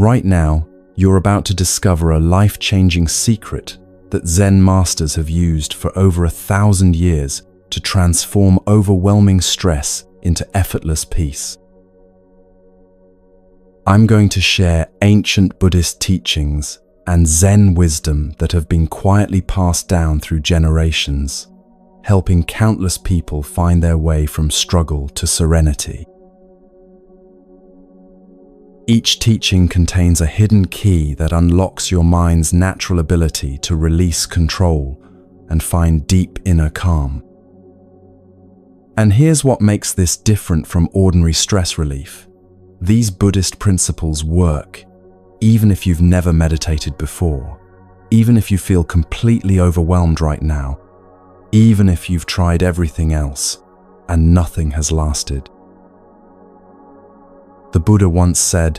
Right now, you're about to discover a life-changing secret that Zen masters have used for over 1,000 years to transform overwhelming stress into effortless peace. I'm going to share ancient Buddhist teachings and Zen wisdom that have been quietly passed down through generations, helping countless people find their way from struggle to serenity. Each teaching contains a hidden key that unlocks your mind's natural ability to release control and find deep inner calm. And here's what makes this different from ordinary stress relief. These Buddhist principles work, even if you've never meditated before, even if you feel completely overwhelmed right now, even if you've tried everything else and nothing has lasted. The Buddha once said,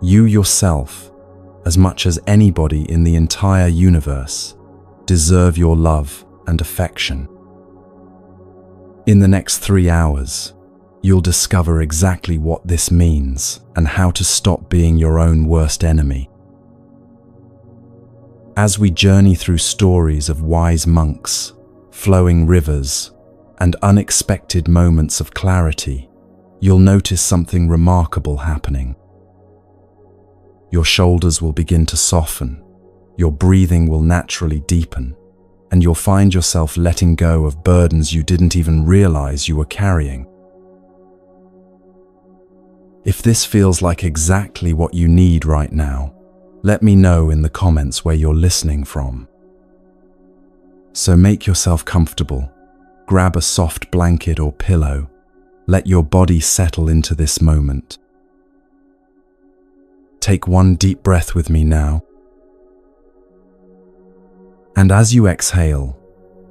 "You yourself, as much as anybody in the entire universe, deserve your love and affection." In the next 3 hours, you'll discover exactly what this means and how to stop being your own worst enemy. As we journey through stories of wise monks, flowing rivers, and unexpected moments of clarity, you'll notice something remarkable happening. Your shoulders will begin to soften, your breathing will naturally deepen, and you'll find yourself letting go of burdens you didn't even realize you were carrying. If this feels like exactly what you need right now, let me know in the comments where you're listening from. So make yourself comfortable, grab a soft blanket or pillow, let your body settle into this moment. Take one deep breath with me now. And as you exhale,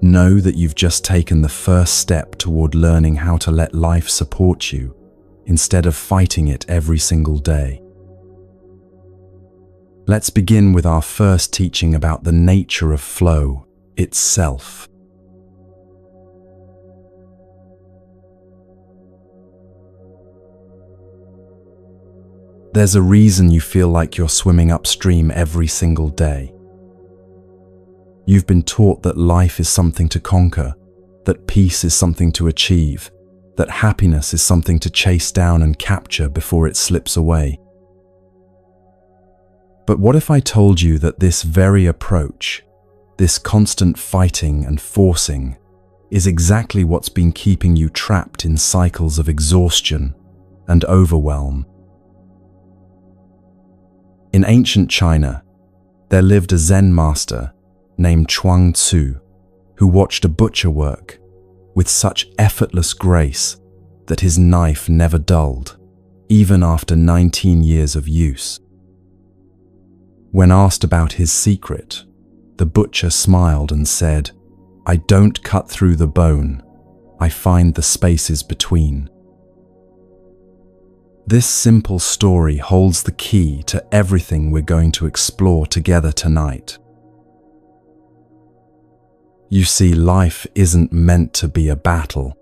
know that you've just taken the first step toward learning how to let life support you instead of fighting it every single day. Let's begin with our first teaching about the nature of flow itself. There's a reason you feel like you're swimming upstream every single day. You've been taught that life is something to conquer, that peace is something to achieve, that happiness is something to chase down and capture before it slips away. But what if I told you that this very approach, this constant fighting and forcing, is exactly what's been keeping you trapped in cycles of exhaustion and overwhelm? In ancient China, there lived a Zen master named Chuang Tzu, who watched a butcher work with such effortless grace that his knife never dulled, even after 19 years of use. When asked about his secret, the butcher smiled and said, "I don't cut through the bone, I find the spaces between." This simple story holds the key to everything we're going to explore together tonight. You see, life isn't meant to be a battle.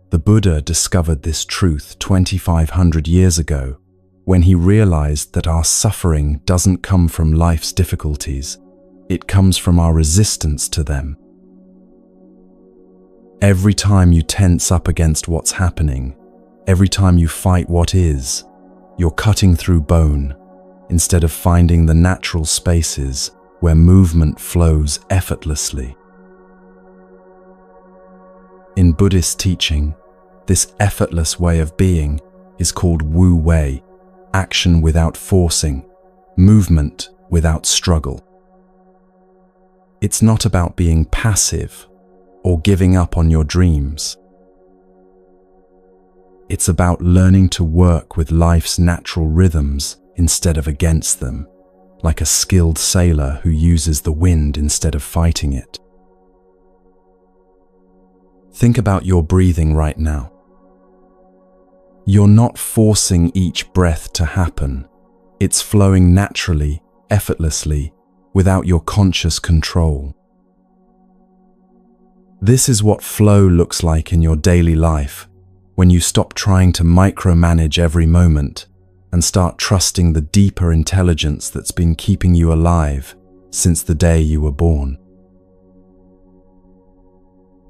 The Buddha discovered this truth 2,500 years ago when he realized that our suffering doesn't come from life's difficulties, it comes from our resistance to them. Every time you tense up against what's happening, every time you fight what is, you're cutting through bone instead of finding the natural spaces where movement flows effortlessly. In Buddhist teaching, this effortless way of being is called Wu Wei, action without forcing, movement without struggle. It's not about being passive or giving up on your dreams. It's about learning to work with life's natural rhythms instead of against them, like a skilled sailor who uses the wind instead of fighting it. Think about your breathing right now. You're not forcing each breath to happen. It's flowing naturally, effortlessly, without your conscious control. This is what flow looks like in your daily life, when you stop trying to micromanage every moment and start trusting the deeper intelligence that's been keeping you alive since the day you were born.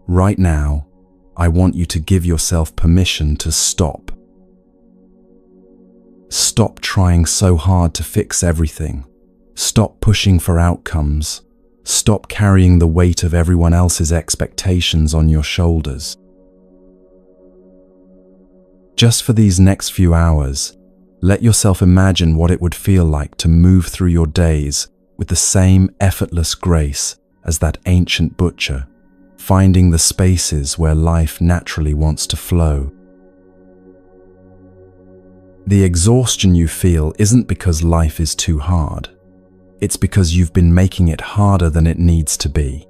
Right now, I want you to give yourself permission to stop. Stop trying so hard to fix everything. Stop pushing for outcomes. Stop carrying the weight of everyone else's expectations on your shoulders. Just for these next few hours, let yourself imagine what it would feel like to move through your days with the same effortless grace as that ancient butcher, finding the spaces where life naturally wants to flow. The exhaustion you feel isn't because life is too hard. It's because you've been making it harder than it needs to be.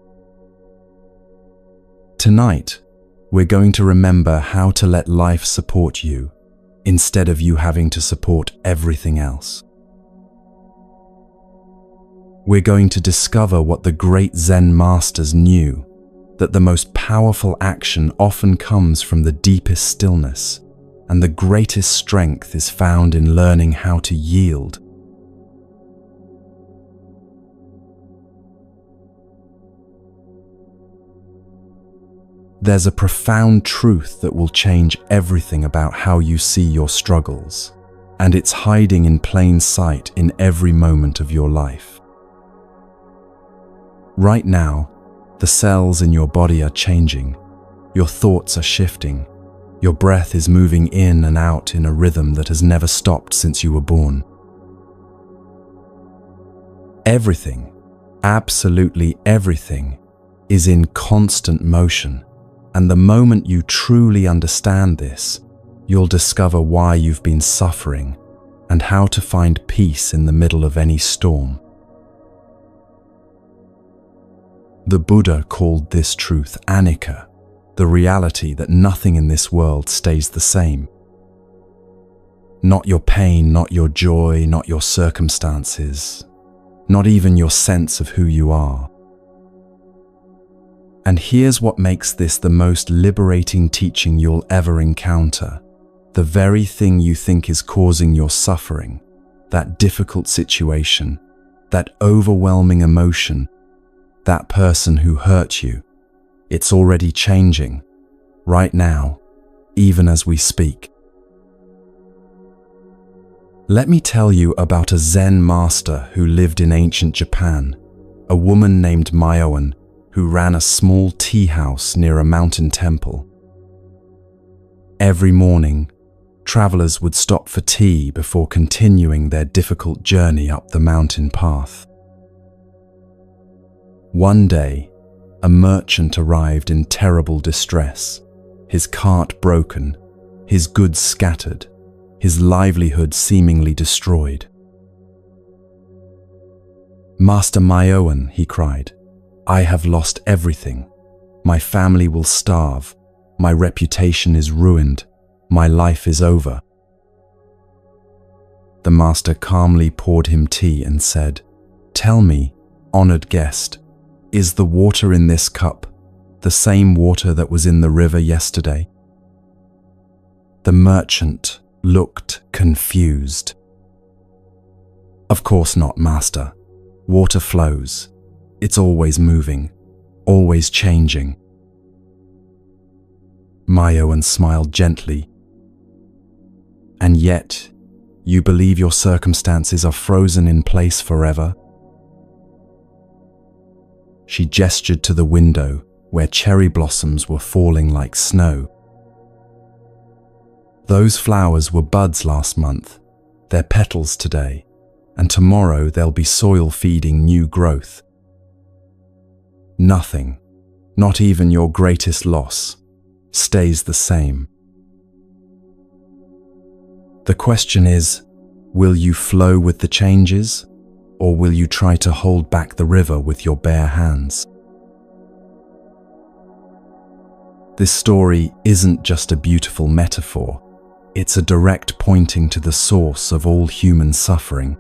Tonight, we're going to remember how to let life support you instead of you having to support everything else. We're going to discover what the great Zen masters knew, that the most powerful action often comes from the deepest stillness, and the greatest strength is found in learning how to yield. There's a profound truth that will change everything about how you see your struggles, and it's hiding in plain sight in every moment of your life. Right now, the cells in your body are changing, your thoughts are shifting, your breath is moving in and out in a rhythm that has never stopped since you were born. Everything, absolutely everything, is in constant motion. And the moment you truly understand this, you'll discover why you've been suffering and how to find peace in the middle of any storm. The Buddha called this truth anicca, the reality that nothing in this world stays the same. Not your pain, not your joy, not your circumstances, not even your sense of who you are. And here's what makes this the most liberating teaching you'll ever encounter. The very thing you think is causing your suffering, that difficult situation, that overwhelming emotion, that person who hurt you, it's already changing, right now, even as we speak. Let me tell you about a Zen master who lived in ancient Japan, a woman named Myoan, who ran a small tea house near a mountain temple. Every morning, travelers would stop for tea before continuing their difficult journey up the mountain path. One day, a merchant arrived in terrible distress, his cart broken, his goods scattered, his livelihood seemingly destroyed. "Master Myoan," he cried, "I have lost everything. My family will starve. My reputation is ruined. My life is over." The master calmly poured him tea and said, "Tell me, honored guest, is the water in this cup the same water that was in the river yesterday?" The merchant looked confused. "Of course not, master. Water flows. It's always moving, always changing." Myoan smiled gently. "And yet, you believe your circumstances are frozen in place forever?" She gestured to the window where cherry blossoms were falling like snow. "Those flowers were buds last month, they're petals today, and tomorrow they'll be soil feeding new growth. Nothing, not even your greatest loss, stays the same. The question is, will you flow with the changes, or will you try to hold back the river with your bare hands? This story isn't just a beautiful metaphor, it's a direct pointing to the source of all human suffering.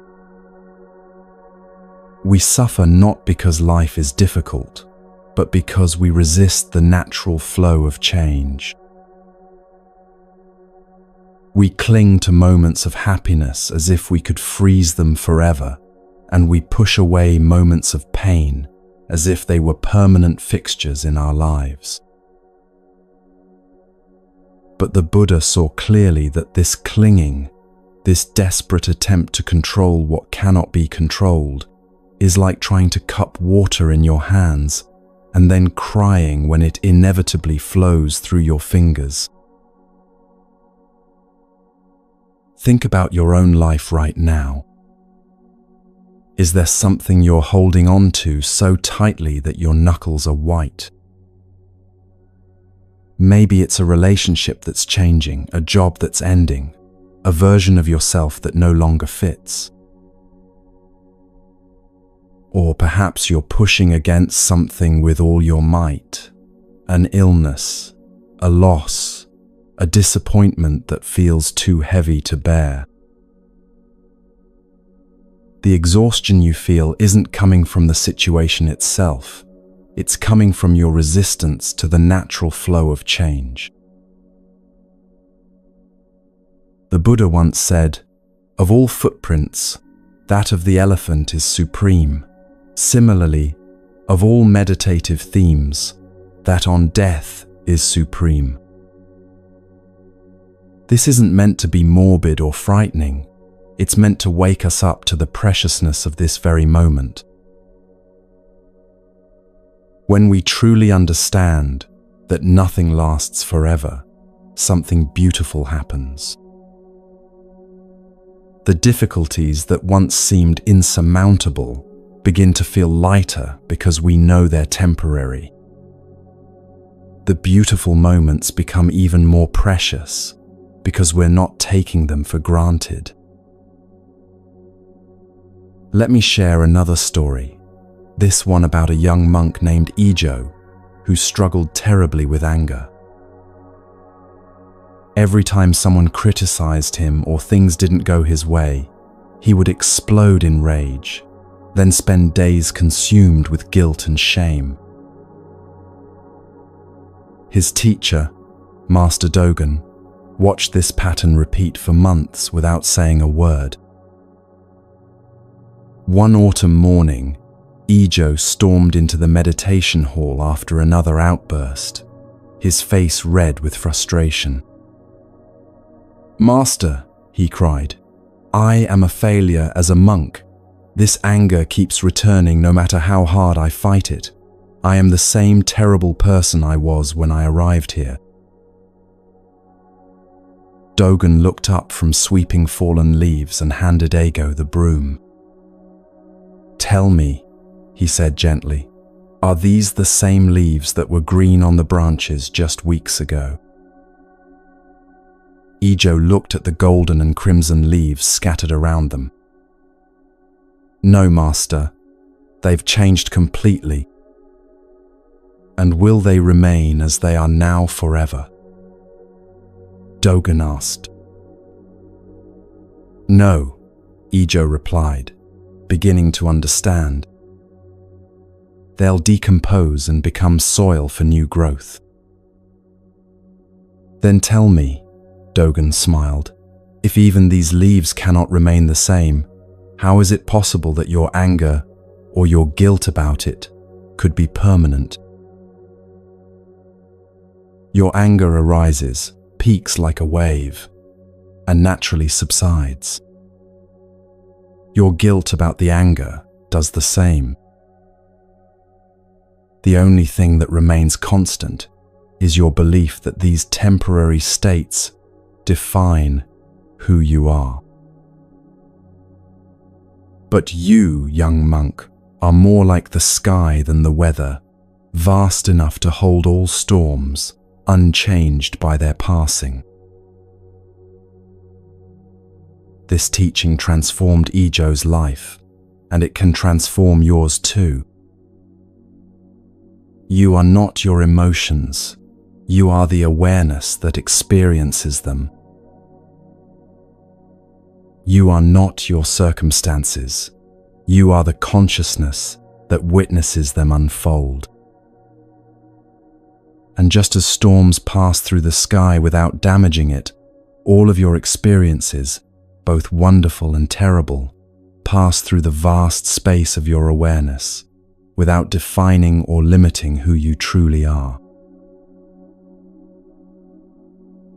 We suffer not because life is difficult, but because we resist the natural flow of change. We cling to moments of happiness as if we could freeze them forever, and we push away moments of pain as if they were permanent fixtures in our lives. But the Buddha saw clearly that this clinging, this desperate attempt to control what cannot be controlled, is like trying to cup water in your hands and then crying when it inevitably flows through your fingers. Think about your own life right now. Is there something you're holding on to so tightly that your knuckles are white? Maybe it's a relationship that's changing, a job that's ending, a version of yourself that no longer fits. Or perhaps you're pushing against something with all your might, an illness, a loss, a disappointment that feels too heavy to bear. The exhaustion you feel isn't coming from the situation itself. It's coming from your resistance to the natural flow of change. The Buddha once said, "Of all footprints, that of the elephant is supreme. Similarly, of all meditative themes, that on death is supreme." This isn't meant to be morbid or frightening. It's meant to wake us up to the preciousness of this very moment. When we truly understand that nothing lasts forever, something beautiful happens. The difficulties that once seemed insurmountable begin to feel lighter because we know they're temporary. The beautiful moments become even more precious because we're not taking them for granted. Let me share another story, this one about a young monk named Ijo, who struggled terribly with anger. Every time someone criticized him or things didn't go his way, he would explode in rage, then spend days consumed with guilt and shame. His teacher, Master Dogen, watched this pattern repeat for months without saying a word. One autumn morning, Ijo stormed into the meditation hall after another outburst, his face red with frustration. "Master," he cried, "I am a failure as a monk. This anger keeps returning no matter how hard I fight it. I am the same terrible person I was when I arrived here." Dogen looked up from sweeping fallen leaves and handed Ijo the broom. "Tell me," he said gently, "are these the same leaves that were green on the branches just weeks ago?" Ijo looked at the golden and crimson leaves scattered around them. "No, Master, they've changed completely. And will they remain as they are now forever?" Dogen asked. "No," Ijo replied, beginning to understand. "They'll decompose and become soil for new growth." "Then tell me," Dogen smiled, "if even these leaves cannot remain the same, how is it possible that your anger, or your guilt about it, could be permanent?" Your anger arises, peaks like a wave, and naturally subsides. Your guilt about the anger does the same. The only thing that remains constant is your belief that these temporary states define who you are. But you, young monk, are more like the sky than the weather, vast enough to hold all storms, unchanged by their passing. This teaching transformed Ijo's life, and it can transform yours too. You are not your emotions. You are the awareness that experiences them. You are not your circumstances. You are the consciousness that witnesses them unfold. And just as storms pass through the sky without damaging it, All of your experiences, both wonderful and terrible, pass through the vast space of your awareness, without defining or limiting who you truly are.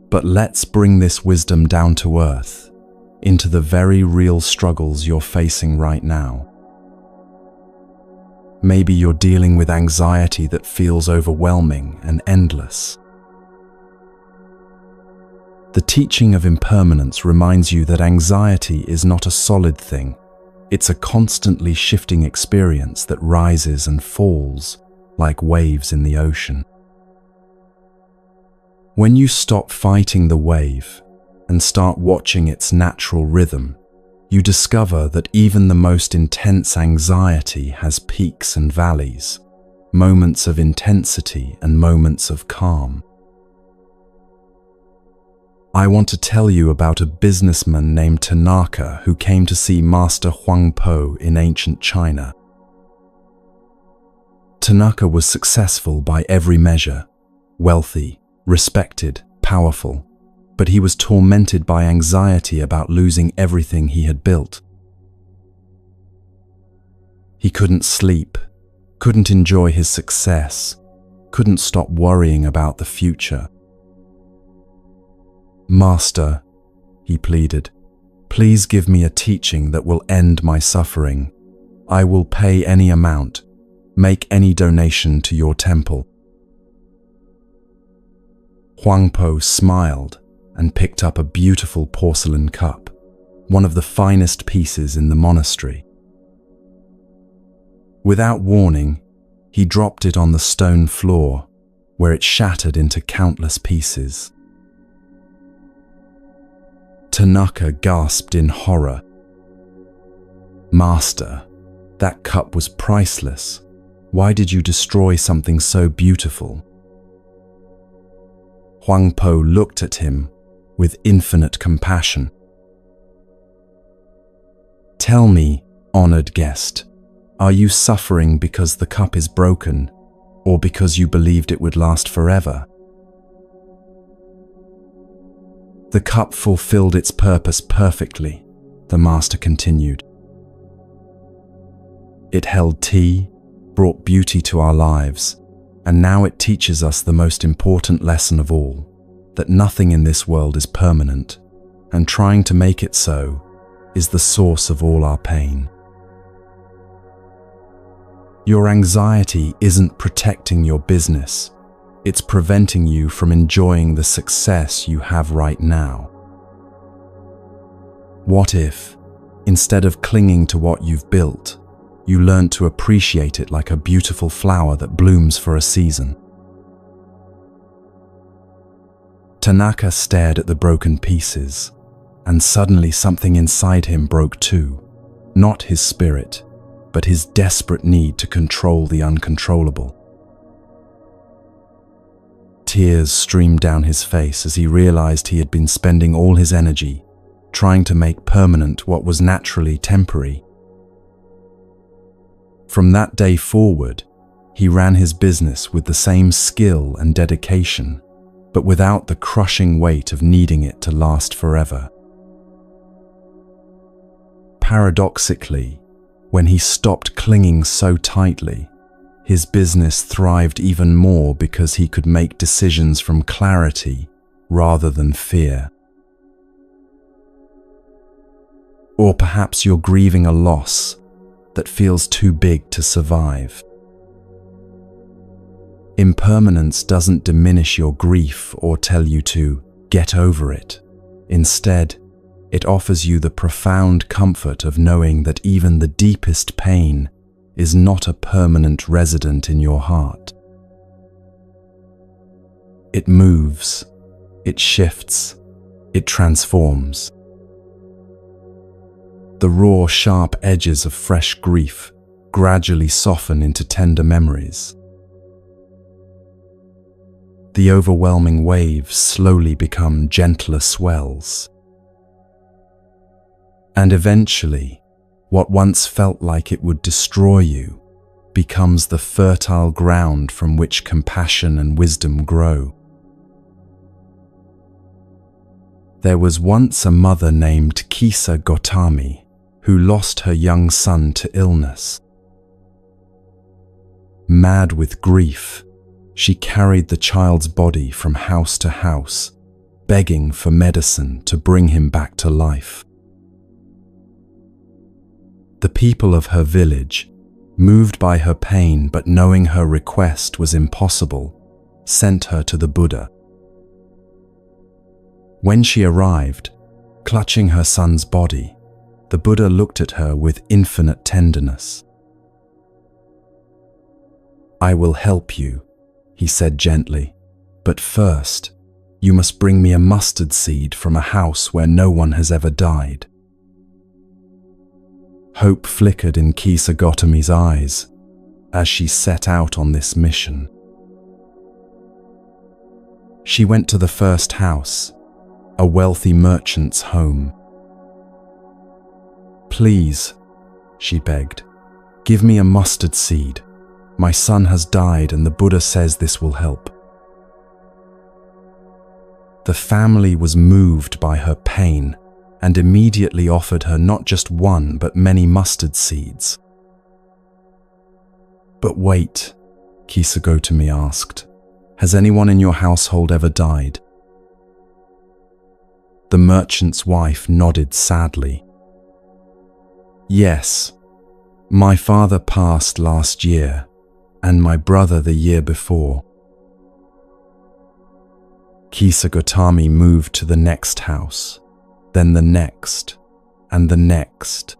But let's bring this wisdom down to earth, into the very real struggles you're facing right now. Maybe you're dealing with anxiety that feels overwhelming and endless. The teaching of impermanence reminds you that anxiety is not a solid thing. It's a constantly shifting experience that rises and falls like waves in the ocean. When you stop fighting the wave and start watching its natural rhythm, you discover that even the most intense anxiety has peaks and valleys, moments of intensity and moments of calm. I want to tell you about a businessman named Tanaka who came to see Master Huang Po in ancient China. Tanaka was successful by every measure, wealthy, respected, powerful, but he was tormented by anxiety about losing everything he had built. He couldn't sleep, couldn't enjoy his success, couldn't stop worrying about the future. "Master," he pleaded, "please give me a teaching that will end my suffering. I will pay any amount, make any donation to your temple." Huang Po smiled and picked up a beautiful porcelain cup, one of the finest pieces in the monastery. Without warning, he dropped it on the stone floor, where it shattered into countless pieces. Tanaka gasped in horror. "Master, that cup was priceless. Why did you destroy something so beautiful?" Huang Po looked at him with infinite compassion. "Tell me, honored guest, are you suffering because the cup is broken, or because you believed it would last forever?" "The cup fulfilled its purpose perfectly," the master continued. "It held tea, brought beauty to our lives, and now it teaches us the most important lesson of all, that nothing in this world is permanent, and trying to make it so is the source of all our pain. Your anxiety isn't protecting your business. It's preventing you from enjoying the success you have right now. What if, instead of clinging to what you've built, you learned to appreciate it like a beautiful flower that blooms for a season?" Tanaka stared at the broken pieces, and suddenly something inside him broke too, not his spirit, but his desperate need to control the uncontrollable. Tears streamed down his face as he realized he had been spending all his energy trying to make permanent what was naturally temporary. From that day forward, he ran his business with the same skill and dedication, but without the crushing weight of needing it to last forever. Paradoxically, when he stopped clinging so tightly, his business thrived even more because he could make decisions from clarity rather than fear. Or perhaps you're grieving a loss that feels too big to survive. Impermanence doesn't diminish your grief or tell you to get over it. Instead, it offers you the profound comfort of knowing that even the deepest pain is not a permanent resident in your heart. It moves, it shifts, it transforms. The raw, sharp edges of fresh grief gradually soften into tender memories. The overwhelming waves slowly become gentler swells. And eventually, what once felt like it would destroy you becomes the fertile ground from which compassion and wisdom grow. There was once a mother named Kisa Gotami who lost her young son to illness. Mad with grief, she carried the child's body from house to house, begging for medicine to bring him back to life. The people of her village, moved by her pain but knowing her request was impossible, sent her to the Buddha. When she arrived, clutching her son's body, the Buddha looked at her with infinite tenderness. "I will help you," he said gently, "but first, you must bring me a mustard seed from a house where no one has ever died." Hope flickered in Kisa Gotami's eyes as she set out on this mission. She went to the first house, a wealthy merchant's home. "Please," she begged, "give me a mustard seed. My son has died and the Buddha says this will help." The family was moved by her pain and immediately offered her not just one but many mustard seeds. "But wait," Kisa Gotami asked, "has anyone in your household ever died?" The merchant's wife nodded sadly. "Yes, my father passed last year, and my brother the year before." Kisa Gotami moved to the next house, then the next, and the next.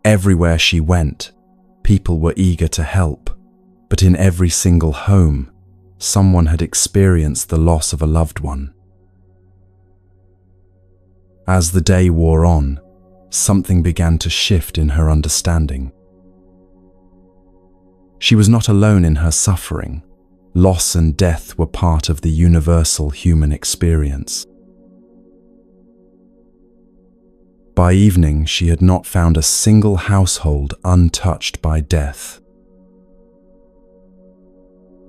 Everywhere she went, people were eager to help, but in every single home, someone had experienced the loss of a loved one. As the day wore on, something began to shift in her understanding. She was not alone in her suffering. Loss and death were part of the universal human experience. By evening, she had not found a single household untouched by death.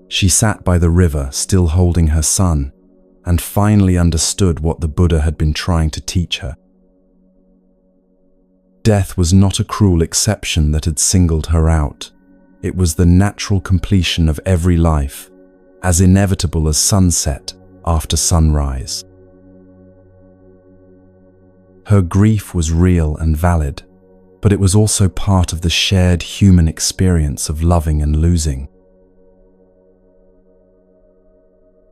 She sat by the river, still holding her son, and finally understood what the Buddha had been trying to teach her. Death was not a cruel exception that had singled her out. It was the natural completion of every life, as inevitable as sunset after sunrise. Her grief was real and valid, but it was also part of the shared human experience of loving and losing.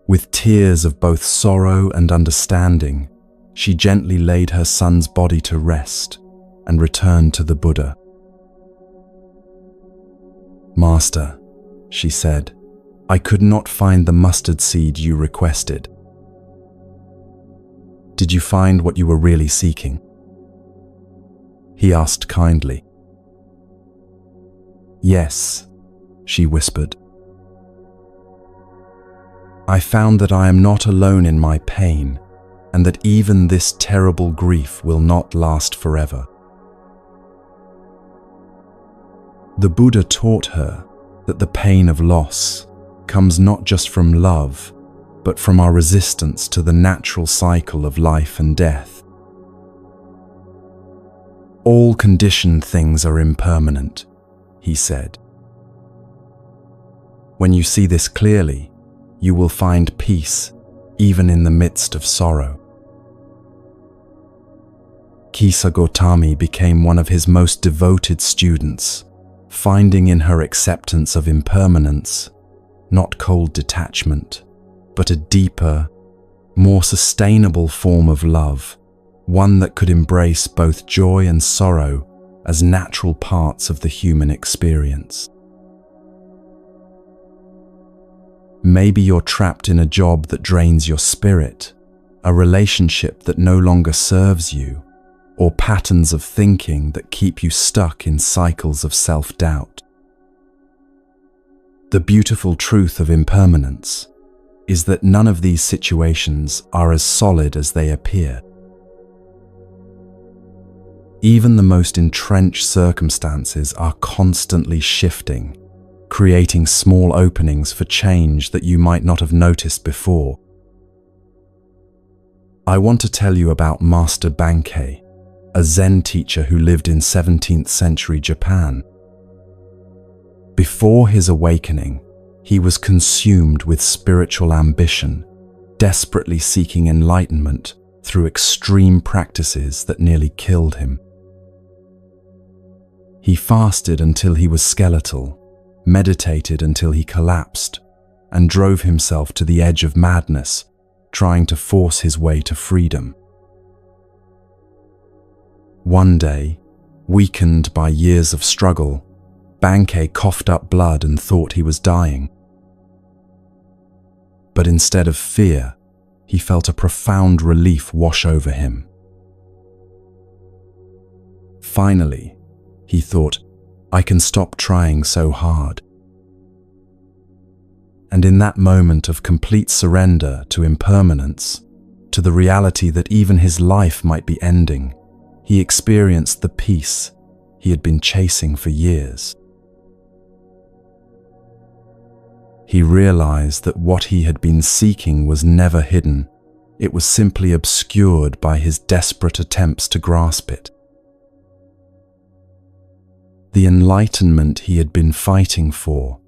With tears of both sorrow and understanding, she gently laid her son's body to rest and returned to the Buddha. "Master," she said, "I could not find the mustard seed you requested. Did you find what you were really seeking?" He asked kindly. "Yes," she whispered. "I found that I am not alone in my pain, and that even this terrible grief will not last forever." The Buddha taught her that the pain of loss comes not just from love, but from our resistance to the natural cycle of life and death. "All conditioned things are impermanent," he said. "When you see this clearly, you will find peace even in the midst of sorrow." Kisa Gotami became one of his most devoted students, finding in her acceptance of impermanence, not cold detachment, but a deeper, more sustainable form of love, one that could embrace both joy and sorrow as natural parts of the human experience. Maybe you're trapped in a job that drains your spirit, a relationship that no longer serves you, or patterns of thinking that keep you stuck in cycles of self-doubt. The beautiful truth of impermanence is that none of these situations are as solid as they appear. Even the most entrenched circumstances are constantly shifting, creating small openings for change that you might not have noticed before. I want to tell you about Master Bankei, a Zen teacher who lived in 17th century Japan. Before his awakening, he was consumed with spiritual ambition, desperately seeking enlightenment through extreme practices that nearly killed him. He fasted until he was skeletal, meditated until he collapsed, and drove himself to the edge of madness, trying to force his way to freedom. One day, weakened by years of struggle, Bankei coughed up blood and thought he was dying. But instead of fear, he felt a profound relief wash over him. Finally, he thought, I can stop trying so hard. And in that moment of complete surrender to impermanence, to the reality that even his life might be ending, he experienced the peace he had been chasing for years. He realized that what he had been seeking was never hidden. It was simply obscured by his desperate attempts to grasp it. The enlightenment he had been fighting for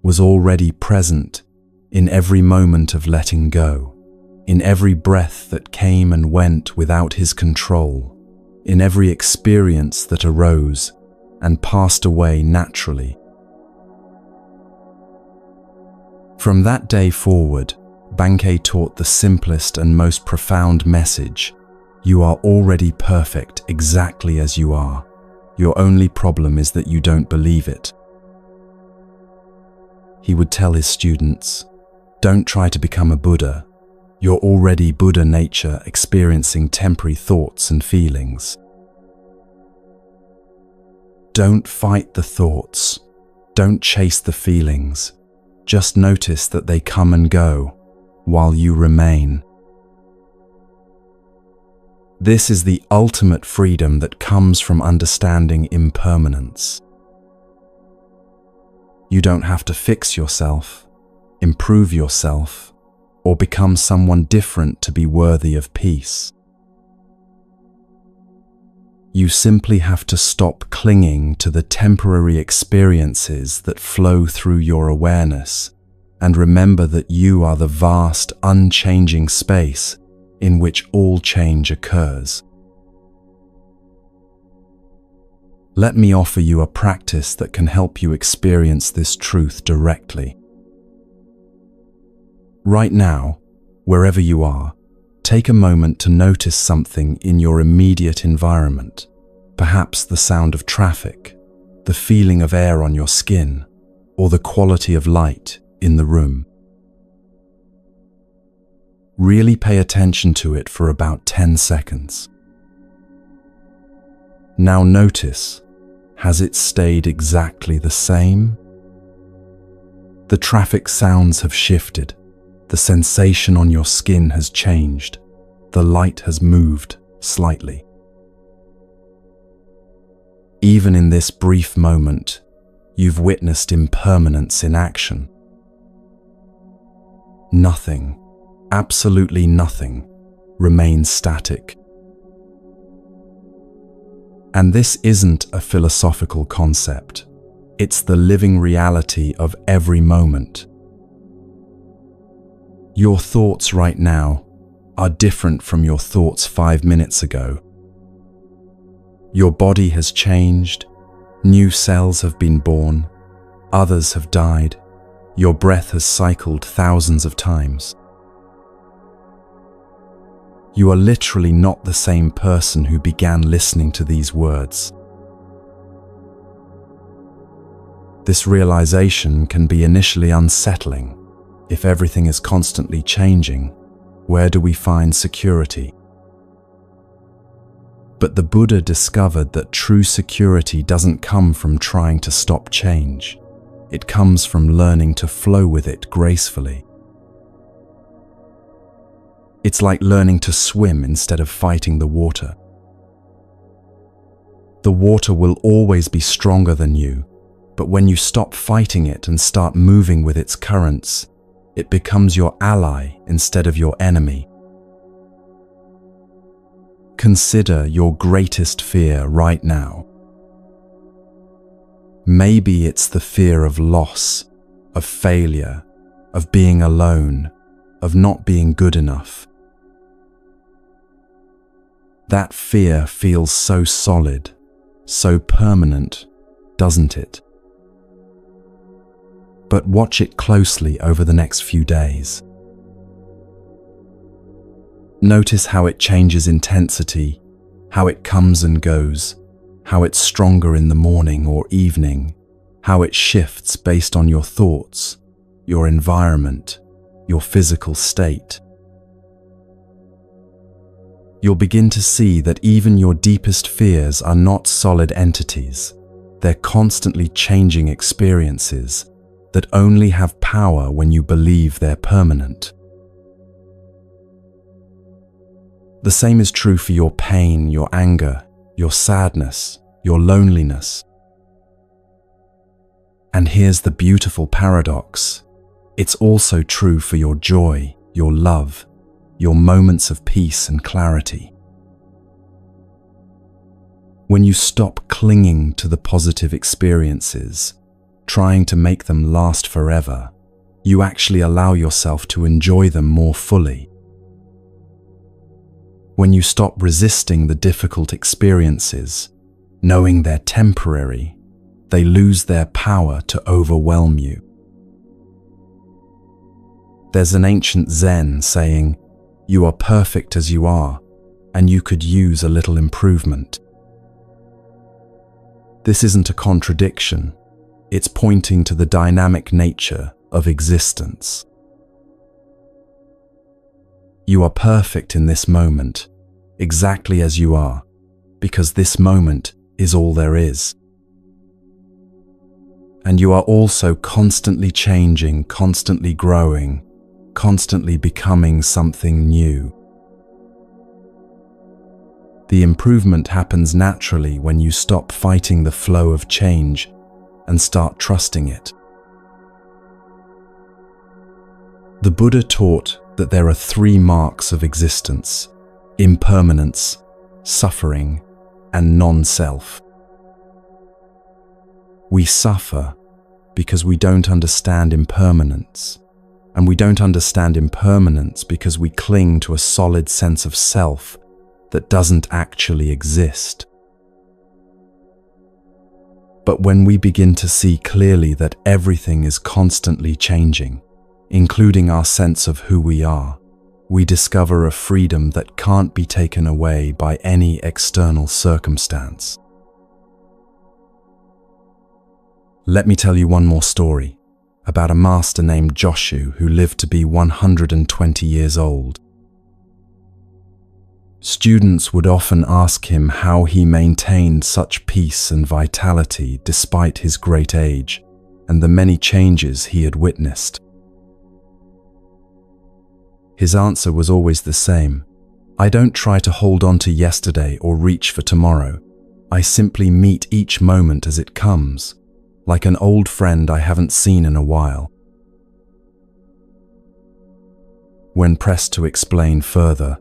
was already present in every moment of letting go, in every breath that came and went without his control, in every experience that arose and passed away naturally. From that day forward, Bankei taught the simplest and most profound message: you are already perfect exactly as you are. Your only problem is that you don't believe it. He would tell his students, don't try to become a Buddha. You're already Buddha nature experiencing temporary thoughts and feelings. Don't fight the thoughts. Don't chase the feelings. Just notice that they come and go while you remain. This is the ultimate freedom that comes from understanding impermanence. You don't have to fix yourself, improve yourself, or become someone different to be worthy of peace. You simply have to stop clinging to the temporary experiences that flow through your awareness and remember that you are the vast, unchanging space in which all change occurs. Let me offer you a practice that can help you experience this truth directly. Right now, wherever you are, take a moment to notice something in your immediate environment, perhaps the sound of traffic, the feeling of air on your skin, or the quality of light in the room. Really pay attention to it for about 10 seconds. Now notice, has it stayed exactly the same? The traffic sounds have shifted. The sensation on your skin has changed. The light has moved slightly. Even in this brief moment, you've witnessed impermanence in action. Nothing, absolutely nothing, remains static. And this isn't a philosophical concept. It's the living reality of every moment. Your thoughts right now are different from your thoughts 5 minutes ago. Your body has changed, new cells have been born, others have died, your breath has cycled thousands of times. You are literally not the same person who began listening to these words. This realization can be initially unsettling. If everything is constantly changing, where do we find security? But the Buddha discovered that true security doesn't come from trying to stop change. It comes from learning to flow with it gracefully. It's like learning to swim instead of fighting the water. The water will always be stronger than you, but when you stop fighting it and start moving with its currents, it becomes your ally instead of your enemy. consider your greatest fear right now. Maybe it's the fear of loss, of failure, of being alone, of not being good enough. That fear feels so solid, so permanent, doesn't it? But watch it closely over the next few days. Notice how it changes intensity, how it comes and goes, how it's stronger in the morning or evening, how it shifts based on your thoughts, your environment, your physical state. You'll begin to see that even your deepest fears are not solid entities. They're constantly changing experiences that only have power when you believe they're permanent. The same is true for your pain, your anger, your sadness, your loneliness. And here's the beautiful paradox. It's also true for your joy, your love, your moments of peace and clarity. When you stop clinging to the positive experiences, trying to make them last forever, you actually allow yourself to enjoy them more fully. When you stop resisting the difficult experiences, knowing they're temporary, they lose their power to overwhelm you. There's an ancient Zen saying, "You are perfect as you are, and you could use a little improvement." This isn't a contradiction. It's pointing to the dynamic nature of existence. You are perfect in this moment, exactly as you are, because this moment is all there is. And you are also constantly changing, constantly growing, constantly becoming something new. The improvement happens naturally when you stop fighting the flow of change and start trusting it. The Buddha taught that there are 3 marks of existence: impermanence, suffering, and non-self. We suffer because we don't understand impermanence, and we don't understand impermanence because we cling to a solid sense of self that doesn't actually exist. But when we begin to see clearly that everything is constantly changing, including our sense of who we are, we discover a freedom that can't be taken away by any external circumstance. Let me tell you one more story about a master named Joshu who lived to be 120 years old. Students would often ask him how he maintained such peace and vitality despite his great age and the many changes he had witnessed. His answer was always the same: "I don't try to hold on to yesterday or reach for tomorrow. I simply meet each moment as it comes, like an old friend I haven't seen in a while." When pressed to explain further,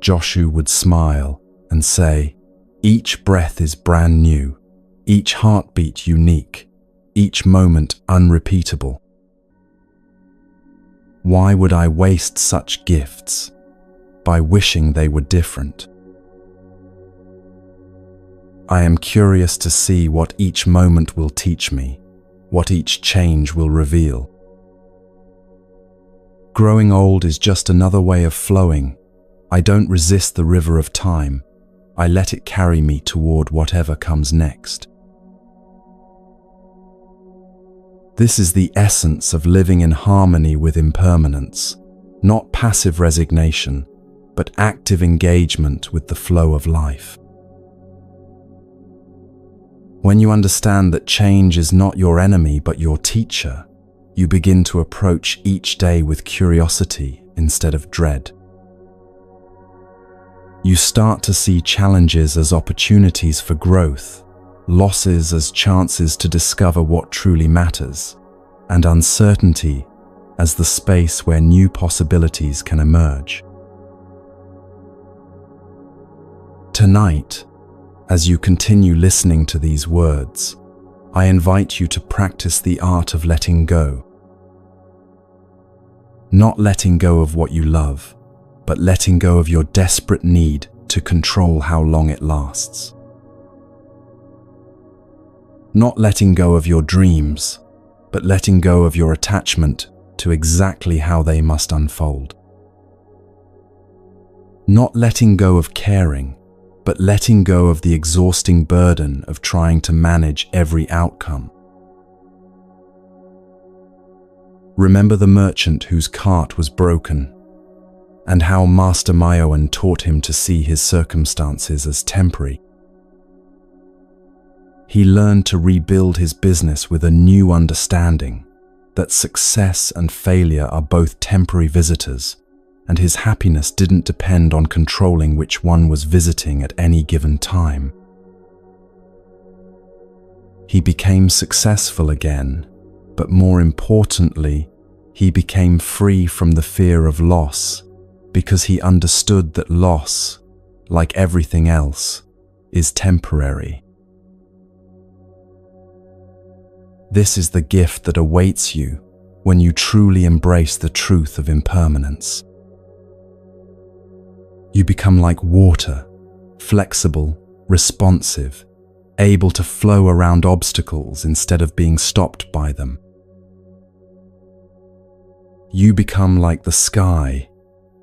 Joshu would smile and say, "Each breath is brand new, each heartbeat unique, each moment unrepeatable. Why would I waste such gifts by wishing they were different? I am curious to see what each moment will teach me, what each change will reveal." Growing old is just another way of flowing. I don't resist the river of time. I let it carry me toward whatever comes next. This is the essence of living in harmony with impermanence, not passive resignation, but active engagement with the flow of life. When you understand that change is not your enemy but your teacher, you begin to approach each day with curiosity instead of dread. You start to see challenges as opportunities for growth, losses as chances to discover what truly matters, and uncertainty as the space where new possibilities can emerge. Tonight, as you continue listening to these words, I invite you to practice the art of letting go. Not letting go of what you love, but letting go of your desperate need to control how long it lasts. Not letting go of your dreams, but letting go of your attachment to exactly how they must unfold. Not letting go of caring, but letting go of the exhausting burden of trying to manage every outcome. Remember the merchant whose cart was broken, and how Master Mayoan taught him to see his circumstances as temporary. He learned to rebuild his business with a new understanding that success and failure are both temporary visitors, and his happiness didn't depend on controlling which one was visiting at any given time. He became successful again, but more importantly, he became free from the fear of loss, because he understood that loss, like everything else, is temporary. This is the gift that awaits you when you truly embrace the truth of impermanence. You become like water, flexible, responsive, able to flow around obstacles instead of being stopped by them. You become like the sky,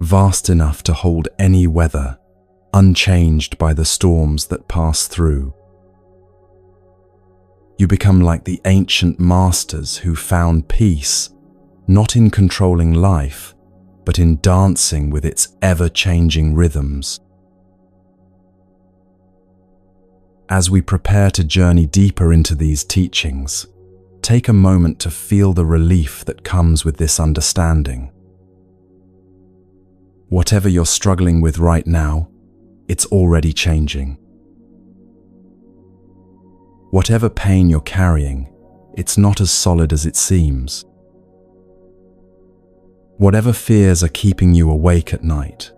vast enough to hold any weather, unchanged by the storms that pass through. You become like the ancient masters who found peace, not in controlling life, but in dancing with its ever-changing rhythms. As we prepare to journey deeper into these teachings, take a moment to feel the relief that comes with this understanding. Whatever you're struggling with right now, it's already changing. Whatever pain you're carrying, it's not as solid as it seems. Whatever fears are keeping you awake at night,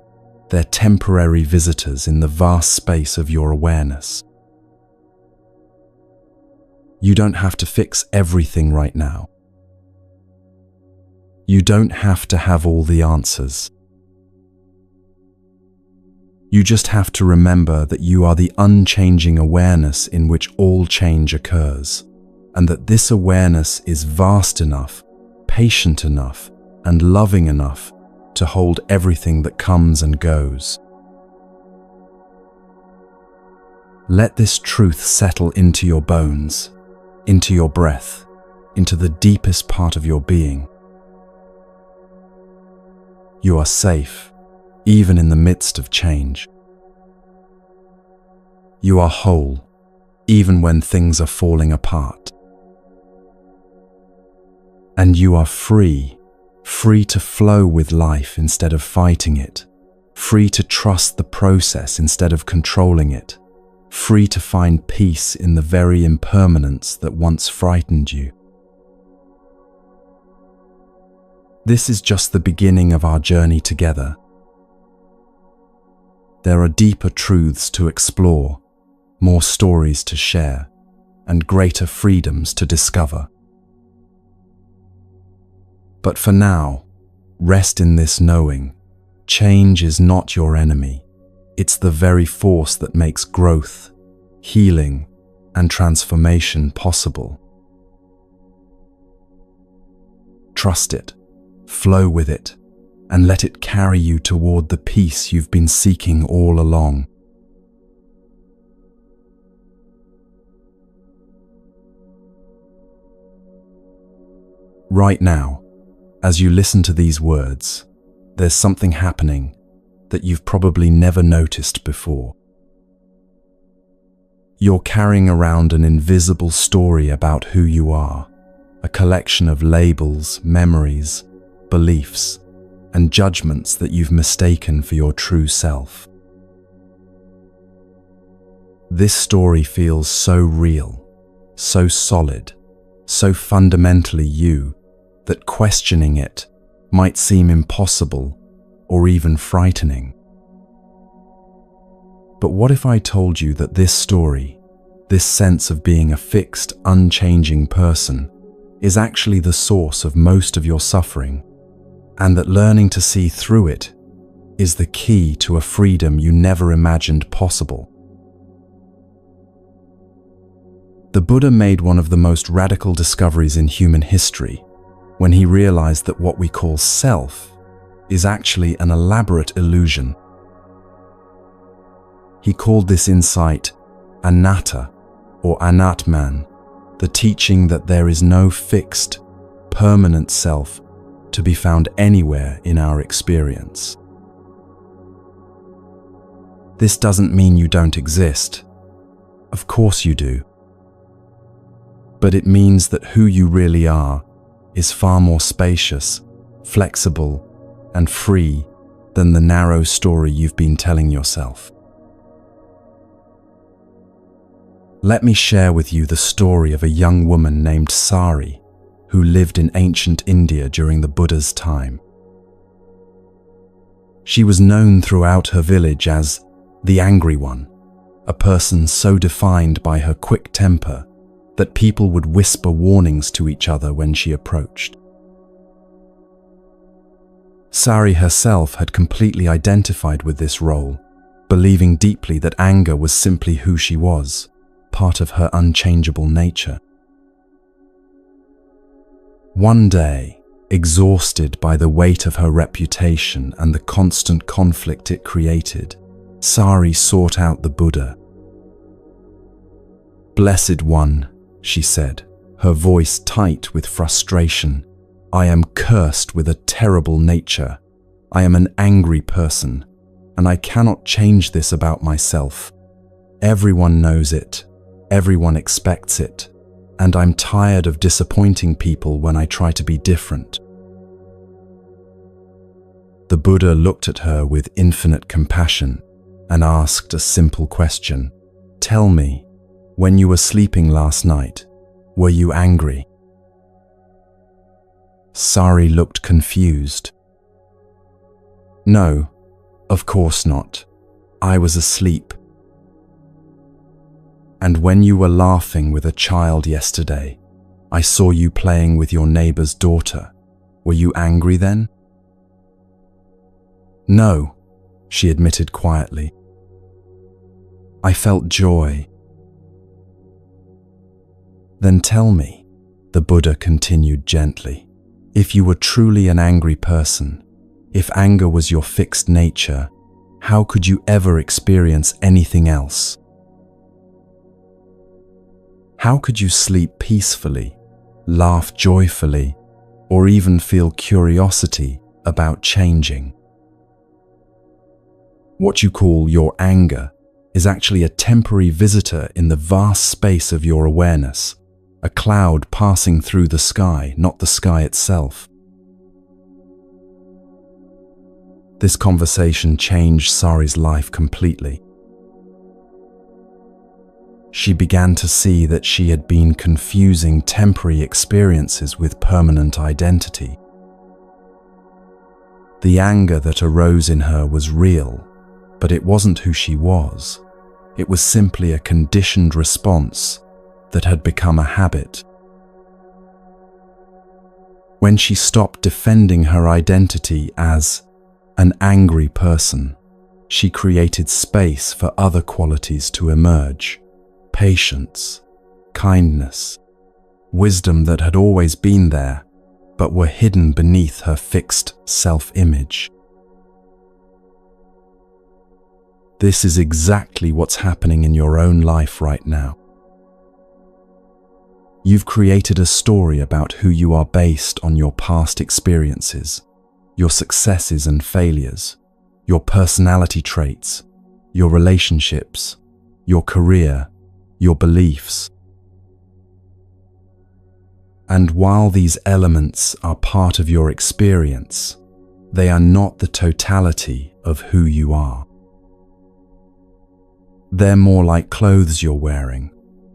they're temporary visitors in the vast space of your awareness. You don't have to fix everything right now. You don't have to have all the answers. You just have to remember that you are the unchanging awareness in which all change occurs, and that this awareness is vast enough, patient enough, and loving enough to hold everything that comes and goes. Let this truth settle into your bones, into your breath, into the deepest part of your being. You are safe, even in the midst of change. You are whole, even when things are falling apart. And you are free to flow with life instead of fighting it, free to trust the process instead of controlling it, free to find peace in the very impermanence that once frightened you. This is just the beginning of our journey together. There are deeper truths to explore, more stories to share, and greater freedoms to discover. But for now, rest in this knowing, change is not your enemy. It's the very force that makes growth, healing, and transformation possible. Trust it, flow with it, and let it carry you toward the peace you've been seeking all along. Right now, as you listen to these words, there's something happening that you've probably never noticed before. You're carrying around an invisible story about who you are, a collection of labels, memories, beliefs, and judgments that you've mistaken for your true self. This story feels so real, so solid, so fundamentally you, that questioning it might seem impossible or even frightening. But what if I told you that this story, this sense of being a fixed, unchanging person, is actually the source of most of your suffering, and that learning to see through it is the key to a freedom you never imagined possible? The Buddha made one of the most radical discoveries in human history when he realized that what we call self is actually an elaborate illusion. He called this insight anatta, or anatman, the teaching that there is no fixed, permanent self to be found anywhere in our experience. This doesn't mean you don't exist. Of course you do. But it means that who you really are is far more spacious, flexible, and free than the narrow story you've been telling yourself. Let me share with you the story of a young woman named Sari, who lived in ancient India during the Buddha's time. She was known throughout her village as the angry one, a person so defined by her quick temper that people would whisper warnings to each other when she approached. Sari herself had completely identified with this role, believing deeply that anger was simply who she was, part of her unchangeable nature. One day, exhausted by the weight of her reputation and the constant conflict it created, Sari sought out the Buddha. "Blessed One," she said, her voice tight with frustration, "I am cursed with a terrible nature. I am an angry person, and I cannot change this about myself. Everyone knows it, everyone expects it, and I'm tired of disappointing people when I try to be different." The Buddha looked at her with infinite compassion and asked a simple question. "Tell me, when you were sleeping last night, were you angry?" Sari looked confused. "No, of course not. I was asleep." "And when you were laughing with a child yesterday, I saw you playing with your neighbor's daughter. Were you angry then?" "No," she admitted quietly. "I felt joy." "Then tell me," the Buddha continued gently, "if you were truly an angry person, if anger was your fixed nature, how could you ever experience anything else? How could you sleep peacefully, laugh joyfully, or even feel curiosity about changing? What you call your anger is actually a temporary visitor in the vast space of your awareness, a cloud passing through the sky, not the sky itself." This conversation changed Sari's life completely. She began to see that she had been confusing temporary experiences with permanent identity. The anger that arose in her was real, but it wasn't who she was. It was simply a conditioned response that had become a habit. When she stopped defending her identity as an angry person, she created space for other qualities to emerge: patience, kindness, wisdom that had always been there, but were hidden beneath her fixed self-image. This is exactly what's happening in your own life right now. You've created a story about who you are based on your past experiences, your successes and failures, your personality traits, your relationships, your career, your beliefs. And while these elements are part of your experience, they are not the totality of who you are. They're more like clothes you're wearing.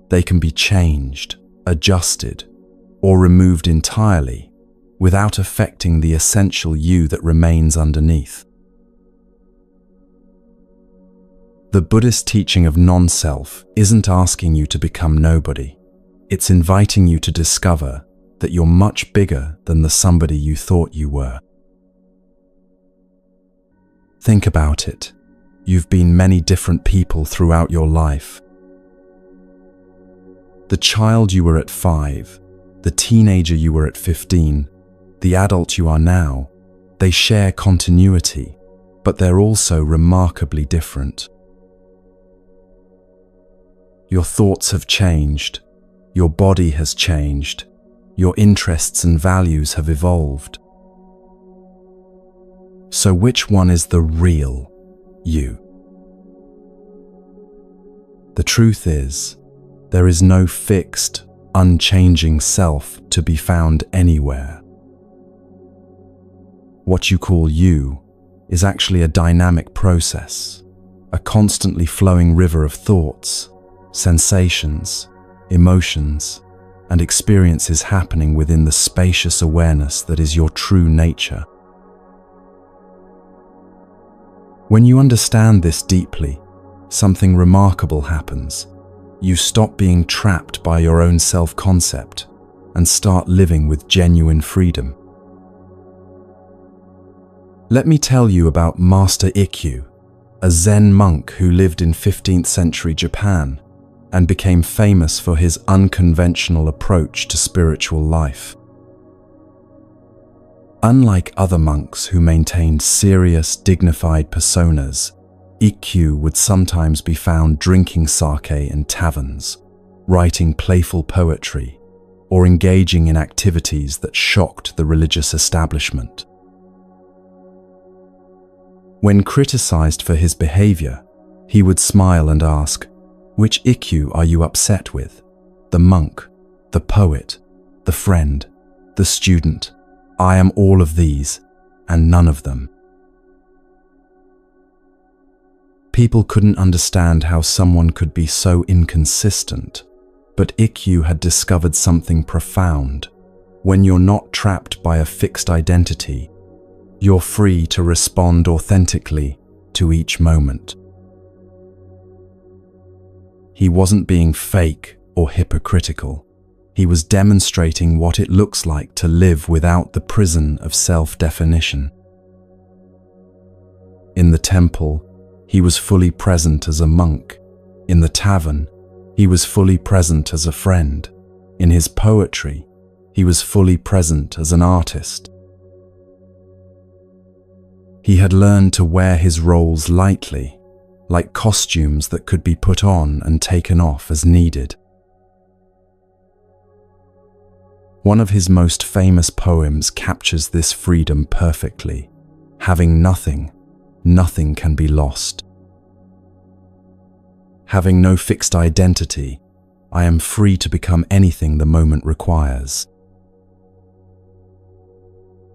They can be changed, adjusted, or removed entirely without affecting the essential you that remains underneath. The Buddhist teaching of non-self isn't asking you to become nobody. It's inviting you to discover that you're much bigger than the somebody you thought you were. Think about it. You've been many different people throughout your life. The child you were at 5, the teenager you were at 15, the adult you are now, they share continuity, but they're also remarkably different. Your thoughts have changed, your body has changed, your interests and values have evolved. So which one is the real you? The truth is, there is no fixed, unchanging self to be found anywhere. What you call you is actually a dynamic process, a constantly flowing river of thoughts, sensations, emotions, and experiences happening within the spacious awareness that is your true nature. When you understand this deeply, something remarkable happens. You stop being trapped by your own self-concept and start living with genuine freedom. Let me tell you about Master Ikkyu, a Zen monk who lived in 15th century Japan and became famous for his unconventional approach to spiritual life. Unlike other monks who maintained serious, dignified personas, Ikkyu would sometimes be found drinking sake in taverns, writing playful poetry, or engaging in activities that shocked the religious establishment. When criticized for his behavior, he would smile and ask, "Which Ikkyu are you upset with? The monk, the poet, the friend, the student? I am all of these, and none of them." People couldn't understand how someone could be so inconsistent, but Ikkyu had discovered something profound. When you're not trapped by a fixed identity, you're free to respond authentically to each moment. He wasn't being fake or hypocritical. He was demonstrating what it looks like to live without the prison of self-definition. In the temple, he was fully present as a monk. In the tavern, he was fully present as a friend. In his poetry, he was fully present as an artist. He had learned to wear his roles lightly, like costumes that could be put on and taken off as needed. One of his most famous poems captures this freedom perfectly. Having nothing, nothing can be lost. Having no fixed identity, I am free to become anything the moment requires.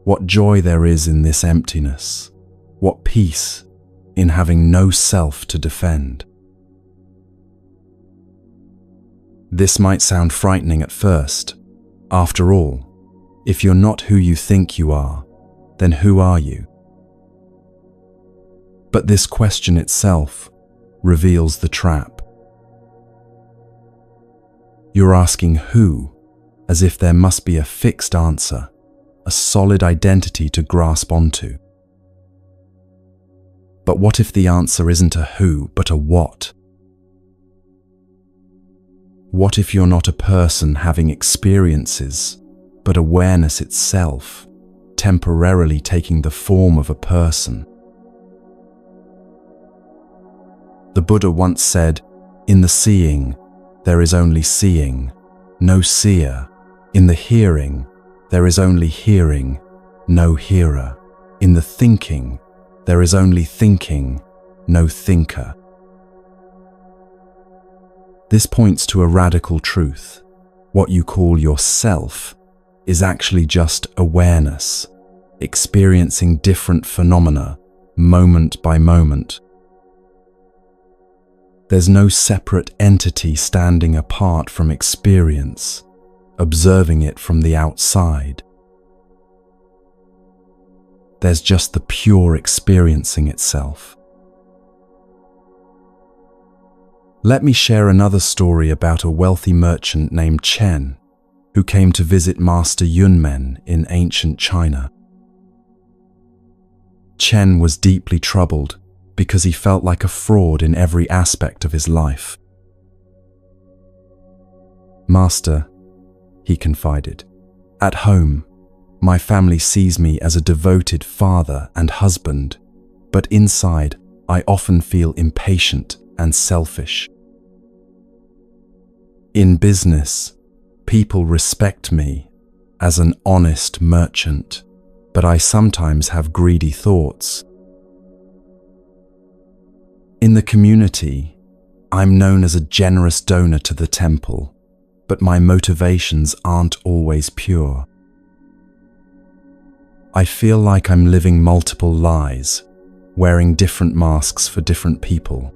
What joy there is in this emptiness. What peace in having no self to defend. This might sound frightening at first. After all, if you're not who you think you are, then who are you? But this question itself reveals the trap. You're asking who, as if there must be a fixed answer, a solid identity to grasp onto. But what if the answer isn't a who, but a what? What if you're not a person having experiences, but awareness itself, temporarily taking the form of a person? The Buddha once said, "In the seeing, there is only seeing, no seer. In the hearing, there is only hearing, no hearer. In the thinking, there is only thinking, no thinker." This points to a radical truth. What you call yourself is actually just awareness, experiencing different phenomena, moment by moment. There's no separate entity standing apart from experience, observing it from the outside. There's just the pure experiencing itself. Let me share another story about a wealthy merchant named Chen, who came to visit Master Yunmen in ancient China. Chen was deeply troubled because he felt like a fraud in every aspect of his life. "Master," he confided, "at home, my family sees me as a devoted father and husband, but inside, I often feel impatient and selfish. In business, people respect me as an honest merchant, but I sometimes have greedy thoughts. In the community, I'm known as a generous donor to the temple, but my motivations aren't always pure. I feel like I'm living multiple lives, wearing different masks for different people.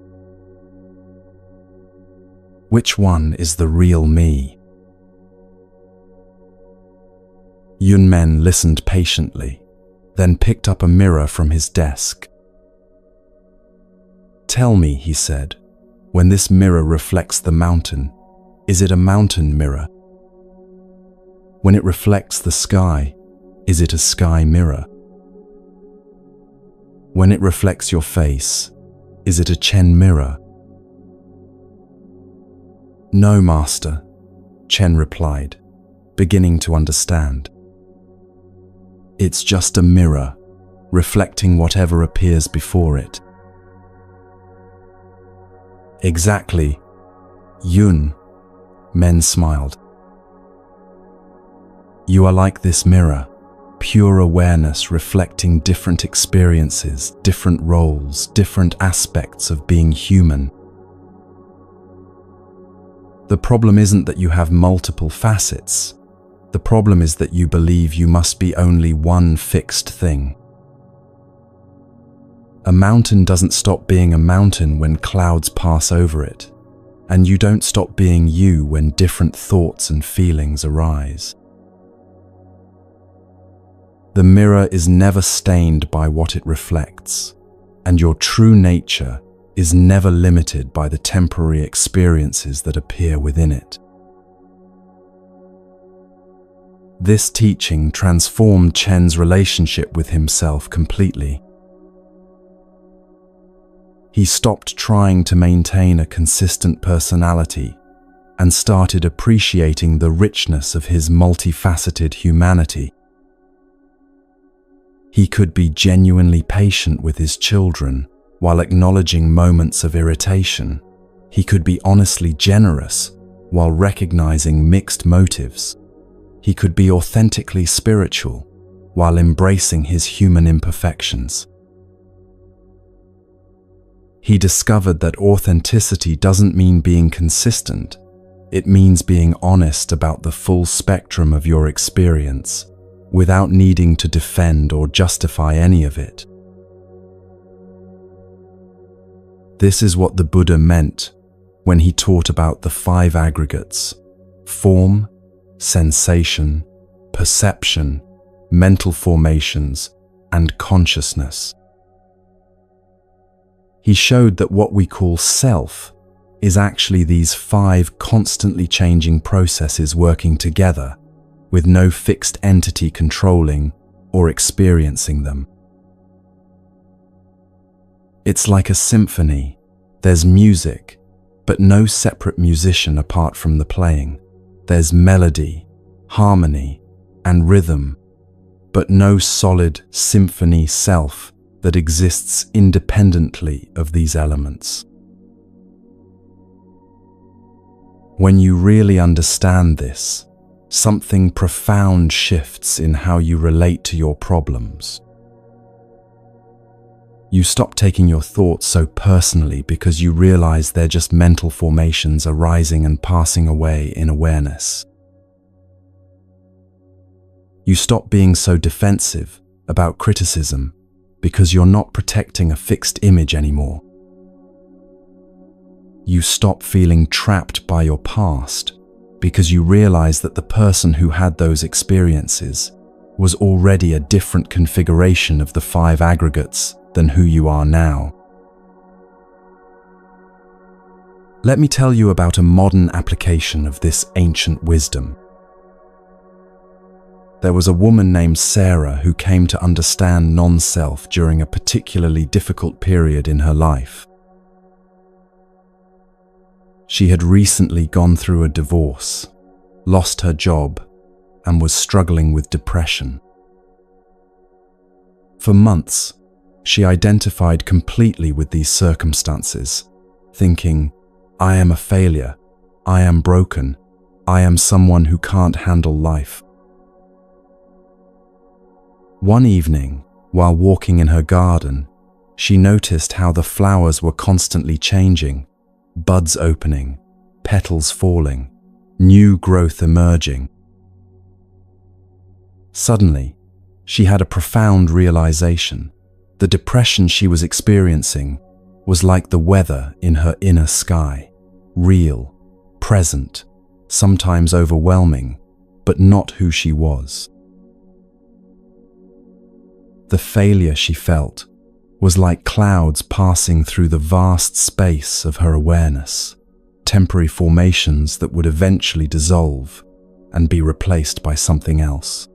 Which one is the real me?" Yunmen listened patiently, then picked up a mirror from his desk. "Tell me," he said, "when this mirror reflects the mountain, is it a mountain mirror? When it reflects the sky, is it a sky mirror? When it reflects your face, is it a Chen mirror?" "No, Master," Chen replied, beginning to understand. "It's just a mirror, reflecting whatever appears before it." "Exactly, Yun," Men smiled. "You are like this mirror, pure awareness reflecting different experiences, different roles, different aspects of being human. The problem isn't that you have multiple facets. The problem is that you believe you must be only one fixed thing. A mountain doesn't stop being a mountain when clouds pass over it, and you don't stop being you when different thoughts and feelings arise. The mirror is never stained by what it reflects, and your true nature is never limited by the temporary experiences that appear within it." This teaching transformed Chen's relationship with himself completely. He stopped trying to maintain a consistent personality and started appreciating the richness of his multifaceted humanity. He could be genuinely patient with his children while acknowledging moments of irritation. He could be honestly generous while recognizing mixed motives. He could be authentically spiritual while embracing his human imperfections. He discovered that authenticity doesn't mean being consistent. It means being honest about the full spectrum of your experience, without needing to defend or justify any of it. This is what the Buddha meant when he taught about the 5 aggregates: form, sensation, perception, mental formations, and consciousness. He showed that what we call self is actually these 5 constantly changing processes working together, with no fixed entity controlling or experiencing them. It's like a symphony. There's music, but no separate musician apart from the playing. There's melody, harmony, and rhythm, but no solid symphony self that exists independently of these elements. When you really understand this, something profound shifts in how you relate to your problems. You stop taking your thoughts so personally because you realize they're just mental formations arising and passing away in awareness. You stop being so defensive about criticism because you're not protecting a fixed image anymore. You stop feeling trapped by your past because you realize that the person who had those experiences was already a different configuration of the 5 aggregates than who you are now. Let me tell you about a modern application of this ancient wisdom. There was a woman named Sarah who came to understand non-self during a particularly difficult period in her life. She had recently gone through a divorce, lost her job, and was struggling with depression. For months, she identified completely with these circumstances, thinking, "I am a failure, I am broken, I am someone who can't handle life." One evening, while walking in her garden, she noticed how the flowers were constantly changing, buds opening, petals falling, new growth emerging. Suddenly, she had a profound realization. The depression she was experiencing was like the weather in her inner sky, real, present, sometimes overwhelming, but not who she was. The failure she felt was like clouds passing through the vast space of her awareness, temporary formations that would eventually dissolve and be replaced by something else.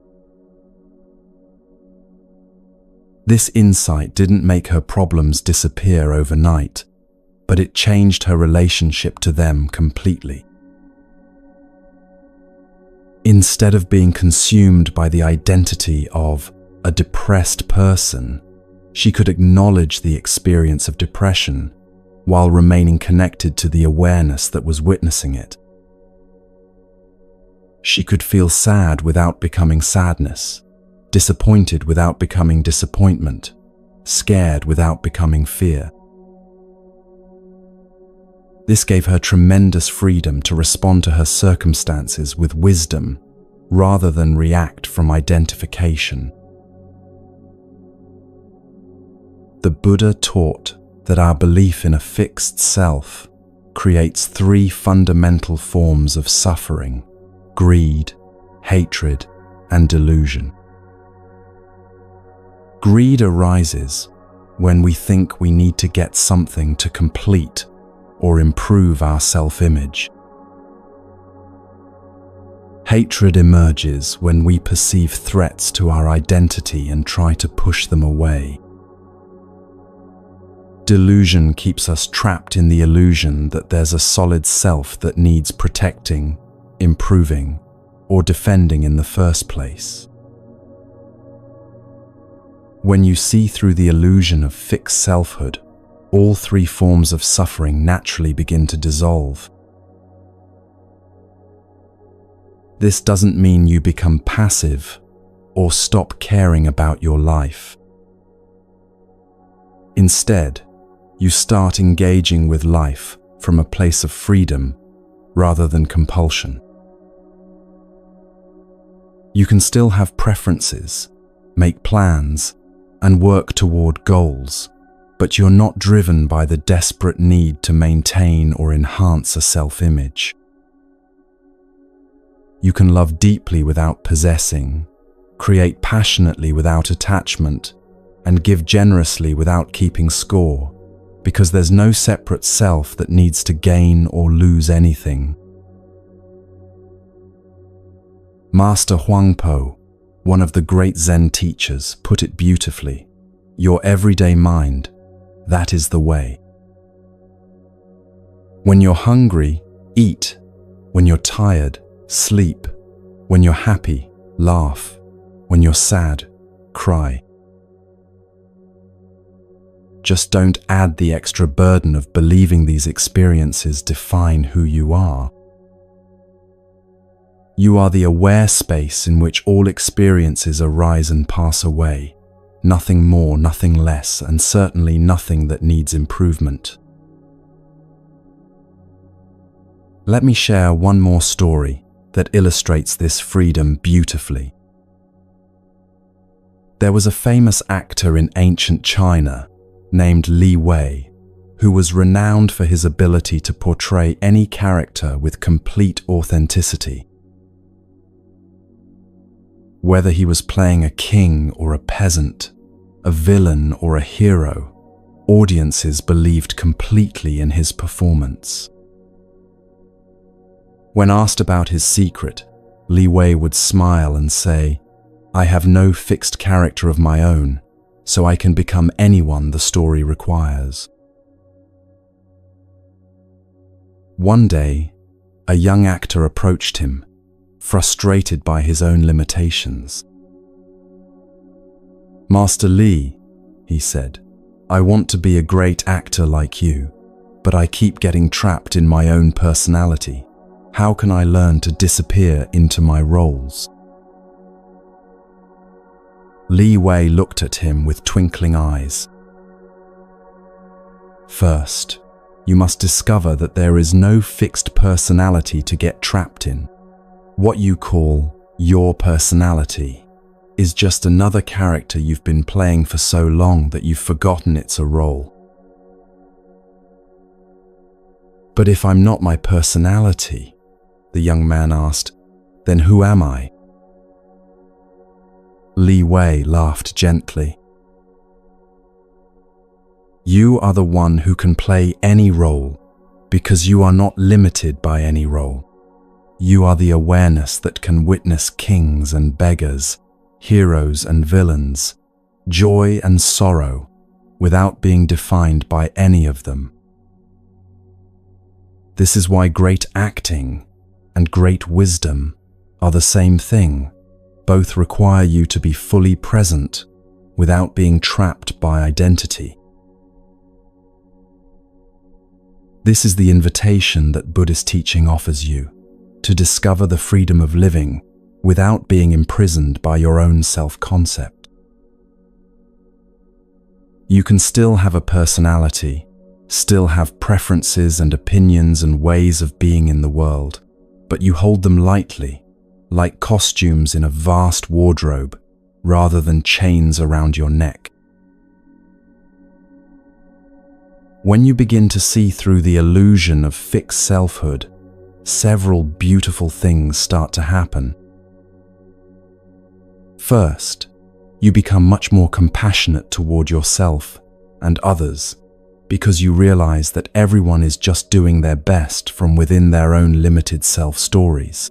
This insight didn't make her problems disappear overnight, but it changed her relationship to them completely. Instead of being consumed by the identity of a depressed person, she could acknowledge the experience of depression while remaining connected to the awareness that was witnessing it. She could feel sad without becoming sadness, disappointed without becoming disappointment, scared without becoming fear. This gave her tremendous freedom to respond to her circumstances with wisdom rather than react from identification. The Buddha taught that our belief in a fixed self creates three fundamental forms of suffering: greed, hatred, and delusion. Greed arises when we think we need to get something to complete or improve our self-image. Hatred emerges when we perceive threats to our identity and try to push them away. Delusion keeps us trapped in the illusion that there's a solid self that needs protecting, improving, or defending in the first place. When you see through the illusion of fixed selfhood, all three forms of suffering naturally begin to dissolve. This doesn't mean you become passive or stop caring about your life. Instead, you start engaging with life from a place of freedom rather than compulsion. You can still have preferences, make plans, and work toward goals, but you're not driven by the desperate need to maintain or enhance a self-image. You can love deeply without possessing, create passionately without attachment, and give generously without keeping score, because there's no separate self that needs to gain or lose anything. Master Huangpo, one of the great Zen teachers, put it beautifully: your everyday mind, that is the way. When you're hungry, eat. When you're tired, sleep. When you're happy, laugh. When you're sad, cry. Just don't add the extra burden of believing these experiences define who you are. You are the aware space in which all experiences arise and pass away. Nothing more, nothing less, and certainly nothing that needs improvement. Let me share one more story that illustrates this freedom beautifully. There was a famous actor in ancient China named Li Wei, who was renowned for his ability to portray any character with complete authenticity. Whether he was playing a king or a peasant, a villain or a hero, audiences believed completely in his performance. When asked about his secret, Li Wei would smile and say, "I have no fixed character of my own, so I can become anyone the story requires." One day, a young actor approached him, frustrated by his own limitations. "Master Li," he said, "I want to be a great actor like you, but I keep getting trapped in my own personality. How can I learn to disappear into my roles?" Li Wei looked at him with twinkling eyes. "First, you must discover that there is no fixed personality to get trapped in. What you call your personality is just another character you've been playing for so long that you've forgotten it's a role." "But if I'm not my personality," the young man asked, "then who am I?" Li Wei laughed gently. "You are the one who can play any role because you are not limited by any role. You are the awareness that can witness kings and beggars, heroes and villains, joy and sorrow, without being defined by any of them. This is why great acting and great wisdom are the same thing. Both require you to be fully present without being trapped by identity." This is the invitation that Buddhist teaching offers you, to discover the freedom of living without being imprisoned by your own self-concept. You can still have a personality, still have preferences and opinions and ways of being in the world, but you hold them lightly, like costumes in a vast wardrobe, rather than chains around your neck. When you begin to see through the illusion of fixed selfhood, several beautiful things start to happen. First, you become much more compassionate toward yourself and others because you realize that everyone is just doing their best from within their own limited self-stories.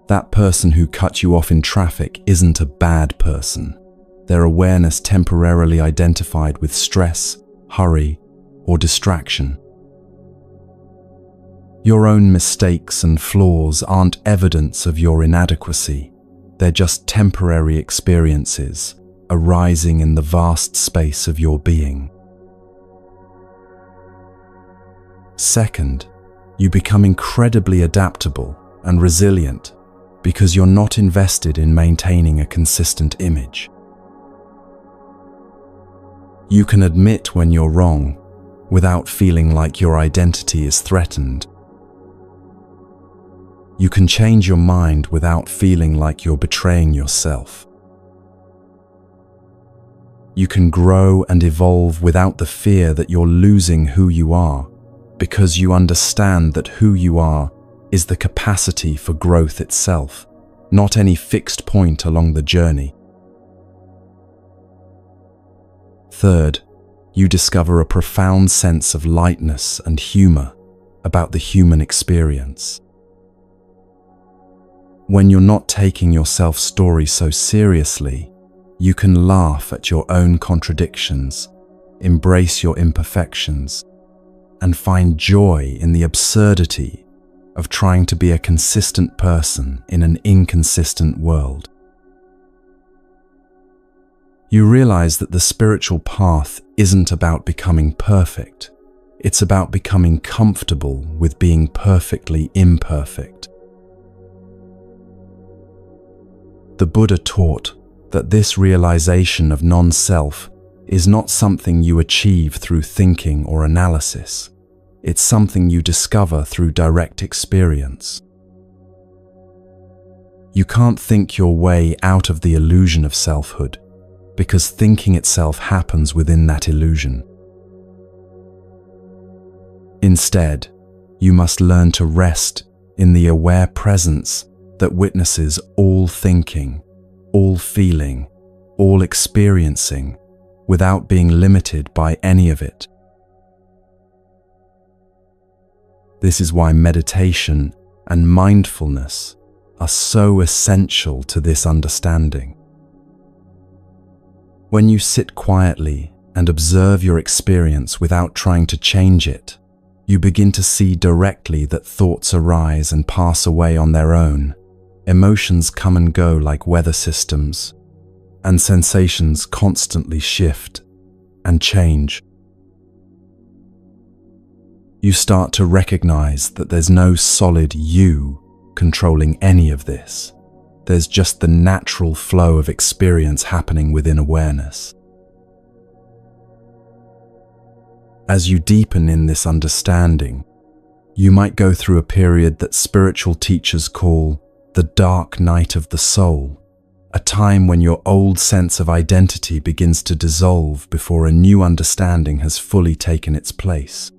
That person who cut you off in traffic isn't a bad person. Their awareness temporarily identified with stress, hurry, or distraction. Your own mistakes and flaws aren't evidence of your inadequacy. They're just temporary experiences arising in the vast space of your being. Second, you become incredibly adaptable and resilient because you're not invested in maintaining a consistent image. You can admit when you're wrong without feeling like your identity is threatened. You can change your mind without feeling like you're betraying yourself. You can grow and evolve without the fear that you're losing who you are, because you understand that who you are is the capacity for growth itself, not any fixed point along the journey. Third, you discover a profound sense of lightness and humor about the human experience. When you're not taking your self-story so seriously, you can laugh at your own contradictions, embrace your imperfections, and find joy in the absurdity of trying to be a consistent person in an inconsistent world. You realize that the spiritual path isn't about becoming perfect. It's about becoming comfortable with being perfectly imperfect. The Buddha taught that this realization of non-self is not something you achieve through thinking or analysis. It's something you discover through direct experience. You can't think your way out of the illusion of selfhood, because thinking itself happens within that illusion. Instead, you must learn to rest in the aware presence that witnesses all thinking, all feeling, all experiencing, without being limited by any of it. This is why meditation and mindfulness are so essential to this understanding. When you sit quietly and observe your experience without trying to change it, you begin to see directly that thoughts arise and pass away on their own. Emotions come and go like weather systems, and sensations constantly shift and change. You start to recognize that there's no solid you controlling any of this. There's just the natural flow of experience happening within awareness. As you deepen in this understanding, you might go through a period that spiritual teachers call the dark night of the soul, a time when your old sense of identity begins to dissolve before a new understanding has fully taken its place.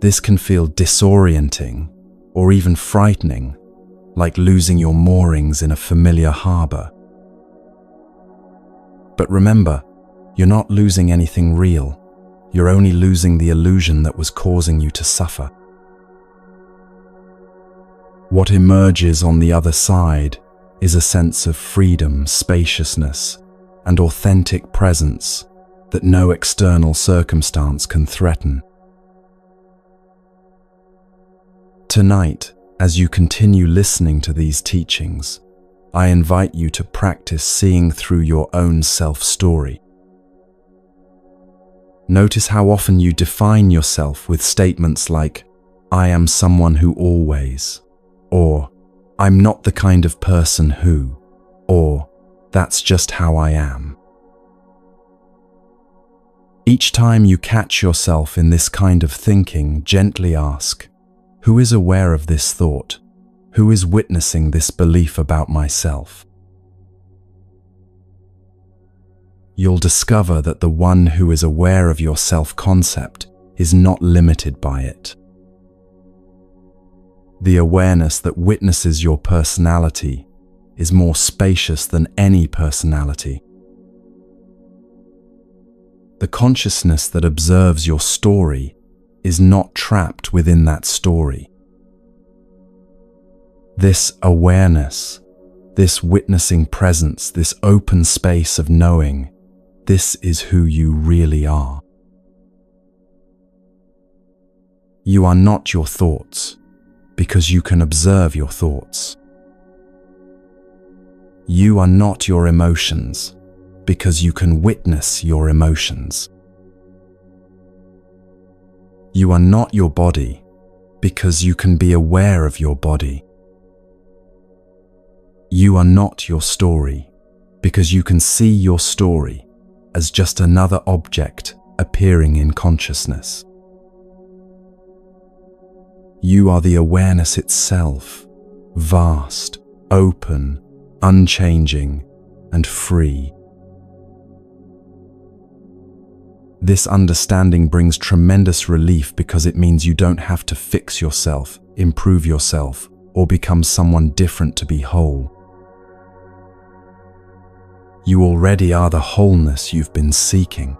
This can feel disorienting or even frightening, like losing your moorings in a familiar harbor. But remember, you're not losing anything real. You're only losing the illusion that was causing you to suffer. What emerges on the other side is a sense of freedom, spaciousness, and authentic presence that no external circumstance can threaten. Tonight, as you continue listening to these teachings, I invite you to practice seeing through your own self-story. Notice how often you define yourself with statements like, "I am someone who always," or "I'm not the kind of person who," or "That's just how I am." Each time you catch yourself in this kind of thinking, gently ask, who is aware of this thought? Who is witnessing this belief about myself? You'll discover that the one who is aware of your self-concept is not limited by it. The awareness that witnesses your personality is more spacious than any personality. The consciousness that observes your story is not trapped within that story. This awareness, this witnessing presence, this open space of knowing, this is who you really are. You are not your thoughts, because you can observe your thoughts. You are not your emotions, because you can witness your emotions. You are not your body, because you can be aware of your body. You are not your story, because you can see your story as just another object appearing in consciousness. You are the awareness itself, vast, open, unchanging, and free. This understanding brings tremendous relief because it means you don't have to fix yourself, improve yourself, or become someone different to be whole. You already are the wholeness you've been seeking.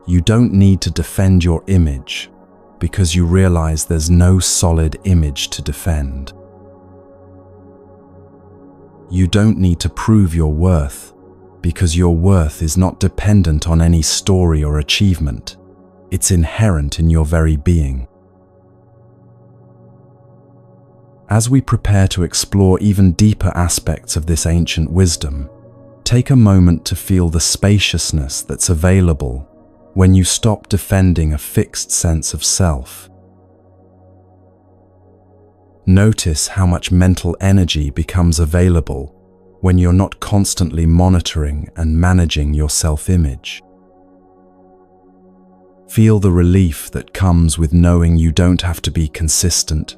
You don't need to defend your image because you realize there's no solid image to defend. You don't need to prove your worth because your worth is not dependent on any story or achievement. It's inherent in your very being. As we prepare to explore even deeper aspects of this ancient wisdom, take a moment to feel the spaciousness that's available when you stop defending a fixed sense of self. Notice how much mental energy becomes available when you're not constantly monitoring and managing your self-image. Feel the relief that comes with knowing you don't have to be consistent,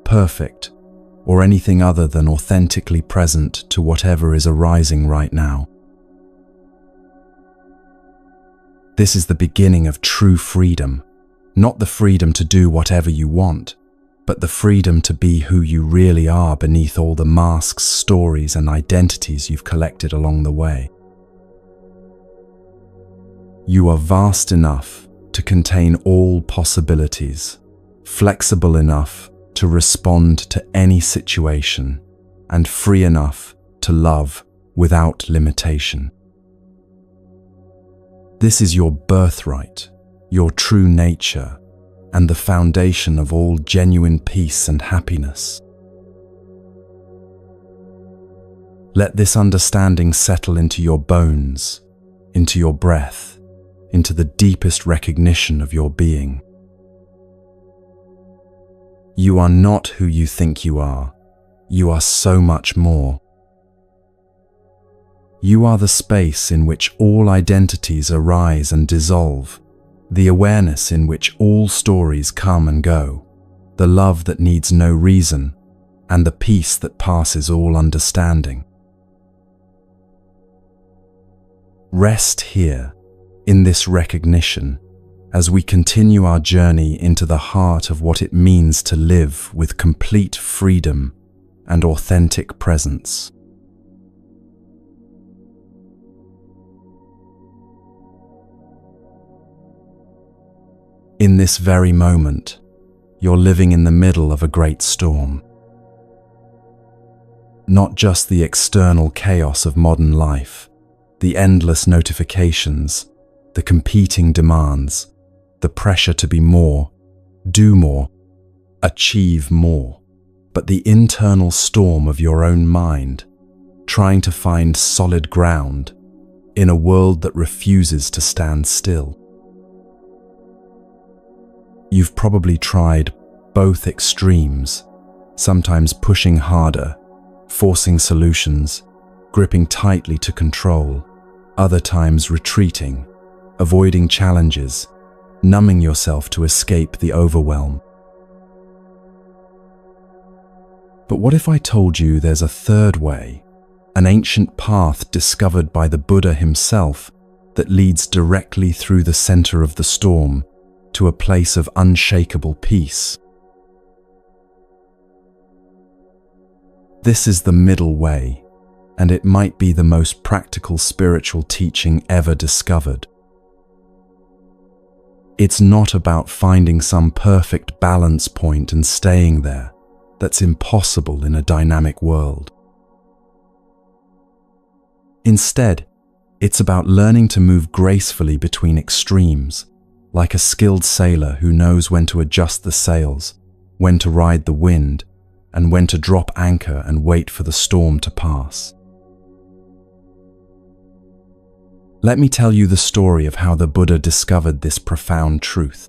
perfect, or anything other than authentically present to whatever is arising right now. This is the beginning of true freedom, not the freedom to do whatever you want, but the freedom to be who you really are beneath all the masks, stories, and identities you've collected along the way. You are vast enough to contain all possibilities, flexible enough to respond to any situation, and free enough to love without limitation. This is your birthright, your true nature, and the foundation of all genuine peace and happiness. Let this understanding settle into your bones, into your breath, into the deepest recognition of your being. You are not who you think you are. You are so much more. You are the space in which all identities arise and dissolve, the awareness in which all stories come and go, the love that needs no reason, and the peace that passes all understanding. Rest here, in this recognition, as we continue our journey into the heart of what it means to live with complete freedom and authentic presence. In this very moment, you're living in the middle of a great storm. Not just the external chaos of modern life, the endless notifications, the competing demands, the pressure to be more, do more, achieve more, but the internal storm of your own mind, trying to find solid ground in a world that refuses to stand still. You've probably tried both extremes, sometimes pushing harder, forcing solutions, gripping tightly to control, other times retreating, avoiding challenges, numbing yourself to escape the overwhelm. But what if I told you there's a third way, an ancient path discovered by the Buddha himself that leads directly through the center of the storm to a place of unshakable peace? This is the middle way, and it might be the most practical spiritual teaching ever discovered. It's not about finding some perfect balance point and staying there. That's impossible in a dynamic world. Instead, it's about learning to move gracefully between extremes, like a skilled sailor who knows when to adjust the sails, when to ride the wind, and when to drop anchor and wait for the storm to pass. Let me tell you the story of how the Buddha discovered this profound truth.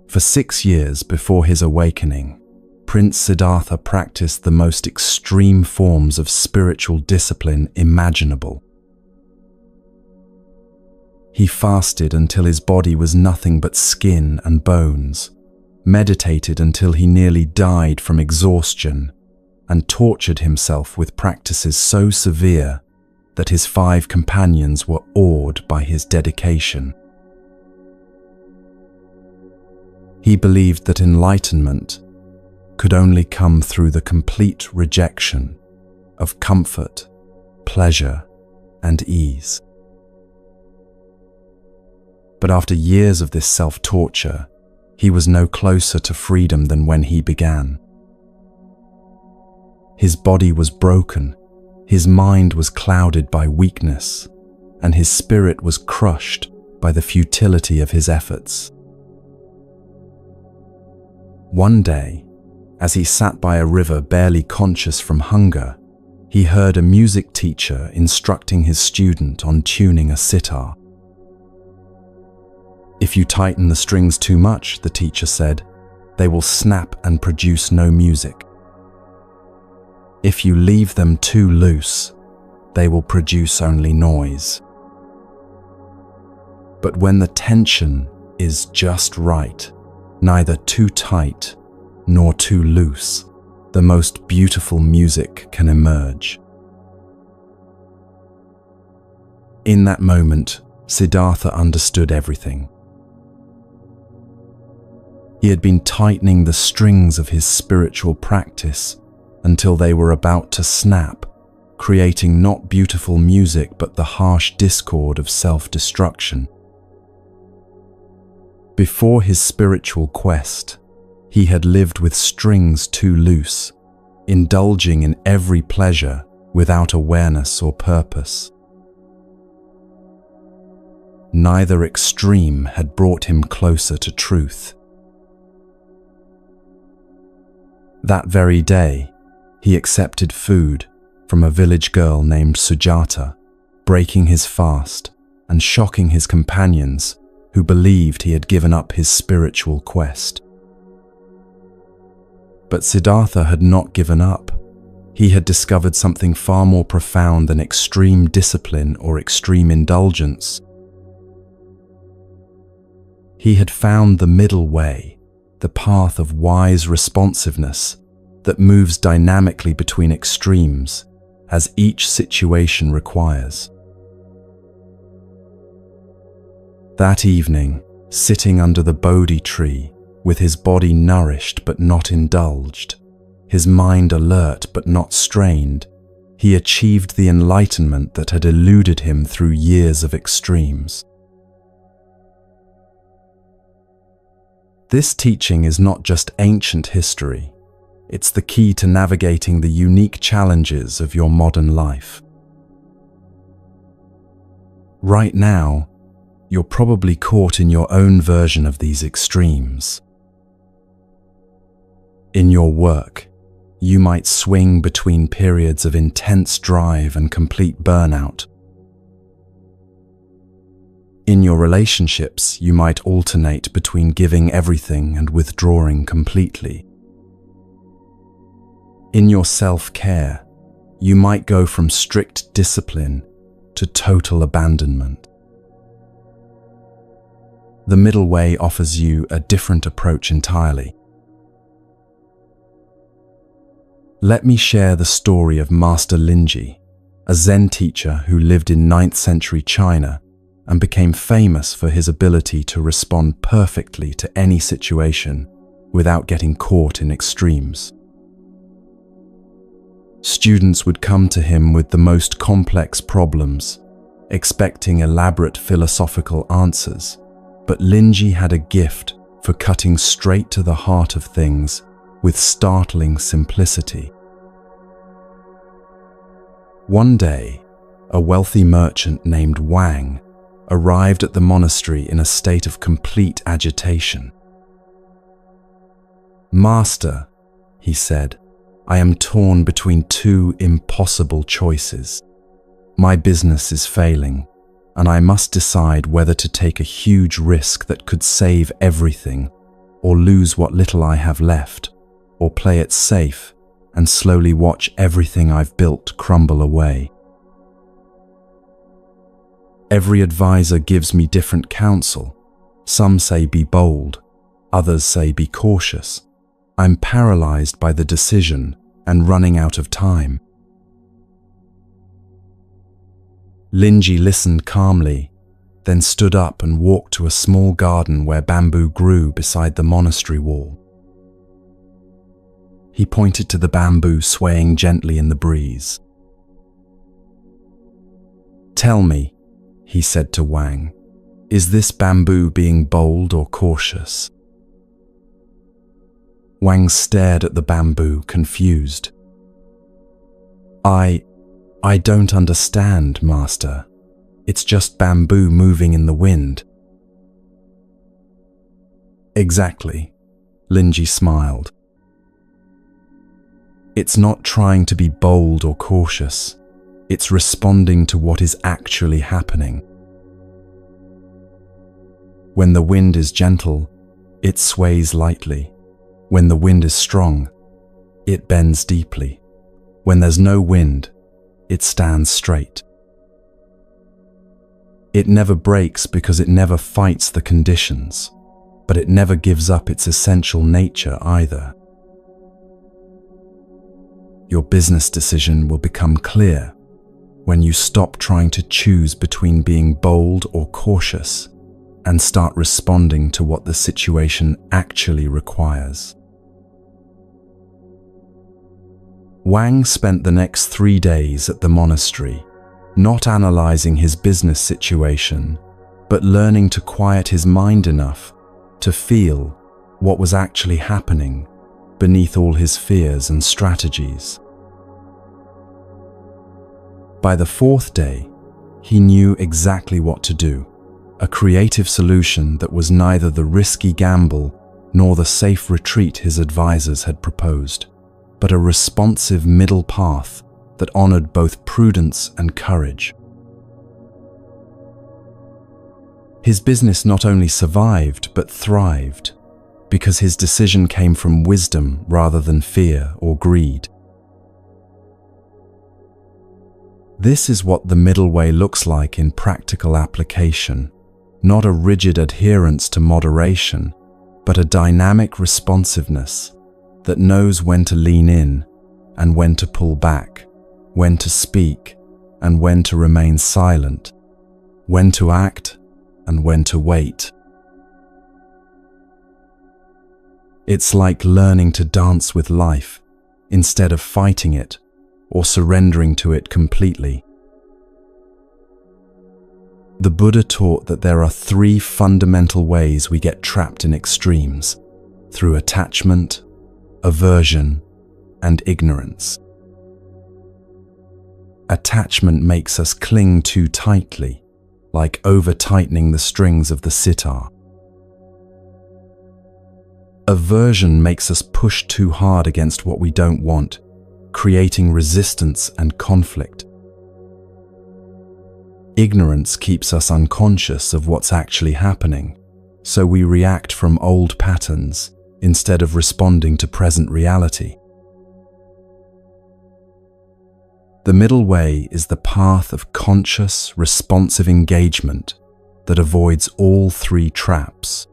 For 6 years before his awakening, Prince Siddhartha practiced the most extreme forms of spiritual discipline imaginable. He fasted until his body was nothing but skin and bones, meditated until he nearly died from exhaustion, and tortured himself with practices so severe that his 5 companions were awed by his dedication. He believed that enlightenment could only come through the complete rejection of comfort, pleasure, and ease. But after years of this self-torture, he was no closer to freedom than when he began. His body was broken, his mind was clouded by weakness, and his spirit was crushed by the futility of his efforts. One day, as he sat by a river barely conscious from hunger, he heard a music teacher instructing his student on tuning a sitar. "If you tighten the strings too much," the teacher said, "they will snap and produce no music. If you leave them too loose, they will produce only noise. But when the tension is just right, neither too tight nor too loose, the most beautiful music can emerge." In that moment, Siddhartha understood everything. He had been tightening the strings of his spiritual practice until they were about to snap, creating not beautiful music but the harsh discord of self-destruction. Before his spiritual quest, he had lived with strings too loose, indulging in every pleasure without awareness or purpose. Neither extreme had brought him closer to truth. That very day, he accepted food from a village girl named Sujata, breaking his fast and shocking his companions who believed he had given up his spiritual quest. But Siddhartha had not given up. He had discovered something far more profound than extreme discipline or extreme indulgence. He had found the middle way, the path of wise responsiveness that moves dynamically between extremes as each situation requires. That evening, sitting under the Bodhi tree, with his body nourished but not indulged, his mind alert but not strained, he achieved the enlightenment that had eluded him through years of extremes. This teaching is not just ancient history, it's the key to navigating the unique challenges of your modern life. Right now, you're probably caught in your own version of these extremes. In your work, you might swing between periods of intense drive and complete burnout. In your relationships, you might alternate between giving everything and withdrawing completely. In your self-care, you might go from strict discipline to total abandonment. The middle way offers you a different approach entirely. Let me share the story of Master Linji, a Zen teacher who lived in 9th century China and became famous for his ability to respond perfectly to any situation without getting caught in extremes. Students would come to him with the most complex problems, expecting elaborate philosophical answers, but Linji had a gift for cutting straight to the heart of things with startling simplicity. One day, a wealthy merchant named Wang arrived at the monastery in a state of complete agitation. "Master," he said, "I am torn between two impossible choices. My business is failing, and I must decide whether to take a huge risk that could save everything, or lose what little I have left, or play it safe and slowly watch everything I've built crumble away. Every advisor gives me different counsel. Some say be bold, others say be cautious. I'm paralyzed by the decision and running out of time." Linji listened calmly, then stood up and walked to a small garden where bamboo grew beside the monastery wall. He pointed to the bamboo swaying gently in the breeze. "Tell me," he said to Wang, "is this bamboo being bold or cautious?" Wang stared at the bamboo, confused. I don't understand, Master. It's just bamboo moving in the wind." "Exactly," Linji smiled. "It's not trying to be bold or cautious. It's responding to what is actually happening. When the wind is gentle, it sways lightly. When the wind is strong, it bends deeply. When there's no wind, it stands straight. It never breaks because it never fights the conditions, but it never gives up its essential nature either. Your business decision will become clear when you stop trying to choose between being bold or cautious and start responding to what the situation actually requires." Wang spent the next 3 days at the monastery, not analyzing his business situation, but learning to quiet his mind enough to feel what was actually happening beneath all his fears and strategies. By the fourth day, he knew exactly what to do, a creative solution that was neither the risky gamble nor the safe retreat his advisors had proposed, but a responsive middle path that honored both prudence and courage. His business not only survived but thrived, because his decision came from wisdom rather than fear or greed. This is what the middle way looks like in practical application, not a rigid adherence to moderation, but a dynamic responsiveness that knows when to lean in and when to pull back, when to speak and when to remain silent, when to act and when to wait. It's like learning to dance with life instead of fighting it or surrendering to it completely. The Buddha taught that there are three fundamental ways we get trapped in extremes: through attachment, aversion, and ignorance. Attachment makes us cling too tightly, like over-tightening the strings of the sitar. Aversion makes us push too hard against what we don't want, creating resistance and conflict. Ignorance keeps us unconscious of what's actually happening, so we react from old patterns instead of responding to present reality. The middle way is the path of conscious, responsive engagement that avoids all three traps.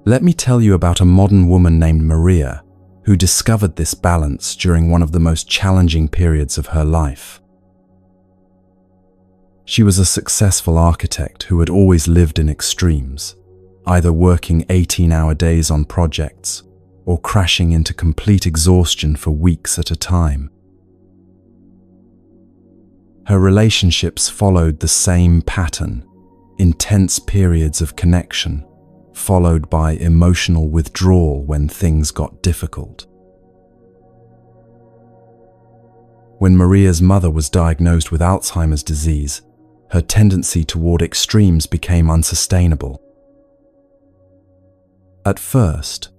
Let me tell you about a modern woman named Maria, who discovered this balance during one of the most challenging periods of her life. She was a successful architect who had always lived in extremes, either working 18-hour days on projects or crashing into complete exhaustion for weeks at a time. Her relationships followed the same pattern: intense periods of connection, followed by emotional withdrawal when things got difficult. When Maria's mother was diagnosed with Alzheimer's disease, her tendency toward extremes became unsustainable. At first,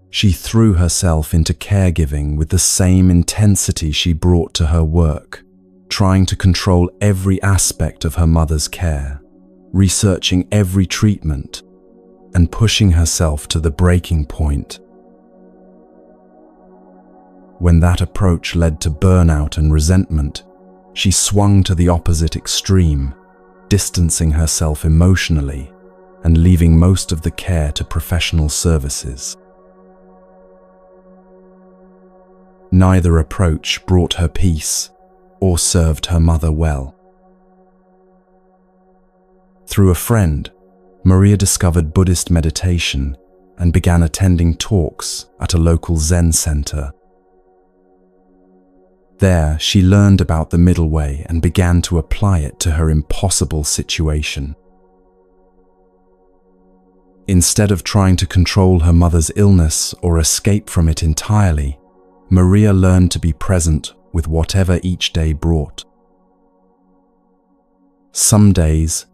she threw herself into caregiving with the same intensity she brought to her work, trying to control every aspect of her mother's care, researching every treatment, and pushing herself to the breaking point. When that approach led to burnout and resentment, she swung to the opposite extreme, distancing herself emotionally and leaving most of the care to professional services. Neither approach brought her peace or served her mother well. Through a friend, Maria discovered Buddhist meditation and began attending talks at a local Zen center. There, she learned about the middle way and began to apply it to her impossible situation. Instead of trying to control her mother's illness or escape from it entirely, Maria learned to be present with whatever each day brought. Some days,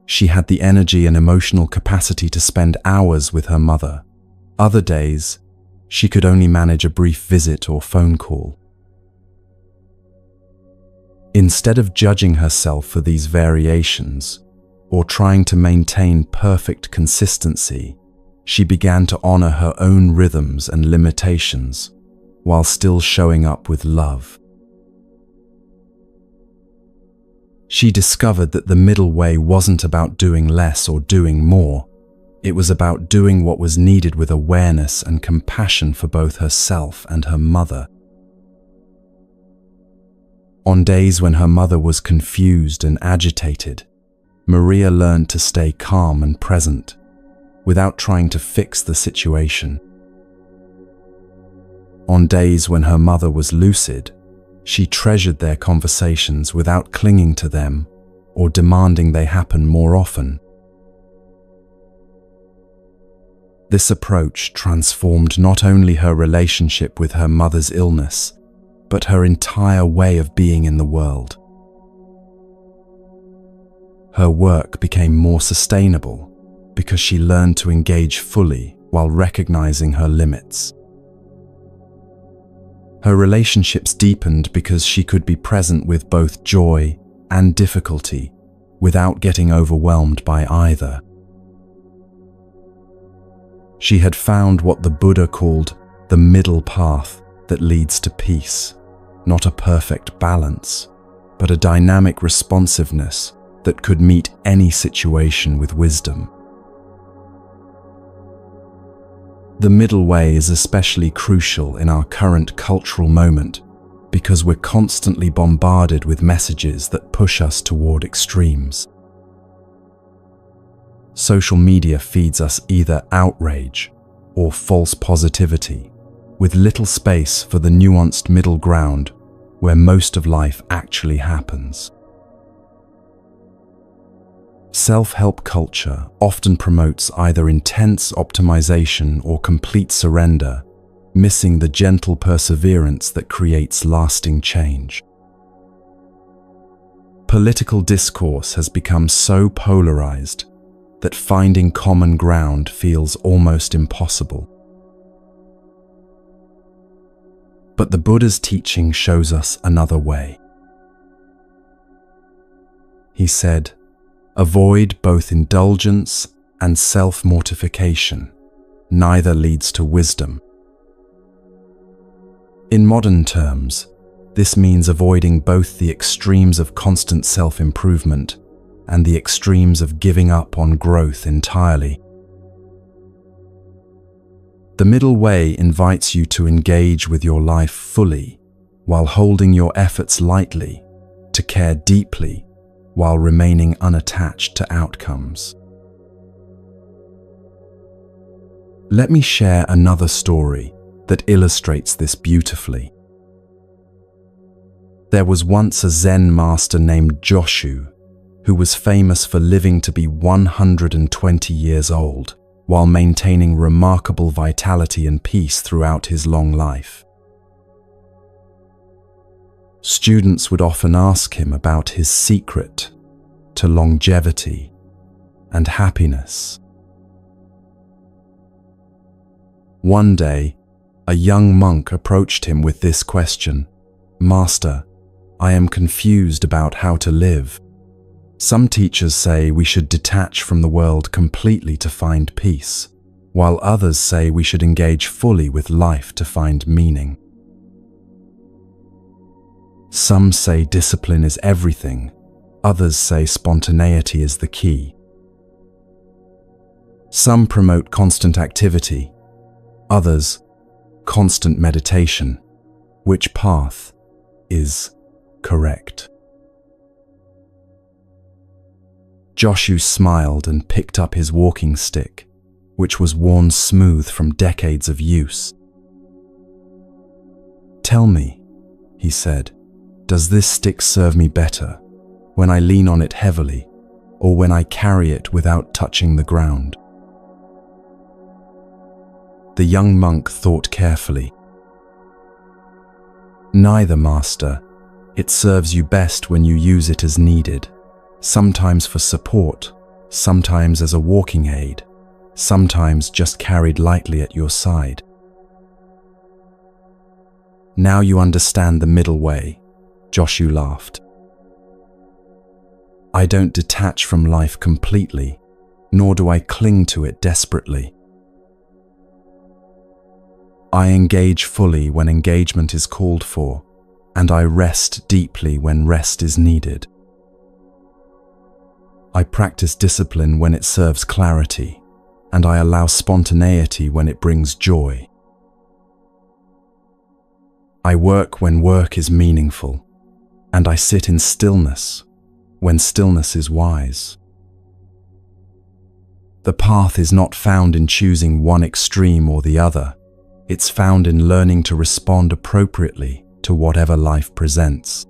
she had the energy and emotional capacity to spend hours with her mother. Other days, she could only manage a brief visit or phone call. Instead of judging herself for these variations or trying to maintain perfect consistency, she began to honor her own rhythms and limitations while still showing up with love. She discovered that the middle way wasn't about doing less or doing more. It was about doing what was needed with awareness and compassion for both herself and her mother. On days when her mother was confused and agitated, Maria learned to stay calm and present, without trying to fix the situation. On days when her mother was lucid, she treasured their conversations without clinging to them or demanding they happen more often. This approach transformed not only her relationship with her mother's illness, but her entire way of being in the world. Her work became more sustainable because she learned to engage fully while recognizing her limits. Her relationships deepened because she could be present with both joy and difficulty without getting overwhelmed by either. She had found what the Buddha called the middle path that leads to peace, not a perfect balance, but a dynamic responsiveness that could meet any situation with wisdom. The middle way is especially crucial in our current cultural moment because we're constantly bombarded with messages that push us toward extremes. Social media feeds us either outrage or false positivity, with little space for the nuanced middle ground where most of life actually happens. Self-help culture often promotes either intense optimization or complete surrender, missing the gentle perseverance that creates lasting change. Political discourse has become so polarized that finding common ground feels almost impossible. But the Buddha's teaching shows us another way. He said, "Avoid both indulgence and self-mortification. Neither leads to wisdom." In modern terms, this means avoiding both the extremes of constant self-improvement and the extremes of giving up on growth entirely. The middle way invites you to engage with your life fully while holding your efforts lightly, to care deeply while remaining unattached to outcomes. Let me share another story that illustrates this beautifully. There was once a Zen master named Joshu who was famous for living to be 120 years old while maintaining remarkable vitality and peace throughout his long life. Students would often ask him about his secret to longevity and happiness. One day, a young monk approached him with this question, "Master, I am confused about how to live. Some teachers say we should detach from the world completely to find peace, while others say we should engage fully with life to find meaning. Some say discipline is everything, others say spontaneity is the key. Some promote constant activity, others constant meditation. Which path is correct?" Joshu smiled and picked up his walking stick, which was worn smooth from decades of use. "Tell me," he said, "does this stick serve me better when I lean on it heavily or when I carry it without touching the ground?" The young monk thought carefully. "Neither, master. It serves you best when you use it as needed. Sometimes for support, sometimes as a walking aid, sometimes just carried lightly at your side." "Now you understand the middle way," Joshu laughed. "I don't detach from life completely, nor do I cling to it desperately. I engage fully when engagement is called for, and I rest deeply when rest is needed. I practice discipline when it serves clarity, and I allow spontaneity when it brings joy. I work when work is meaningful, and I sit in stillness when stillness is wise. The path is not found in choosing one extreme or the other. It's found in learning to respond appropriately to whatever life presents.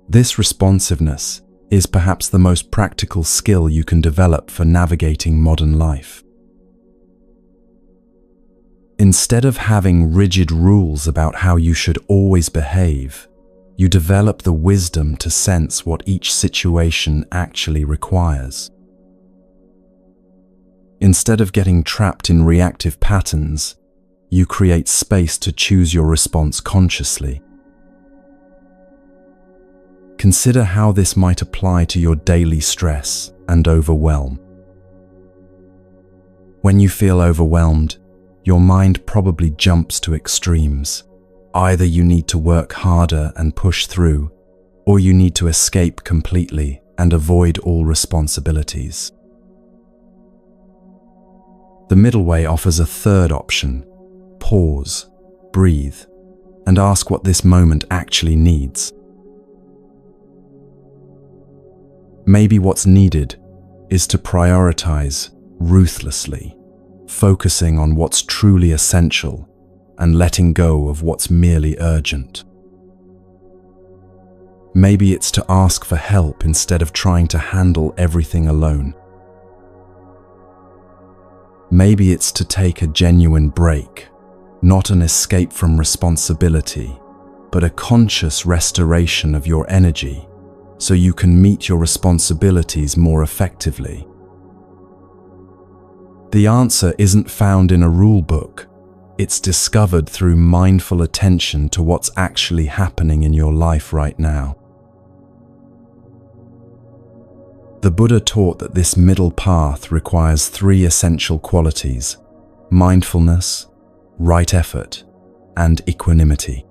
This responsiveness is perhaps the most practical skill you can develop for navigating modern life. Instead of having rigid rules about how you should always behave, you develop the wisdom to sense what each situation actually requires. Instead of getting trapped in reactive patterns, you create space to choose your response consciously. Consider how this might apply to your daily stress and overwhelm. When you feel overwhelmed, your mind probably jumps to extremes. Either you need to work harder and push through, or you need to escape completely and avoid all responsibilities. The middle way offers a third option: pause, breathe, and ask what this moment actually needs. Maybe what's needed is to prioritize ruthlessly, focusing on what's truly essential and letting go of what's merely urgent. Maybe it's to ask for help instead of trying to handle everything alone. Maybe it's to take a genuine break, not an escape from responsibility, but a conscious restoration of your energy so you can meet your responsibilities more effectively. The answer isn't found in a rule book. It's discovered through mindful attention to what's actually happening in your life right now. The Buddha taught that this middle path requires 3 essential qualities: mindfulness, right effort, and equanimity.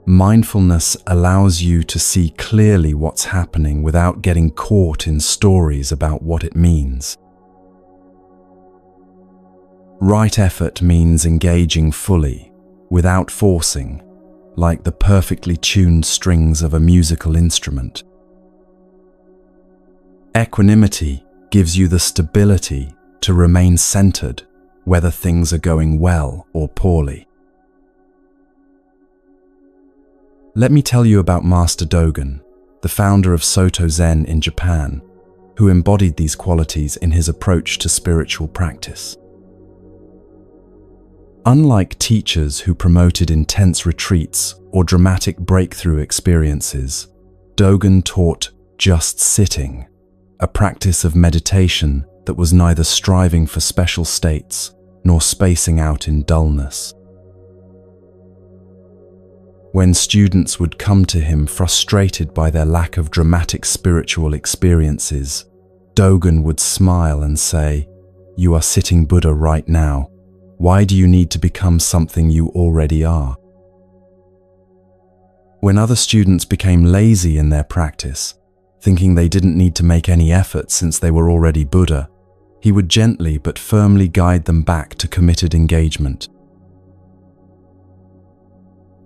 Mindfulness allows you to see clearly what's happening without getting caught in stories about what it means. Right effort means engaging fully, without forcing, like the perfectly tuned strings of a musical instrument. Equanimity gives you the stability to remain centered, whether things are going well or poorly. Let me tell you about Master Dogen, the founder of Soto Zen in Japan, who embodied these qualities in his approach to spiritual practice. Unlike teachers who promoted intense retreats or dramatic breakthrough experiences, Dogen taught just sitting, a practice of meditation that was neither striving for special states nor spacing out in dullness. When students would come to him frustrated by their lack of dramatic spiritual experiences, Dogen would smile and say, "You are sitting Buddha right now. Why do you need to become something you already are?" When other students became lazy in their practice, thinking they didn't need to make any effort since they were already Buddha, he would gently but firmly guide them back to committed engagement.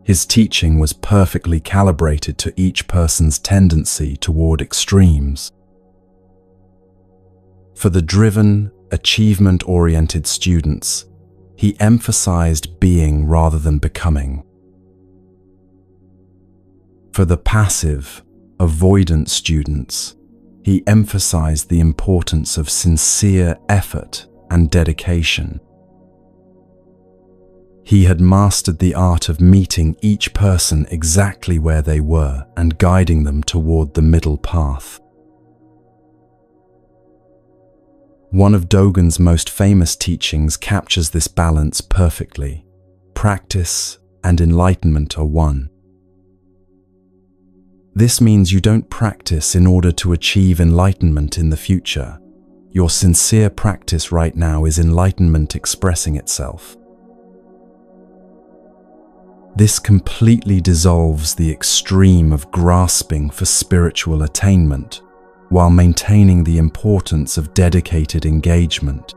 His teaching was perfectly calibrated to each person's tendency toward extremes. For the driven, achievement-oriented students, he emphasized being rather than becoming. For the passive, avoidant students, he emphasized the importance of sincere effort and dedication. He had mastered the art of meeting each person exactly where they were and guiding them toward the middle path. One of Dogen's most famous teachings captures this balance perfectly. Practice and enlightenment are one. This means you don't practice in order to achieve enlightenment in the future. Your sincere practice right now is enlightenment expressing itself. This completely dissolves the extreme of grasping for spiritual attainment, while maintaining the importance of dedicated engagement.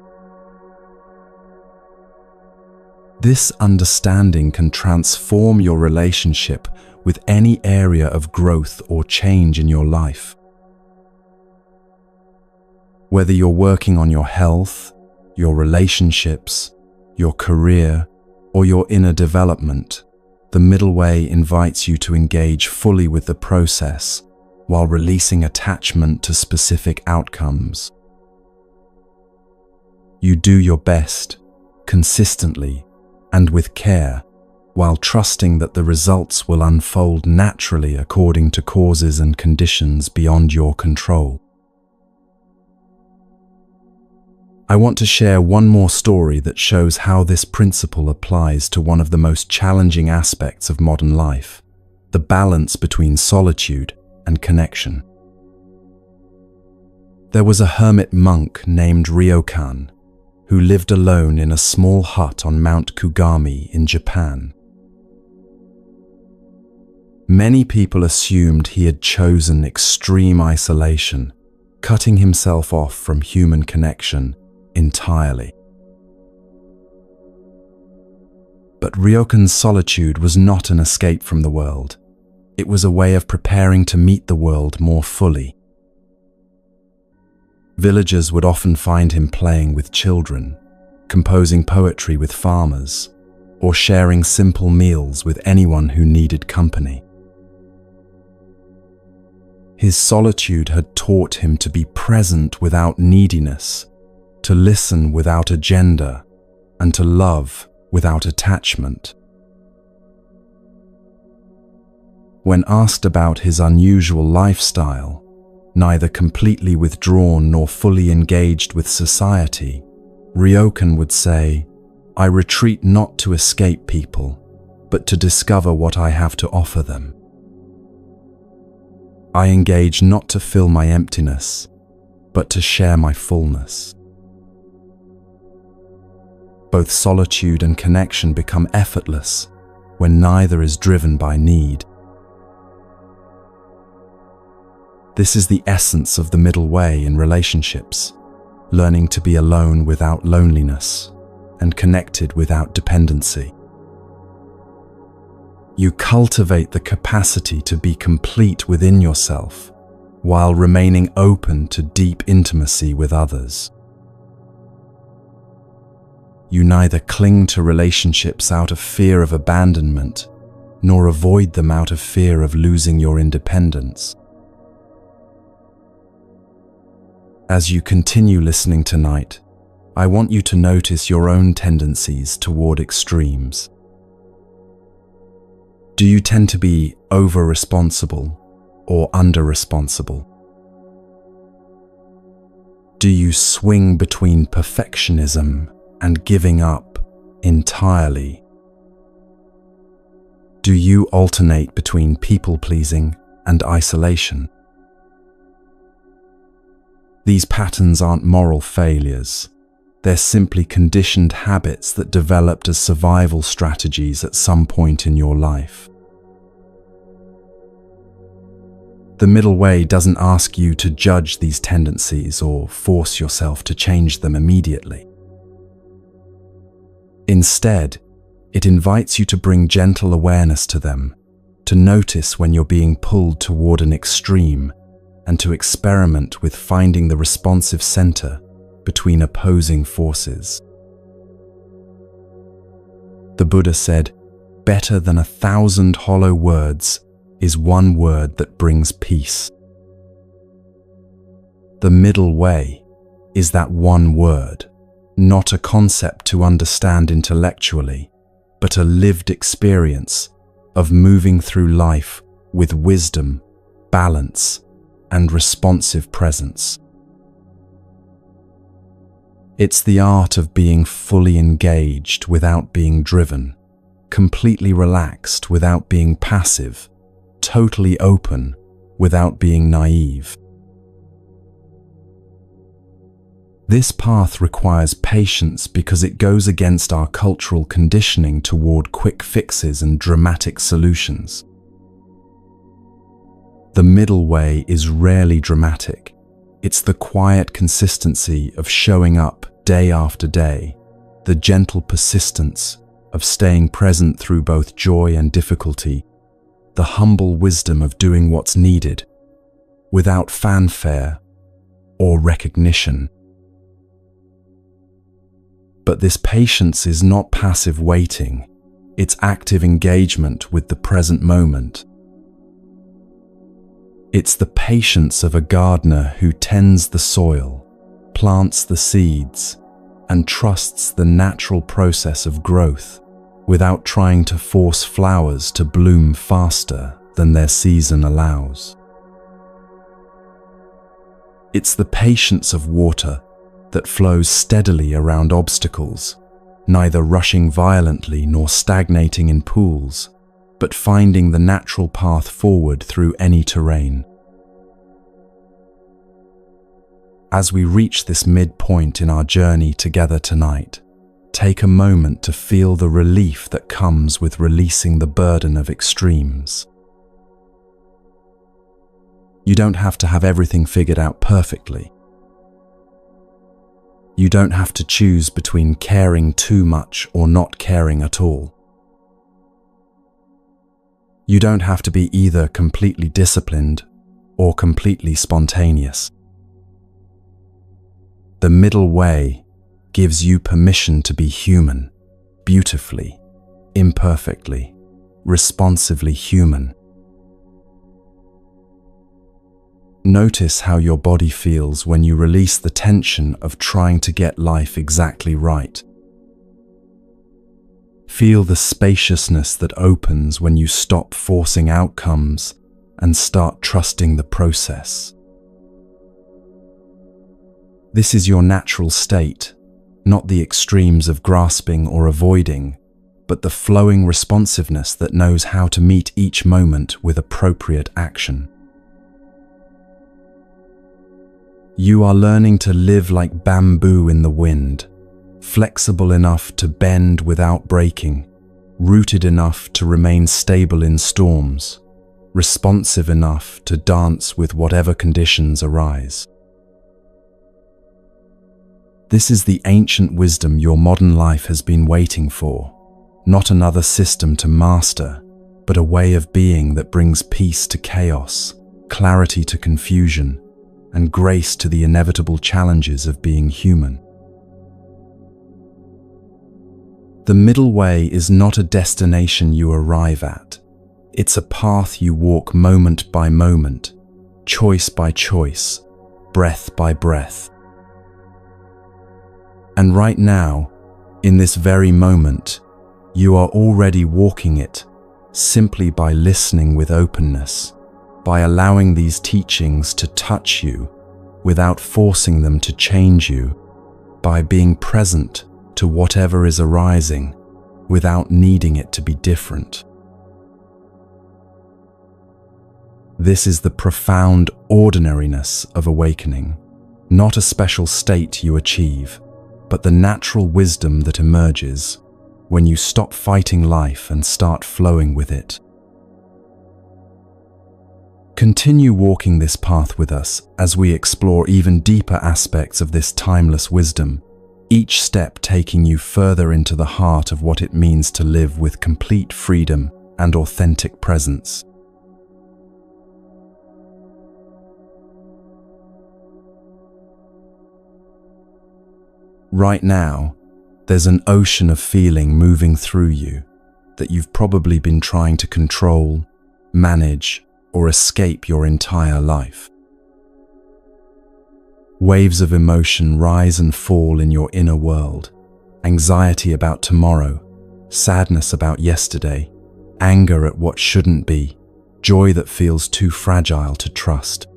This understanding can transform your relationship with any area of growth or change in your life. Whether you're working on your health, your relationships, your career, or your inner development, the middle way invites you to engage fully with the process, while releasing attachment to specific outcomes. You do your best, consistently and with care, while trusting that the results will unfold naturally according to causes and conditions beyond your control. I want to share one more story that shows how this principle applies to one of the most challenging aspects of modern life, the balance between solitude and connection. There was a hermit monk named Ryokan who lived alone in a small hut on Mount Kugami in Japan. Many people assumed he had chosen extreme isolation, cutting himself off from human connection entirely. But Ryokan's solitude was not an escape from the world. It was a way of preparing to meet the world more fully. Villagers would often find him playing with children, composing poetry with farmers, or sharing simple meals with anyone who needed company. His solitude had taught him to be present without neediness, to listen without agenda, and to love without attachment. When asked about his unusual lifestyle, neither completely withdrawn nor fully engaged with society, Ryokan would say, "I retreat not to escape people, but to discover what I have to offer them. I engage not to fill my emptiness, but to share my fullness." Both solitude and connection become effortless when neither is driven by need. This is the essence of the middle way in relationships, learning to be alone without loneliness and connected without dependency. You cultivate the capacity to be complete within yourself while remaining open to deep intimacy with others. You neither cling to relationships out of fear of abandonment, nor avoid them out of fear of losing your independence. As you continue listening tonight, I want you to notice your own tendencies toward extremes. Do you tend to be over-responsible or under-responsible? Do you swing between perfectionism and giving up entirely? Do you alternate between people-pleasing and isolation? These patterns aren't moral failures. They're simply conditioned habits that developed as survival strategies at some point in your life. The middle way doesn't ask you to judge these tendencies or force yourself to change them immediately. Instead, it invites you to bring gentle awareness to them, to notice when you're being pulled toward an extreme, and to experiment with finding the responsive center between opposing forces. The Buddha said, "Better than 1,000 hollow words is one word that brings peace." The middle way is that one word, not a concept to understand intellectually, but a lived experience of moving through life with wisdom, balance, and responsive presence. It's the art of being fully engaged without being driven, completely relaxed without being passive, totally open without being naive. This path requires patience because it goes against our cultural conditioning toward quick fixes and dramatic solutions. The middle way is rarely dramatic. It's the quiet consistency of showing up day after day, the gentle persistence of staying present through both joy and difficulty, the humble wisdom of doing what's needed, without fanfare or recognition. But this patience is not passive waiting, it's active engagement with the present moment. It's the patience of a gardener who tends the soil, plants the seeds, and trusts the natural process of growth without trying to force flowers to bloom faster than their season allows. It's the patience of water that flows steadily around obstacles, neither rushing violently nor stagnating in pools, but finding the natural path forward through any terrain. As we reach this midpoint in our journey together tonight, take a moment to feel the relief that comes with releasing the burden of extremes. You don't have to have everything figured out perfectly. You don't have to choose between caring too much or not caring at all. You don't have to be either completely disciplined or completely spontaneous. The middle way gives you permission to be human, beautifully, imperfectly, responsively human. Notice how your body feels when you release the tension of trying to get life exactly right. Feel the spaciousness that opens when you stop forcing outcomes and start trusting the process. This is your natural state, not the extremes of grasping or avoiding, but the flowing responsiveness that knows how to meet each moment with appropriate action. You are learning to live like bamboo in the wind, flexible enough to bend without breaking, rooted enough to remain stable in storms, responsive enough to dance with whatever conditions arise. This is the ancient wisdom your modern life has been waiting for, not another system to master, but a way of being that brings peace to chaos, clarity to confusion, and grace to the inevitable challenges of being human. The middle way is not a destination you arrive at. It's a path you walk moment by moment, choice by choice, breath by breath. And right now, in this very moment, you are already walking it simply by listening with openness, by allowing these teachings to touch you without forcing them to change you, by being present to whatever is arising without needing it to be different. This is the profound ordinariness of awakening, not a special state you achieve, but the natural wisdom that emerges when you stop fighting life and start flowing with it. Continue walking this path with us as we explore even deeper aspects of this timeless wisdom, each step taking you further into the heart of what it means to live with complete freedom and authentic presence. Right now, there's an ocean of feeling moving through you that you've probably been trying to control, manage, or escape your entire life. Waves of emotion rise and fall in your inner world. Anxiety about tomorrow, sadness about yesterday, anger at what shouldn't be, joy that feels too fragile to trust.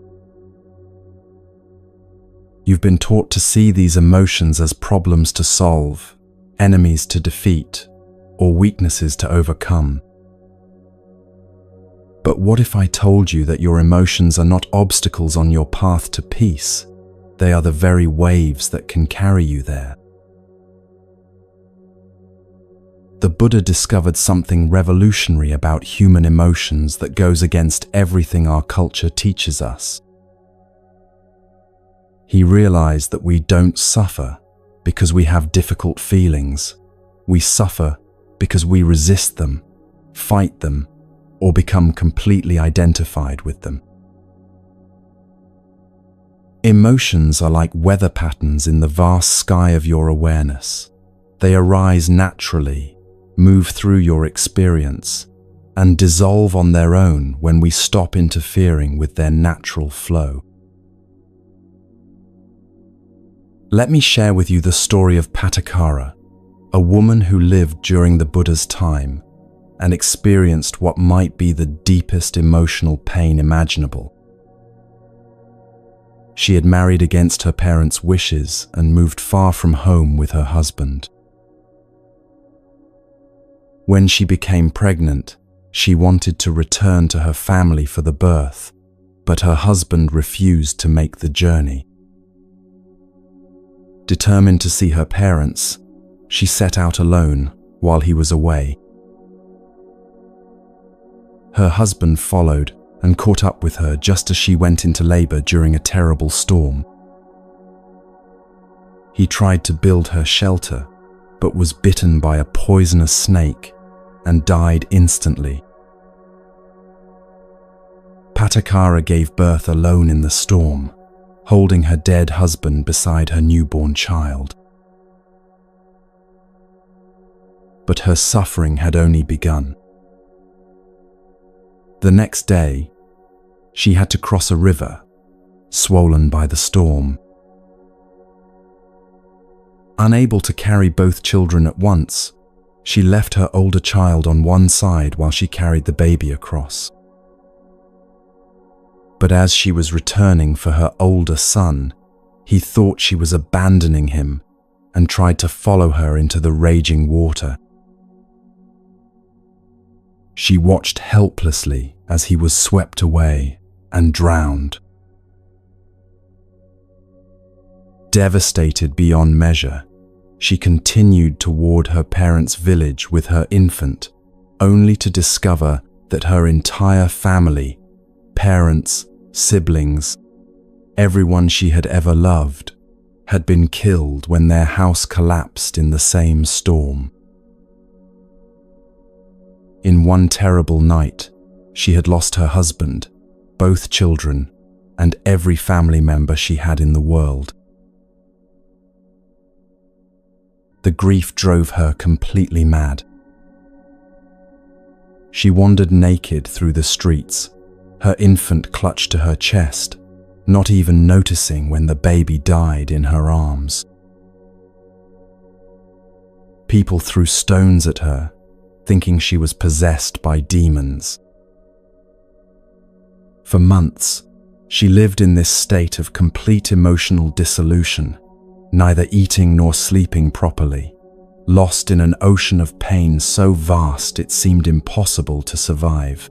You've been taught to see these emotions as problems to solve, enemies to defeat, or weaknesses to overcome. But what if I told you that your emotions are not obstacles on your path to peace? They are the very waves that can carry you there. The Buddha discovered something revolutionary about human emotions that goes against everything our culture teaches us. He realized that we don't suffer because we have difficult feelings. We suffer because we resist them, fight them, or become completely identified with them. Emotions are like weather patterns in the vast sky of your awareness. They arise naturally, move through your experience, and dissolve on their own when we stop interfering with their natural flow. Let me share with you the story of Pattakara, a woman who lived during the Buddha's time and experienced what might be the deepest emotional pain imaginable. She had married against her parents' wishes and moved far from home with her husband. When she became pregnant, she wanted to return to her family for the birth, but her husband refused to make the journey. Determined to see her parents, she set out alone while he was away. Her husband followed and caught up with her just as she went into labor during a terrible storm. He tried to build her shelter, but was bitten by a poisonous snake and died instantly. Pattakara gave birth alone in the storm, holding her dead husband beside her newborn child. But her suffering had only begun. The next day, she had to cross a river, swollen by the storm. Unable to carry both children at once, she left her older child on one side while she carried the baby across. But as she was returning for her older son, he thought she was abandoning him and tried to follow her into the raging water. She watched helplessly as he was swept away and drowned. Devastated beyond measure, she continued toward her parents' village with her infant, only to discover that her entire family, parents, siblings, everyone she had ever loved, had been killed when their house collapsed in the same storm. In one terrible night, she had lost her husband, both children, and every family member she had in the world. The grief drove her completely mad. She wandered naked through the streets, her infant clutched to her chest, not even noticing when the baby died in her arms. People threw stones at her, thinking she was possessed by demons. For months, she lived in this state of complete emotional dissolution, neither eating nor sleeping properly, lost in an ocean of pain so vast it seemed impossible to survive.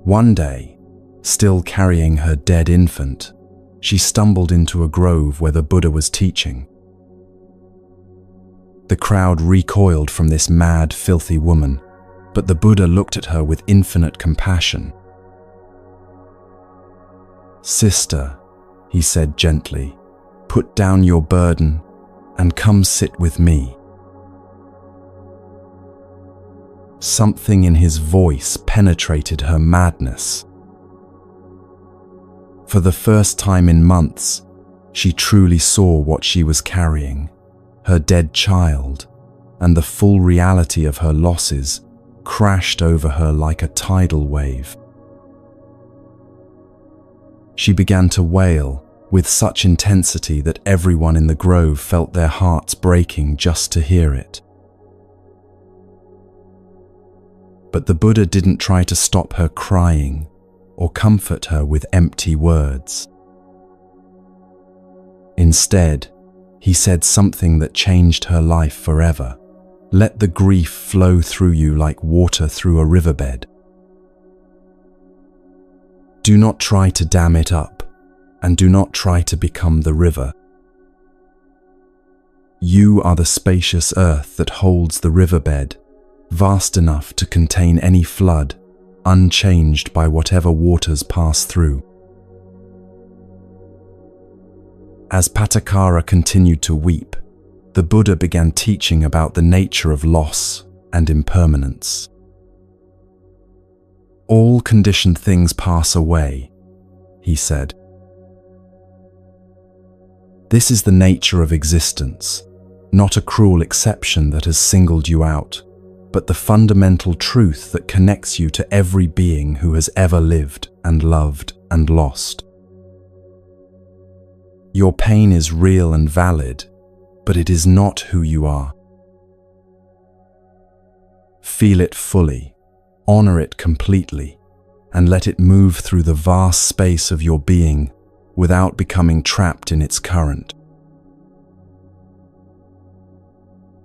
One day, still carrying her dead infant, she stumbled into a grove where the Buddha was teaching. The crowd recoiled from this mad, filthy woman, but the Buddha looked at her with infinite compassion. "Sister," he said gently, "put down your burden and come sit with me." Something in his voice penetrated her madness. For the first time in months, she truly saw what she was carrying, her dead child, and the full reality of her losses crashed over her like a tidal wave. She began to wail with such intensity that everyone in the grove felt their hearts breaking just to hear it. But the Buddha didn't try to stop her crying or comfort her with empty words. Instead, he said something that changed her life forever. Let the grief flow through you like water through a riverbed. Do not try to dam it up, and do not try to become the river. You are the spacious earth that holds the riverbed, vast enough to contain any flood, unchanged by whatever waters pass through. As Pattakara continued to weep, the Buddha began teaching about the nature of loss and impermanence. All conditioned things pass away, he said. This is the nature of existence, not a cruel exception that has singled you out, but the fundamental truth that connects you to every being who has ever lived and loved and lost. Your pain is real and valid, but it is not who you are. Feel it fully, honor it completely, and let it move through the vast space of your being without becoming trapped in its current.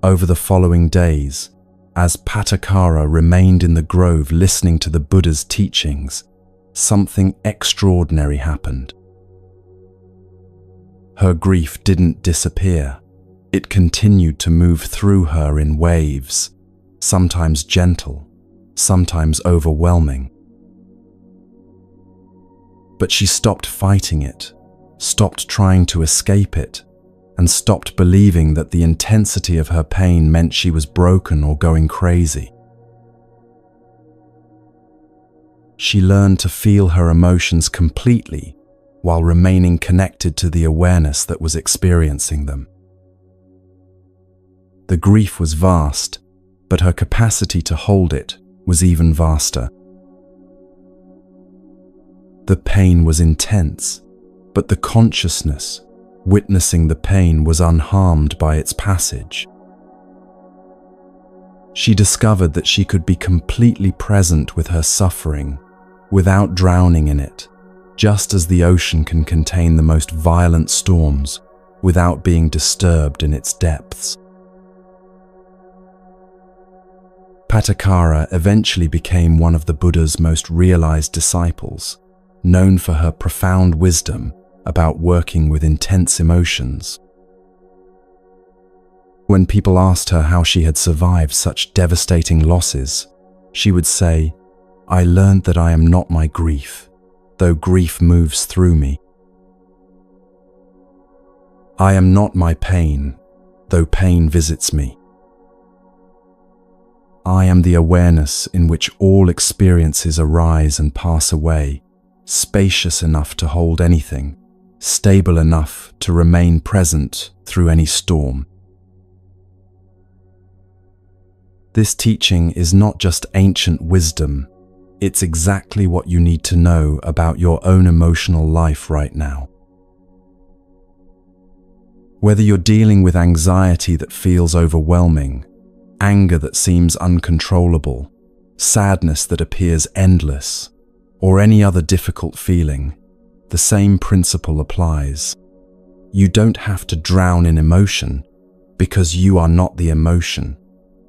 Over the following days, as Patakara remained in the grove listening to the Buddha's teachings, something extraordinary happened. Her grief didn't disappear. It continued to move through her in waves, sometimes gentle, sometimes overwhelming. But she stopped fighting it, stopped trying to escape it, and stopped believing that the intensity of her pain meant she was broken or going crazy. She learned to feel her emotions completely while remaining connected to the awareness that was experiencing them. The grief was vast, but her capacity to hold it was even vaster. The pain was intense, but the consciousness, witnessing the pain, was unharmed by its passage. She discovered that she could be completely present with her suffering without drowning in it, just as the ocean can contain the most violent storms without being disturbed in its depths. Patakara eventually became one of the Buddha's most realized disciples, known for her profound wisdom about working with intense emotions. When people asked her how she had survived such devastating losses, she would say, "I learned that I am not my grief, though grief moves through me. I am not my pain, though pain visits me. I am the awareness in which all experiences arise and pass away, spacious enough to hold anything, stable enough to remain present through any storm." This teaching is not just ancient wisdom, it's exactly what you need to know about your own emotional life right now. Whether you're dealing with anxiety that feels overwhelming, anger that seems uncontrollable, sadness that appears endless, or any other difficult feeling, the same principle applies. You don't have to drown in emotion, because you are not the emotion.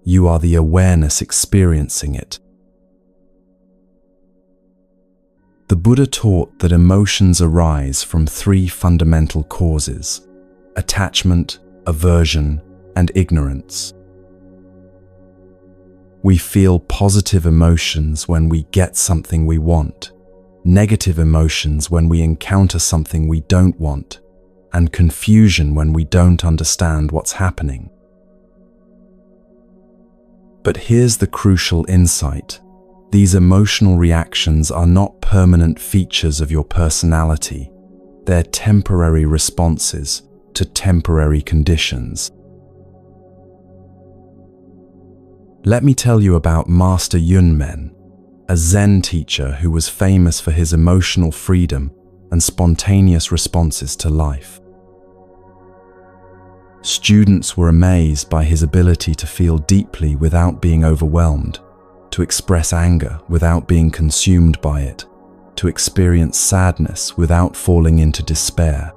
You are the awareness experiencing it. The Buddha taught that emotions arise from three fundamental causes: attachment, aversion, and ignorance. We feel positive emotions when we get something we want, negative emotions when we encounter something we don't want, and confusion when we don't understand what's happening. But here's the crucial insight. These emotional reactions are not permanent features of your personality. They're temporary responses to temporary conditions. Let me tell you about Master Yunmen, a Zen teacher who was famous for his emotional freedom and spontaneous responses to life. Students were amazed by his ability to feel deeply without being overwhelmed, to express anger without being consumed by it, to experience sadness without falling into despair.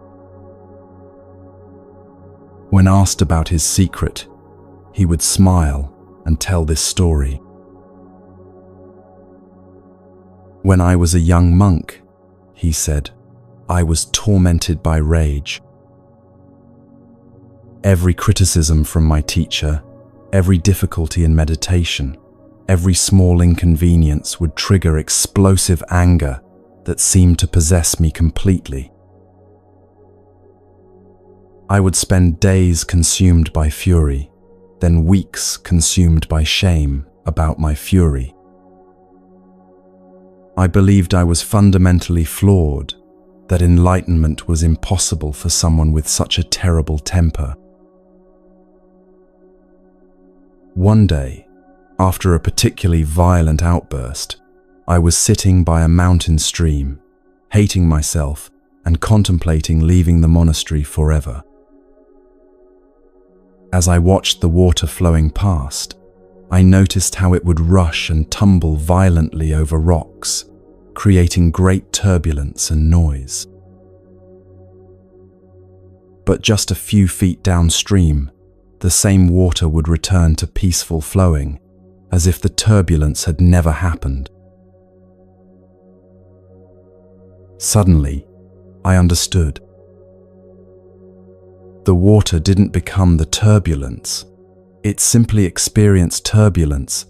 When asked about his secret, he would smile and tell this story. "When I was a young monk," he said, "I was tormented by rage. Every criticism from my teacher, every difficulty in meditation, every small inconvenience would trigger explosive anger that seemed to possess me completely. I would spend days consumed by fury, then weeks consumed by shame about my fury. I believed I was fundamentally flawed, that enlightenment was impossible for someone with such a terrible temper. One day, After a particularly violent outburst, I was sitting by a mountain stream, hating myself and contemplating leaving the monastery forever. As I watched the water flowing past, I noticed how it would rush and tumble violently over rocks, creating great turbulence and noise. But just a few feet downstream, the same water would return to peaceful flowing, as if the turbulence had never happened. Suddenly, I understood. The water didn't become the turbulence. It simply experienced turbulence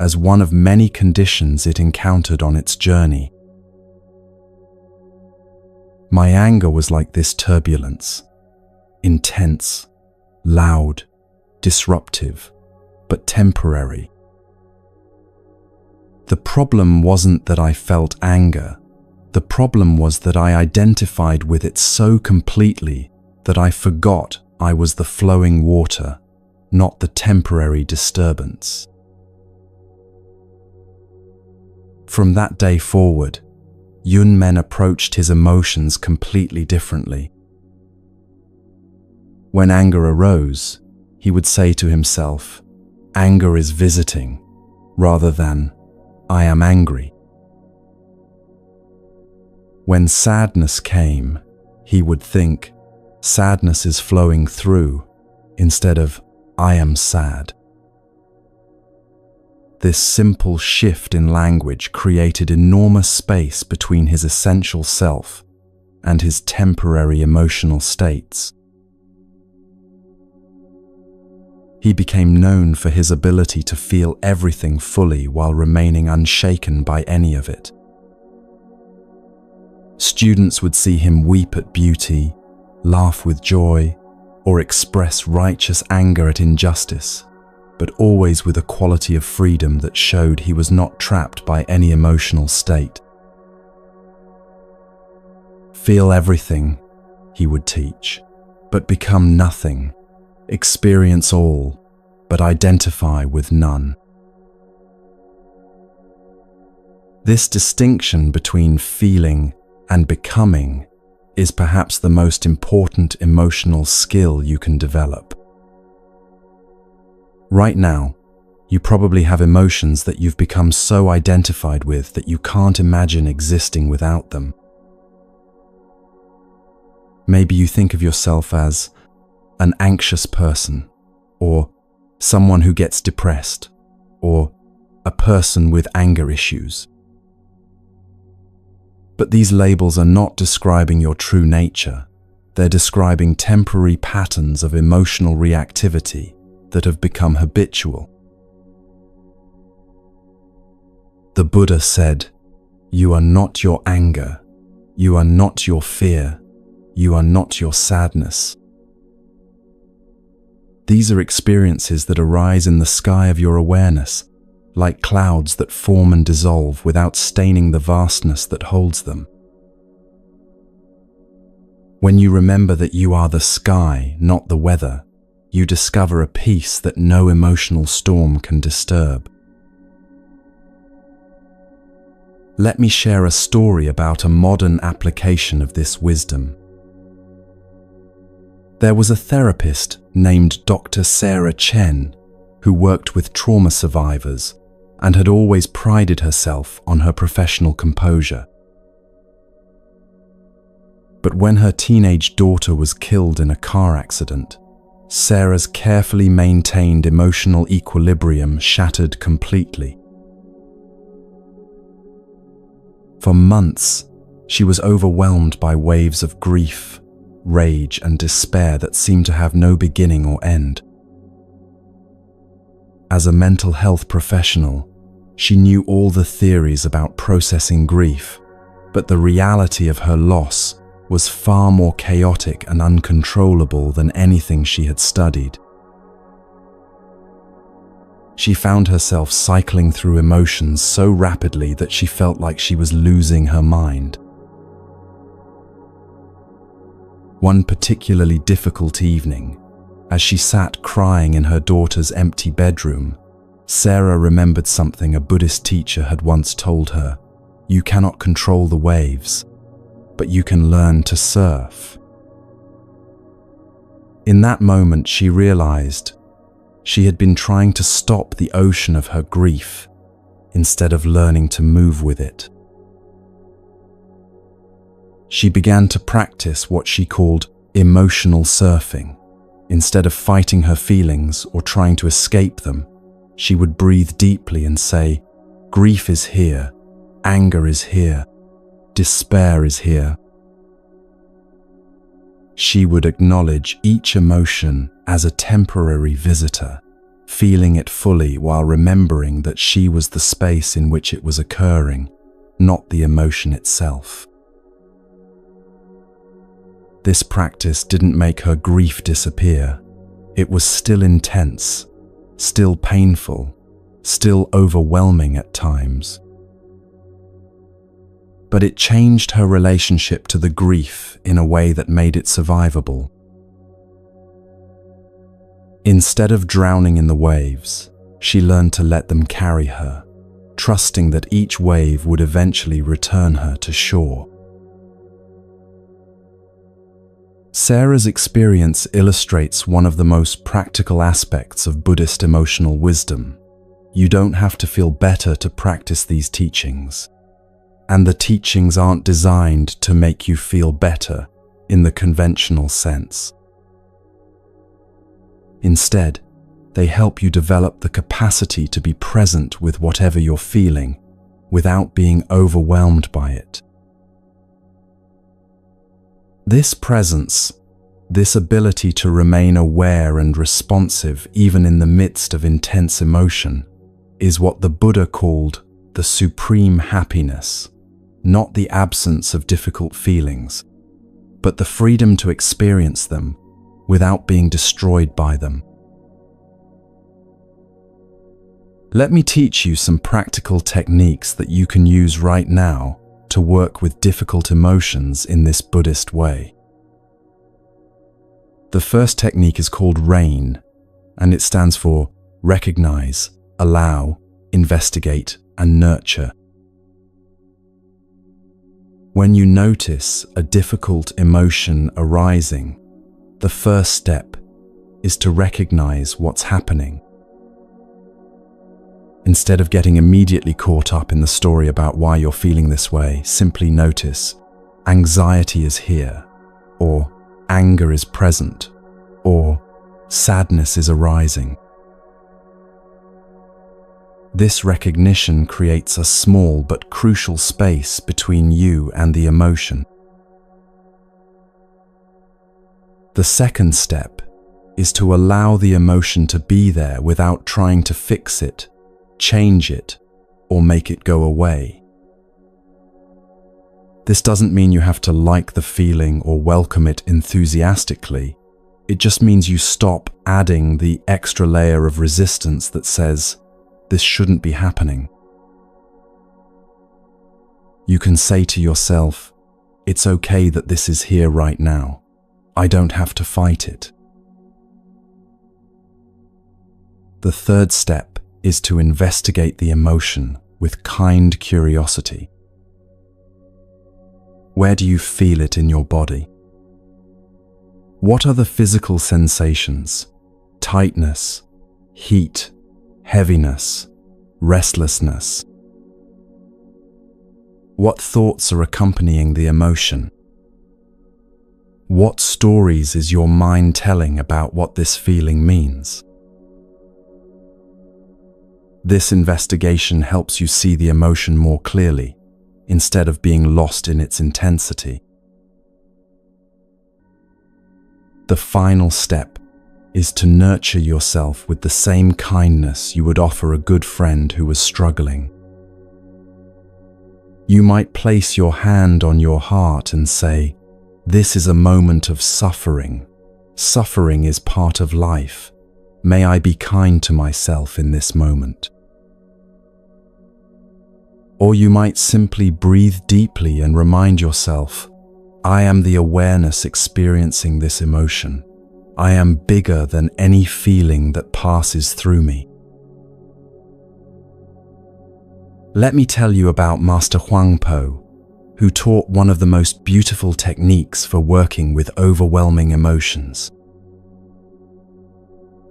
as one of many conditions it encountered on its journey. My anger was like this turbulence, intense, loud, disruptive, but temporary. The problem wasn't that I felt anger. The problem was that I identified with it so completely that I forgot I was the flowing water, not the temporary disturbance. From that day forward, Yunmen approached his emotions completely differently. When anger arose, he would say to himself, "Anger is visiting," rather than, "I am angry." When sadness came, he would think, "Sadness is flowing through," instead of, "I am sad." This simple shift in language created enormous space between his essential self and his temporary emotional states. He became known for his ability to feel everything fully while remaining unshaken by any of it. Students would see him weep at beauty, laugh with joy, or express righteous anger at injustice, but always with a quality of freedom that showed he was not trapped by any emotional state. Feel everything, he would teach, but become nothing. Experience all, but identify with none. This distinction between feeling and becoming is perhaps the most important emotional skill you can develop. Right now, you probably have emotions that you've become so identified with that you can't imagine existing without them. Maybe you think of yourself as an anxious person, or someone who gets depressed, or a person with anger issues. But these labels are not describing your true nature. They're describing temporary patterns of emotional reactivity that have become habitual. The Buddha said, "You are not your anger. You are not your fear. You are not your sadness." These are experiences that arise in the sky of your awareness, like clouds that form and dissolve without staining the vastness that holds them. When you remember that you are the sky, not the weather, you discover a peace that no emotional storm can disturb. Let me share a story about a modern application of this wisdom. There was a therapist named Dr. Sarah Chen who worked with trauma survivors and had always prided herself on her professional composure. But when her teenage daughter was killed in a car accident, Sarah's carefully maintained emotional equilibrium shattered completely. For months, she was overwhelmed by waves of grief, rage, and despair that seemed to have no beginning or end. As a mental health professional, she knew all the theories about processing grief, but the reality of her loss was far more chaotic and uncontrollable than anything she had studied. She found herself cycling through emotions so rapidly that she felt like she was losing her mind. One particularly difficult evening, as she sat crying in her daughter's empty bedroom, Sarah remembered something a Buddhist teacher had once told her. You cannot control the waves, but you can learn to surf. In that moment, she realized she had been trying to stop the ocean of her grief instead of learning to move with it. She began to practice what she called emotional surfing. Instead of fighting her feelings or trying to escape them, she would breathe deeply and say, "Grief is here, anger is here, despair is here." She would acknowledge each emotion as a temporary visitor, feeling it fully while remembering that she was the space in which it was occurring, not the emotion itself. This practice didn't make her grief disappear. It was still intense, still painful, still overwhelming at times. But it changed her relationship to the grief in a way that made it survivable. Instead of drowning in the waves, she learned to let them carry her, trusting that each wave would eventually return her to shore. Sarah's experience illustrates one of the most practical aspects of Buddhist emotional wisdom. You don't have to feel better to practice these teachings. And the teachings aren't designed to make you feel better in the conventional sense. Instead, they help you develop the capacity to be present with whatever you're feeling without being overwhelmed by it. This presence, this ability to remain aware and responsive even in the midst of intense emotion, is what the Buddha called the supreme happiness, not the absence of difficult feelings, but the freedom to experience them without being destroyed by them. Let me teach you some practical techniques that you can use right now to work with difficult emotions in this Buddhist way. The first technique is called RAIN, and it stands for recognize, allow, investigate, and nurture. When you notice a difficult emotion arising, the first step is to recognize what's happening. Instead of getting immediately caught up in the story about why you're feeling this way, simply notice, anxiety is here, or anger is present, or sadness is arising. This recognition creates a small but crucial space between you and the emotion. The second step is to allow the emotion to be there without trying to fix it, change it, or make it go away. This doesn't mean you have to like the feeling or welcome it enthusiastically. It just means you stop adding the extra layer of resistance that says, this shouldn't be happening. You can say to yourself, it's okay that this is here right now. I don't have to fight it. The third step is to investigate the emotion with kind curiosity. Where do you feel it in your body? What are the physical sensations? Tightness, heat, heaviness, restlessness. What thoughts are accompanying the emotion? What stories is your mind telling about what this feeling means? This investigation helps you see the emotion more clearly, instead of being lost in its intensity. The final step is to nurture yourself with the same kindness you would offer a good friend who was struggling. You might place your hand on your heart and say, "This is a moment of suffering. Suffering is part of life. May I be kind to myself in this moment." Or you might simply breathe deeply and remind yourself, I am the awareness experiencing this emotion. I am bigger than any feeling that passes through me. Let me tell you about Master Huangpo, who taught one of the most beautiful techniques for working with overwhelming emotions.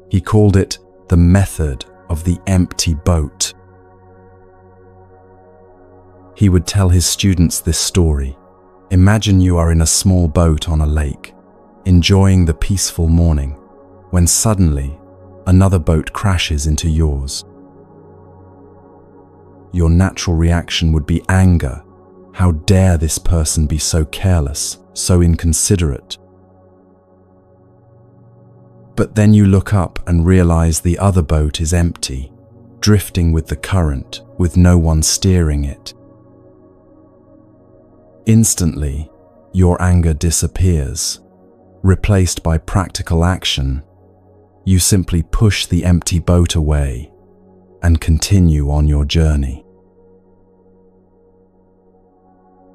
He called it the method of the empty boat. He would tell his students this story. Imagine you are in a small boat on a lake, enjoying the peaceful morning, when suddenly another boat crashes into yours. Your natural reaction would be anger. How dare this person be so careless, so inconsiderate? But then you look up and realize the other boat is empty, drifting with the current, with no one steering it. Instantly, your anger disappears, replaced by practical action. You simply push the empty boat away and continue on your journey.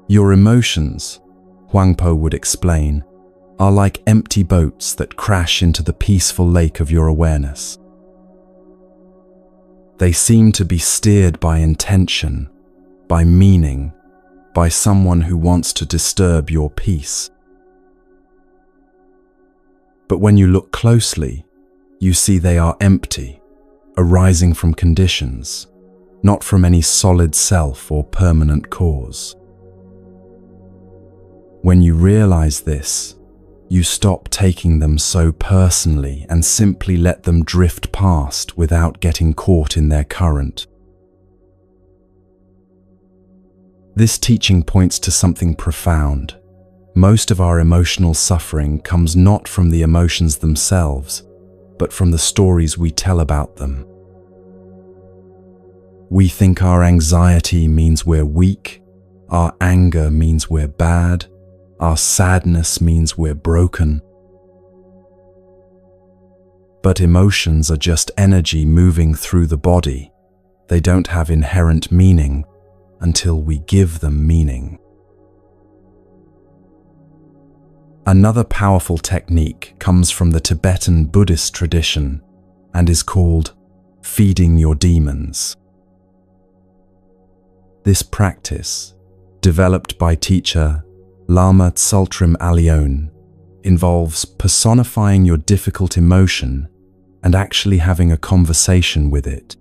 Your emotions, Huangpo would explain, are like empty boats that crash into the peaceful lake of your awareness. They seem to be steered by intention, by meaning, by someone who wants to disturb your peace. But when you look closely, you see they are empty, arising from conditions, not from any solid self or permanent cause. When you realize this, you stop taking them so personally and simply let them drift past without getting caught in their current. This teaching points to something profound. Most of our emotional suffering comes not from the emotions themselves, but from the stories we tell about them. We think our anxiety means we're weak, our anger means we're bad, our sadness means we're broken. But emotions are just energy moving through the body. They don't have inherent meaning until we give them meaning. Another powerful technique comes from the Tibetan Buddhist tradition and is called feeding your demons. This practice, developed by teacher Lama Tsultrim Allione, involves personifying your difficult emotion and actually having a conversation with it.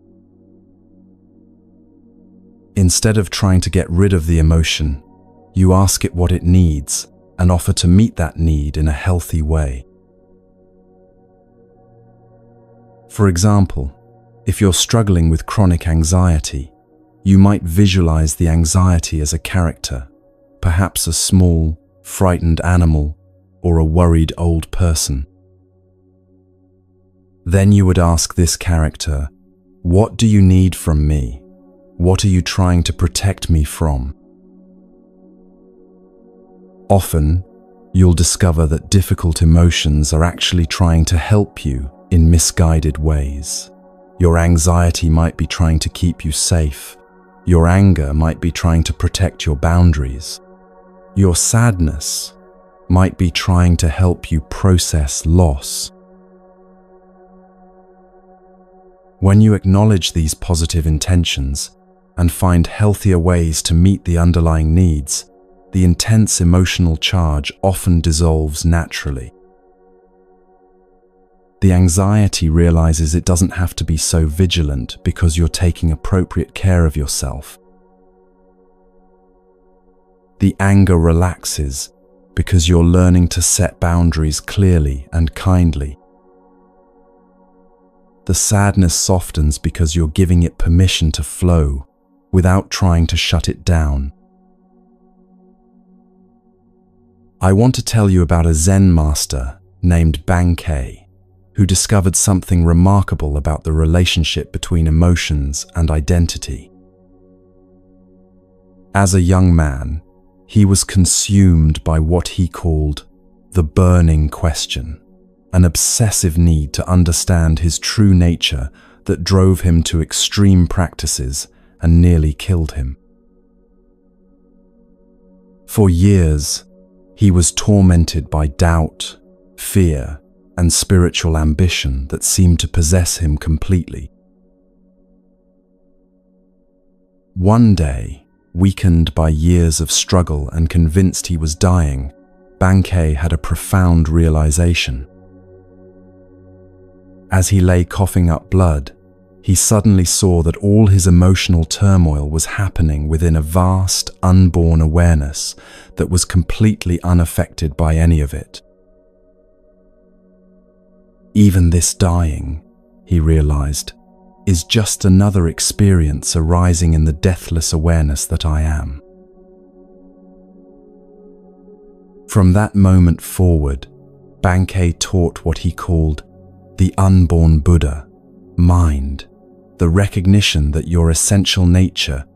Instead of trying to get rid of the emotion, you ask it what it needs and offer to meet that need in a healthy way. For example, if you're struggling with chronic anxiety, you might visualize the anxiety as a character, perhaps a small, frightened animal or a worried old person. Then you would ask this character, "What do you need from me? What are you trying to protect me from?" Often, you'll discover that difficult emotions are actually trying to help you in misguided ways. Your anxiety might be trying to keep you safe. Your anger might be trying to protect your boundaries. Your sadness might be trying to help you process loss. When you acknowledge these positive intentions and find healthier ways to meet the underlying needs, the intense emotional charge often dissolves naturally. The anxiety realizes it doesn't have to be so vigilant because you're taking appropriate care of yourself. The anger relaxes because you're learning to set boundaries clearly and kindly. The sadness softens because you're giving it permission to flow without trying to shut it down. I want to tell you about a Zen master named Bankei, who discovered something remarkable about the relationship between emotions and identity. As a young man, he was consumed by what he called the burning question, an obsessive need to understand his true nature that drove him to extreme practices and nearly killed him. For years, he was tormented by doubt, fear, and spiritual ambition that seemed to possess him completely. One day, weakened by years of struggle and convinced he was dying, Bankei had a profound realization. As he lay coughing up blood, he suddenly saw that all his emotional turmoil was happening within a vast, unborn awareness that was completely unaffected by any of it. Even this dying, he realized, is just another experience arising in the deathless awareness that I am. From that moment forward, Bankei taught what he called the unborn Buddha, mind, the recognition that your essential nature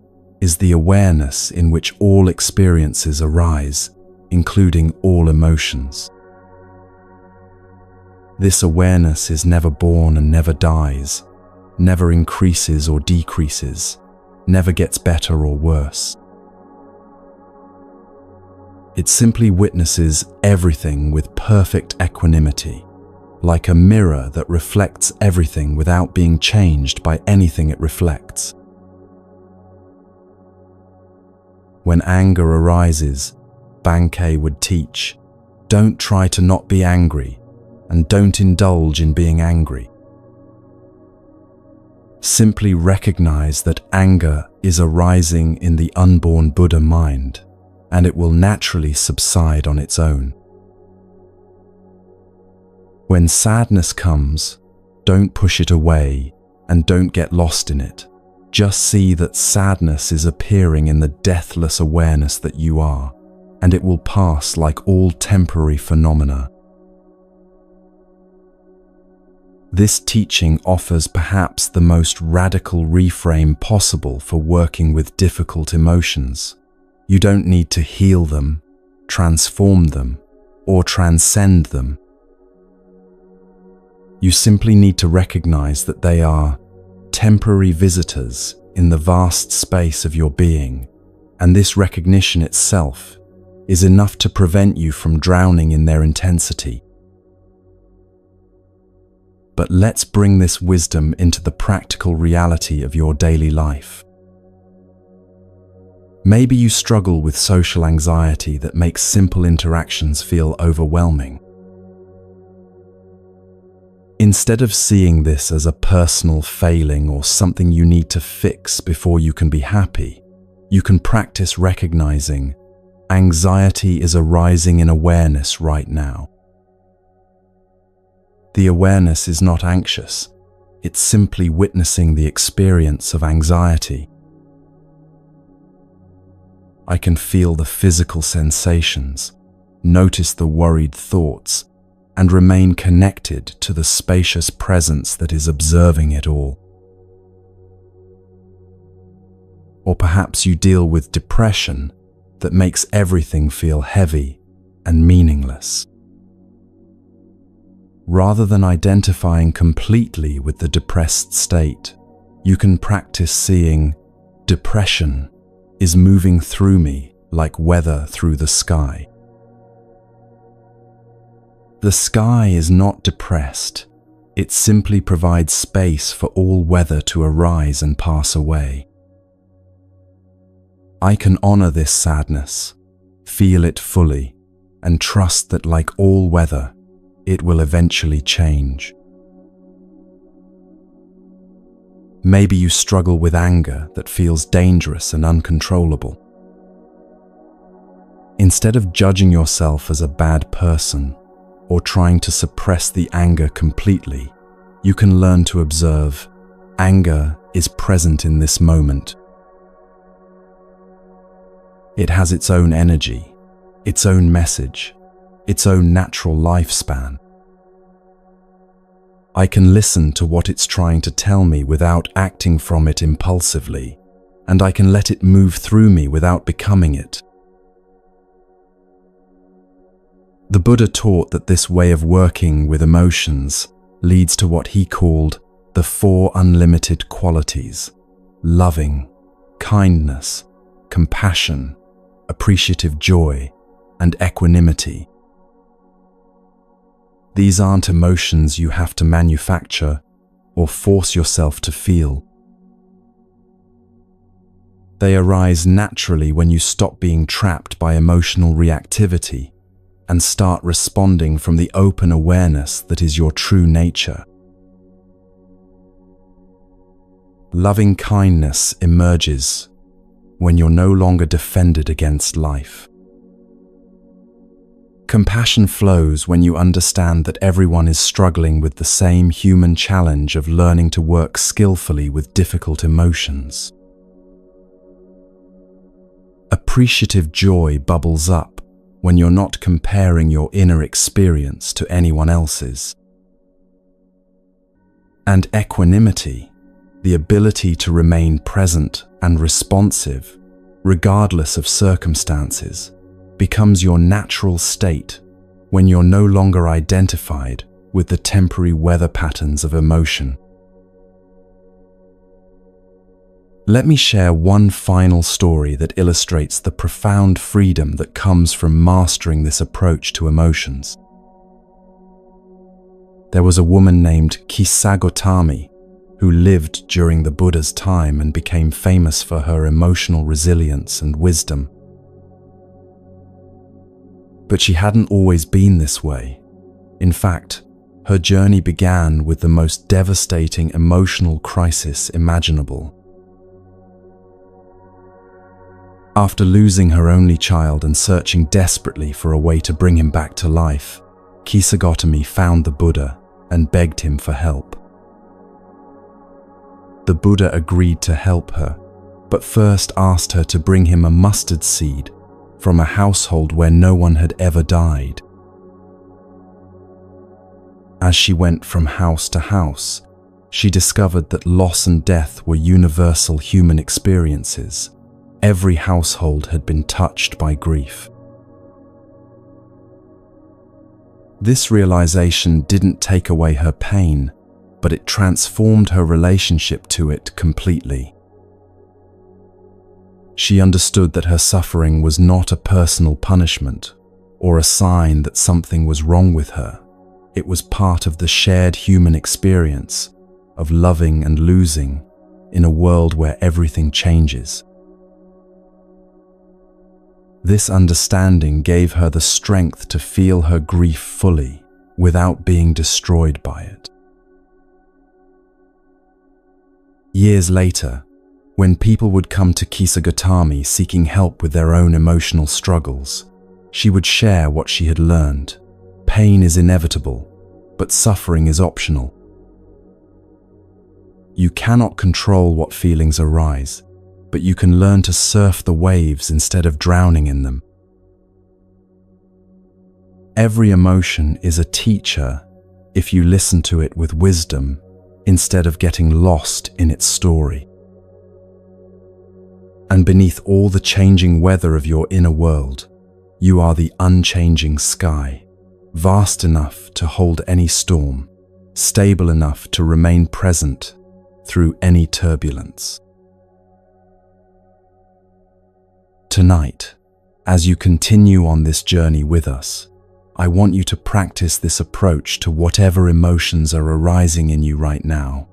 is the awareness in which all experiences arise, including all emotions. This awareness is never born and never dies, never increases or decreases, never gets better or worse. It simply witnesses everything with perfect equanimity, like a mirror that reflects everything without being changed by anything it reflects. When anger arises, Bankei would teach, don't try to not be angry, and don't indulge in being angry. Simply recognize that anger is arising in the unborn Buddha mind, and it will naturally subside on its own. When sadness comes, don't push it away and don't get lost in it. Just see that sadness is appearing in the deathless awareness that you are, and it will pass like all temporary phenomena. This teaching offers perhaps the most radical reframe possible for working with difficult emotions. You don't need to heal them, transform them, or transcend them. You simply need to recognize that they are temporary visitors in the vast space of your being, and this recognition itself is enough to prevent you from drowning in their intensity. But let's bring this wisdom into the practical reality of your daily life. Maybe you struggle with social anxiety that makes simple interactions feel overwhelming. Instead of seeing this as a personal failing or something you need to fix before you can be happy, you can practice recognizing anxiety is arising in awareness right now. The awareness is not anxious, it's simply witnessing the experience of anxiety. I can feel the physical sensations, notice the worried thoughts, and remain connected to the spacious presence that is observing it all. Or perhaps you deal with depression that makes everything feel heavy and meaningless. Rather than identifying completely with the depressed state, you can practice seeing depression is moving through me like weather through the sky. The sky is not depressed, it simply provides space for all weather to arise and pass away. I can honor this sadness, feel it fully, and trust that like all weather, it will eventually change. Maybe you struggle with anger that feels dangerous and uncontrollable. Instead of judging yourself as a bad person or trying to suppress the anger completely, you can learn to observe anger is present in this moment. It has its own energy, its own message, its own natural lifespan. I can listen to what it's trying to tell me without acting from it impulsively, and I can let it move through me without becoming it. The Buddha taught that this way of working with emotions leads to what he called the 4 unlimited qualities: loving, kindness, compassion, appreciative joy, and equanimity. These aren't emotions you have to manufacture or force yourself to feel. They arise naturally when you stop being trapped by emotional reactivity and start responding from the open awareness that is your true nature. Loving kindness emerges when you're no longer defended against life. Compassion flows when you understand that everyone is struggling with the same human challenge of learning to work skillfully with difficult emotions. Appreciative joy bubbles up when you're not comparing your inner experience to anyone else's. And equanimity, the ability to remain present and responsive, regardless of circumstances, becomes your natural state when you're no longer identified with the temporary weather patterns of emotion. Let me share one final story that illustrates the profound freedom that comes from mastering this approach to emotions. There was a woman named Kisagotami who lived during the Buddha's time and became famous for her emotional resilience and wisdom. But she hadn't always been this way. In fact, her journey began with the most devastating emotional crisis imaginable. After losing her only child and searching desperately for a way to bring him back to life, Kisagotami found the Buddha and begged him for help. The Buddha agreed to help her, but first asked her to bring him a mustard seed from a household where no one had ever died. As she went from house to house, she discovered that loss and death were universal human experiences. Every household had been touched by grief. This realization didn't take away her pain, but it transformed her relationship to it completely. She understood that her suffering was not a personal punishment or a sign that something was wrong with her. It was part of the shared human experience of loving and losing in a world where everything changes. This understanding gave her the strength to feel her grief fully without being destroyed by it. Years later, when people would come to Kisagotami seeking help with their own emotional struggles, she would share what she had learned. Pain is inevitable, but suffering is optional. You cannot control what feelings arise, but you can learn to surf the waves instead of drowning in them. Every emotion is a teacher if you listen to it with wisdom instead of getting lost in its story. And beneath all the changing weather of your inner world, you are the unchanging sky, vast enough to hold any storm, stable enough to remain present through any turbulence. Tonight, as you continue on this journey with us, I want you to practice this approach to whatever emotions are arising in you right now.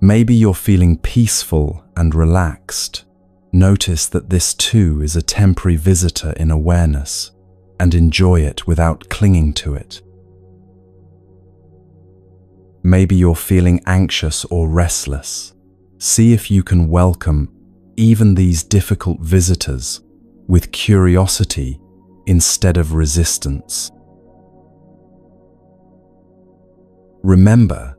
Maybe you're feeling peaceful and relaxed. Notice that this too is a temporary visitor in awareness, and enjoy it without clinging to it. Maybe you're feeling anxious or restless. See if you can welcome even these difficult visitors with curiosity instead of resistance. Remember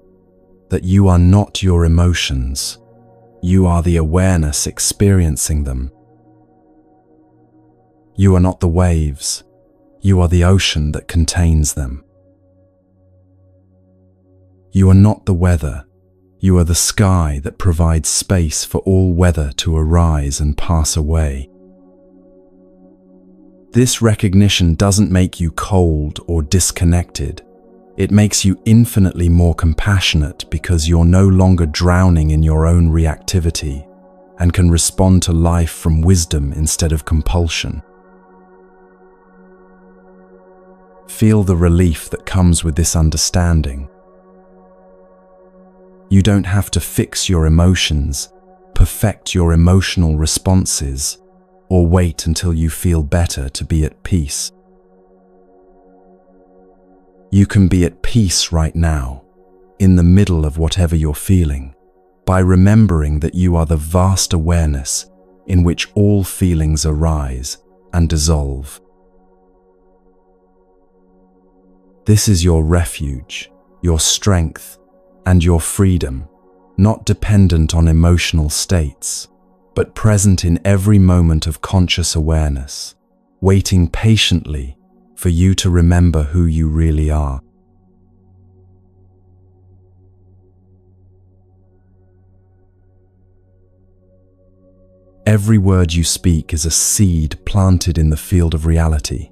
that you are not your emotions. You are the awareness experiencing them. You are not the waves. You are the ocean that contains them. You are not the weather. You are the sky that provides space for all weather to arise and pass away. This recognition doesn't make you cold or disconnected. It makes you infinitely more compassionate because you're no longer drowning in your own reactivity and can respond to life from wisdom instead of compulsion. Feel the relief that comes with this understanding. You don't have to fix your emotions. perfect your emotional responses, or wait until you feel better to be at peace. You can be at peace right now, in the middle of whatever you're feeling, by remembering that you are the vast awareness in which all feelings arise and dissolve. This is your refuge, your strength, and your freedom, not dependent on emotional states, but present in every moment of conscious awareness, waiting patiently for you to remember who you really are. Every word you speak is a seed planted in the field of reality,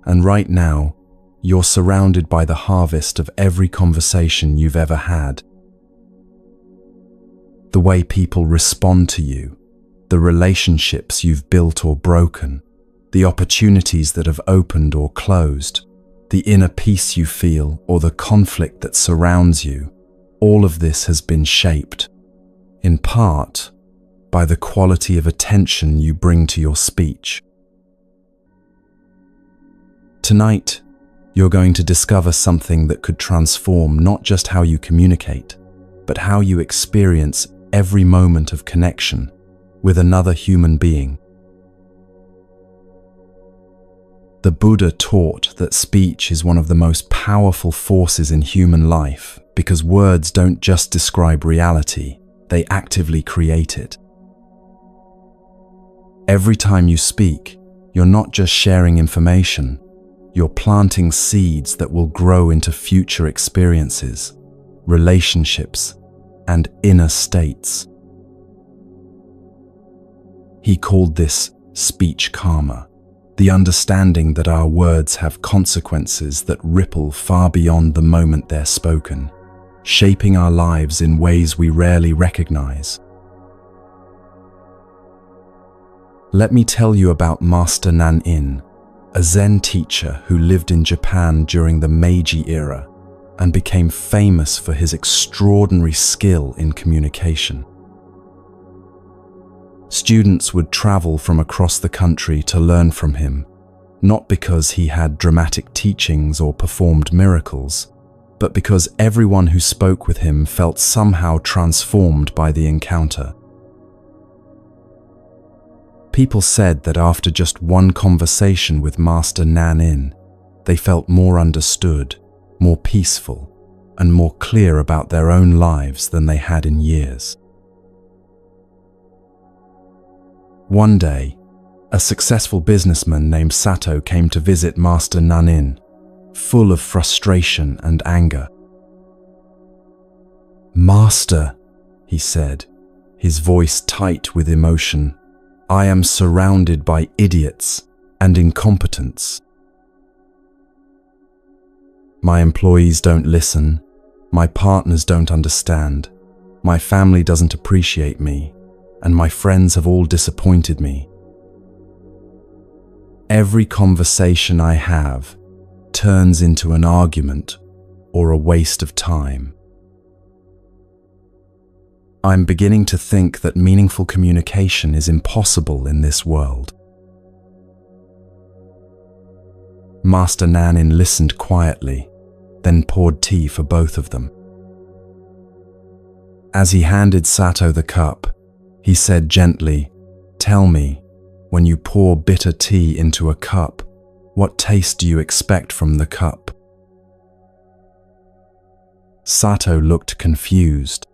and right now, you're surrounded by the harvest of every conversation you've ever had. The way people respond to you, the relationships you've built or broken, the opportunities that have opened or closed, the inner peace you feel or the conflict that surrounds you, all of this has been shaped, in part, by the quality of attention you bring to your speech. Tonight, you're going to discover something that could transform not just how you communicate, but how you experience every moment of connection with another human being. The Buddha taught that speech is one of the most powerful forces in human life because words don't just describe reality, they actively create it. Every time you speak, you're not just sharing information, you're planting seeds that will grow into future experiences, relationships, and inner states. He called this speech karma, the understanding that our words have consequences that ripple far beyond the moment they're spoken, shaping our lives in ways we rarely recognize. Let me tell you about Master Nan-in, a Zen teacher who lived in Japan during the Meiji era and became famous for his extraordinary skill in communication. Students would travel from across the country to learn from him, not because he had dramatic teachings or performed miracles, but because everyone who spoke with him felt somehow transformed by the encounter. People said that after just one conversation with Master Nan-in, they felt more understood, more peaceful, and more clear about their own lives than they had in years. One day, a successful businessman named Sato came to visit Master Nan-in, full of frustration and anger. "Master," he said, his voice tight with emotion, "I am surrounded by idiots and incompetence. My employees don't listen, my partners don't understand, my family doesn't appreciate me, and my friends have all disappointed me. Every conversation I have turns into an argument or a waste of time. I'm beginning to think that meaningful communication is impossible in this world." Master Nan-in listened quietly, then poured tea for both of them. As he handed Sato the cup, he said gently, "Tell me, when you pour bitter tea into a cup, what taste do you expect from the cup?" Sato looked confused.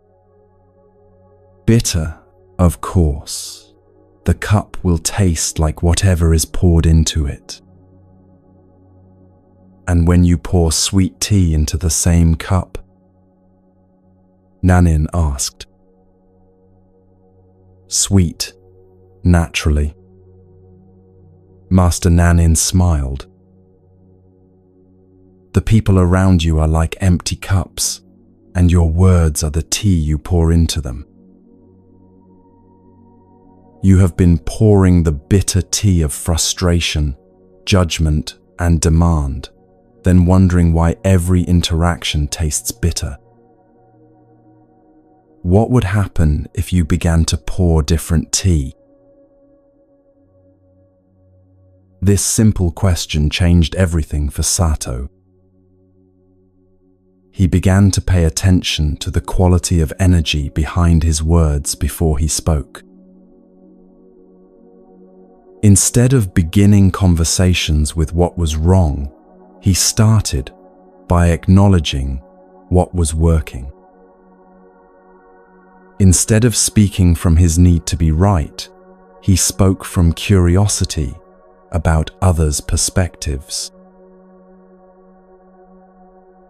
"Bitter, of course. The cup will taste like whatever is poured into it." "And when you pour sweet tea into the same cup?" Nan-in asked. "Sweet, naturally." Master Nan-in smiled. "The people around you are like empty cups, and your words are the tea you pour into them. You have been pouring the bitter tea of frustration, judgment, and demand, then wondering why every interaction tastes bitter. What would happen if you began to pour different tea? This simple question changed everything for Sato. He began to pay attention to the quality of energy behind his words before he spoke. Instead of beginning conversations with what was wrong, he started by acknowledging what was working. Instead of speaking from his need to be right, he spoke from curiosity about others' perspectives.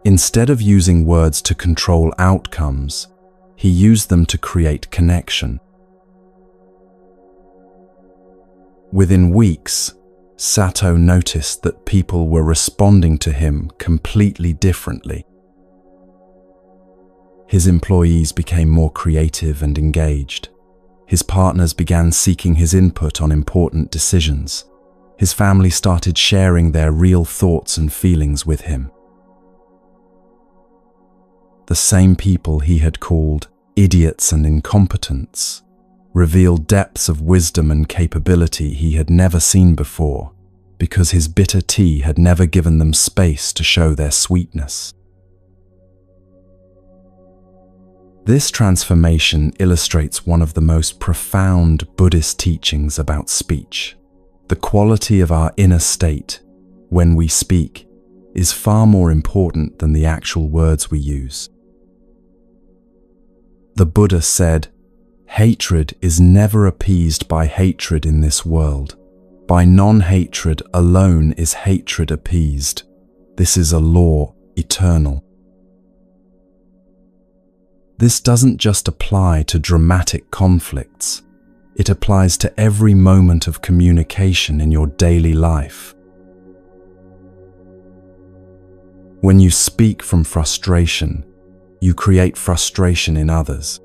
Instead of using words to control outcomes, he used them to create connection. Within weeks, Sato noticed that people were responding to him completely differently. His employees became more creative and engaged. His partners began seeking his input on important decisions. His family started sharing their real thoughts and feelings with him. The same people he had called idiots and incompetents revealed depths of wisdom and capability he had never seen before, because his bitter tea had never given them space to show their sweetness. This transformation illustrates one of the most profound Buddhist teachings about speech. The quality of our inner state, when we speak, is far more important than the actual words we use. The Buddha said, "Hatred is never appeased by hatred in this world. By non-hatred alone is hatred appeased. This is a law eternal." This doesn't just apply to dramatic conflicts. It applies to every moment of communication in your daily life. When you speak from frustration, you create frustration in others.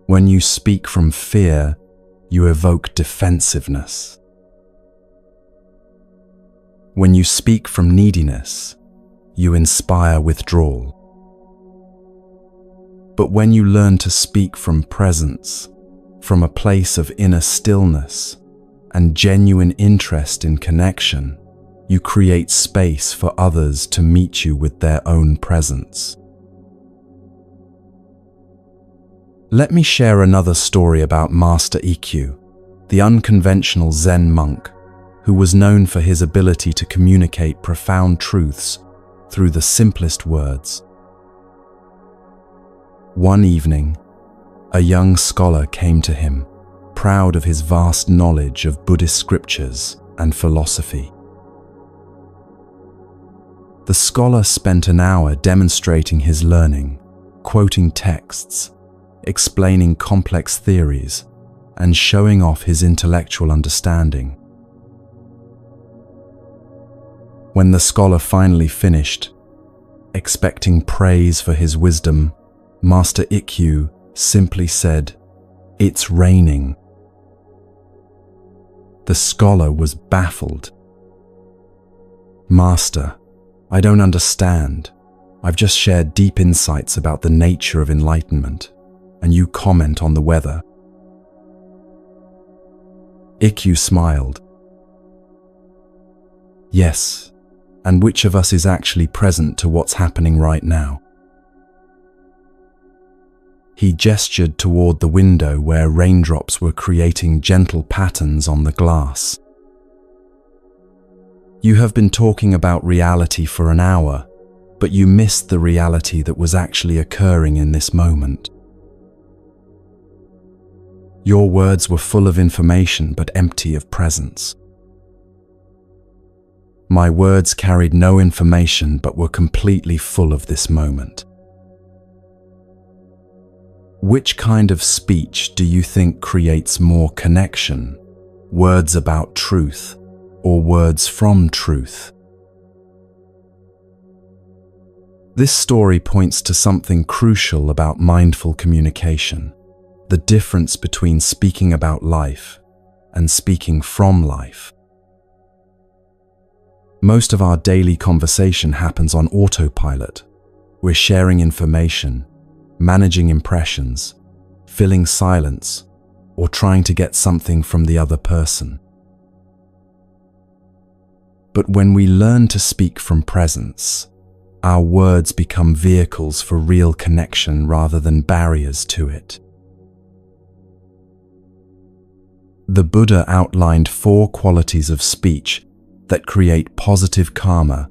When you speak from fear, you evoke defensiveness. When you speak from neediness, you inspire withdrawal. But when you learn to speak from presence, from a place of inner stillness and genuine interest in connection, you create space for others to meet you with their own presence. Let me share another story about Master Ikkyu, the unconventional Zen monk who was known for his ability to communicate profound truths through the simplest words. One evening, a young scholar came to him, proud of his vast knowledge of Buddhist scriptures and philosophy. The scholar spent an hour demonstrating his learning, quoting texts, explaining complex theories, and showing off his intellectual understanding. When the scholar finally finished, expecting praise for his wisdom, Master Ikkyu simply said, "It's raining." The scholar was baffled. "Master, I don't understand. I've just shared deep insights about the nature of enlightenment, and you comment on the weather." Ikkyu smiled. "Yes, and which of us is actually present to what's happening right now?" He gestured toward the window where raindrops were creating gentle patterns on the glass. "You have been talking about reality for an hour, but you missed the reality that was actually occurring in this moment. Your words were full of information but empty of presence. My words carried no information but were completely full of this moment. Which kind of speech do you think creates more connection? Words about truth or words from truth?" This story points to something crucial about mindful communication, the difference between speaking about life and speaking from life. Most of our daily conversation happens on autopilot. We're sharing information, managing impressions, filling silence, or trying to get something from the other person. But when we learn to speak from presence, our words become vehicles for real connection rather than barriers to it. The Buddha outlined 4 qualities of speech that create positive karma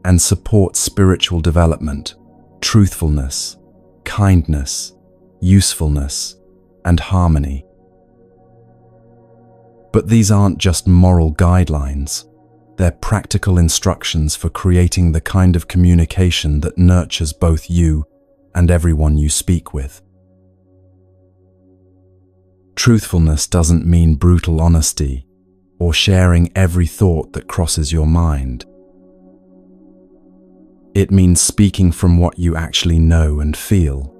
and support spiritual development: truthfulness, kindness, usefulness, and harmony. But these aren't just moral guidelines. They're practical instructions for creating the kind of communication that nurtures both you and everyone you speak with. Truthfulness doesn't mean brutal honesty or sharing every thought that crosses your mind. It means speaking from what you actually know and feel,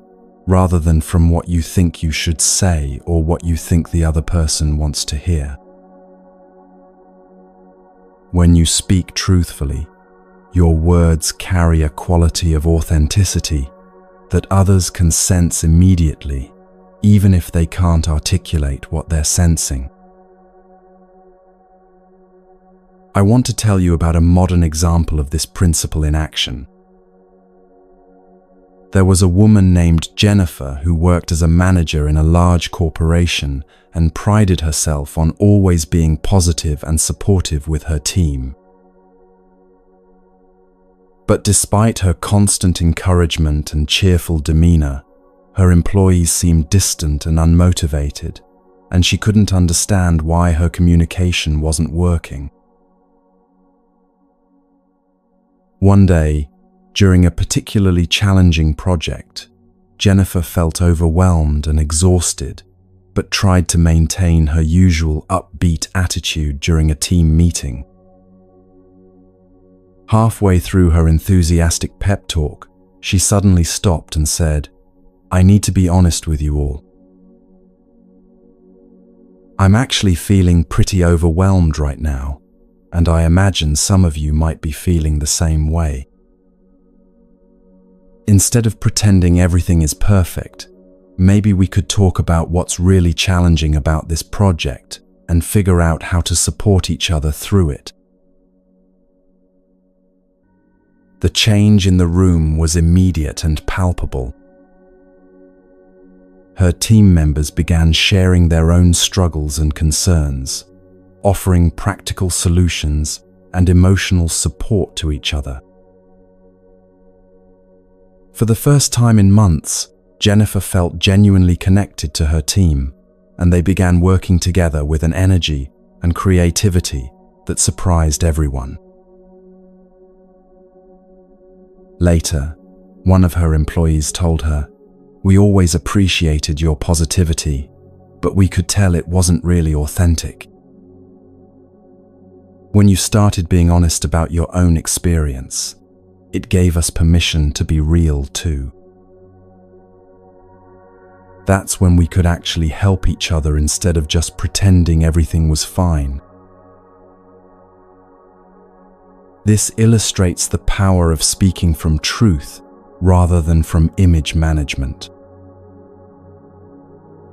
rather than from what you think you should say or what you think the other person wants to hear. When you speak truthfully, your words carry a quality of authenticity that others can sense immediately, even if they can't articulate what they're sensing. I want to tell you about a modern example of this principle in action. There was a woman named Jennifer who worked as a manager in a large corporation and prided herself on always being positive and supportive with her team. But despite her constant encouragement and cheerful demeanor, her employees seemed distant and unmotivated, and she couldn't understand why her communication wasn't working. One day, during a particularly challenging project, Jennifer felt overwhelmed and exhausted, but tried to maintain her usual upbeat attitude during a team meeting. Halfway through her enthusiastic pep talk, she suddenly stopped and said, "I need to be honest with you all. I'm actually feeling pretty overwhelmed right now, and I imagine some of you might be feeling the same way. Instead of pretending everything is perfect, maybe we could talk about what's really challenging about this project and figure out how to support each other through it." The change in the room was immediate and palpable. Her team members began sharing their own struggles and concerns, offering practical solutions and emotional support to each other. For the first time in months, Jennifer felt genuinely connected to her team, and they began working together with an energy and creativity that surprised everyone. Later, one of her employees told her, "We always appreciated your positivity, but we could tell it wasn't really authentic. When you started being honest about your own experience, it gave us permission to be real too. That's when we could actually help each other instead of just pretending everything was fine." This illustrates the power of speaking from truth rather than from image management.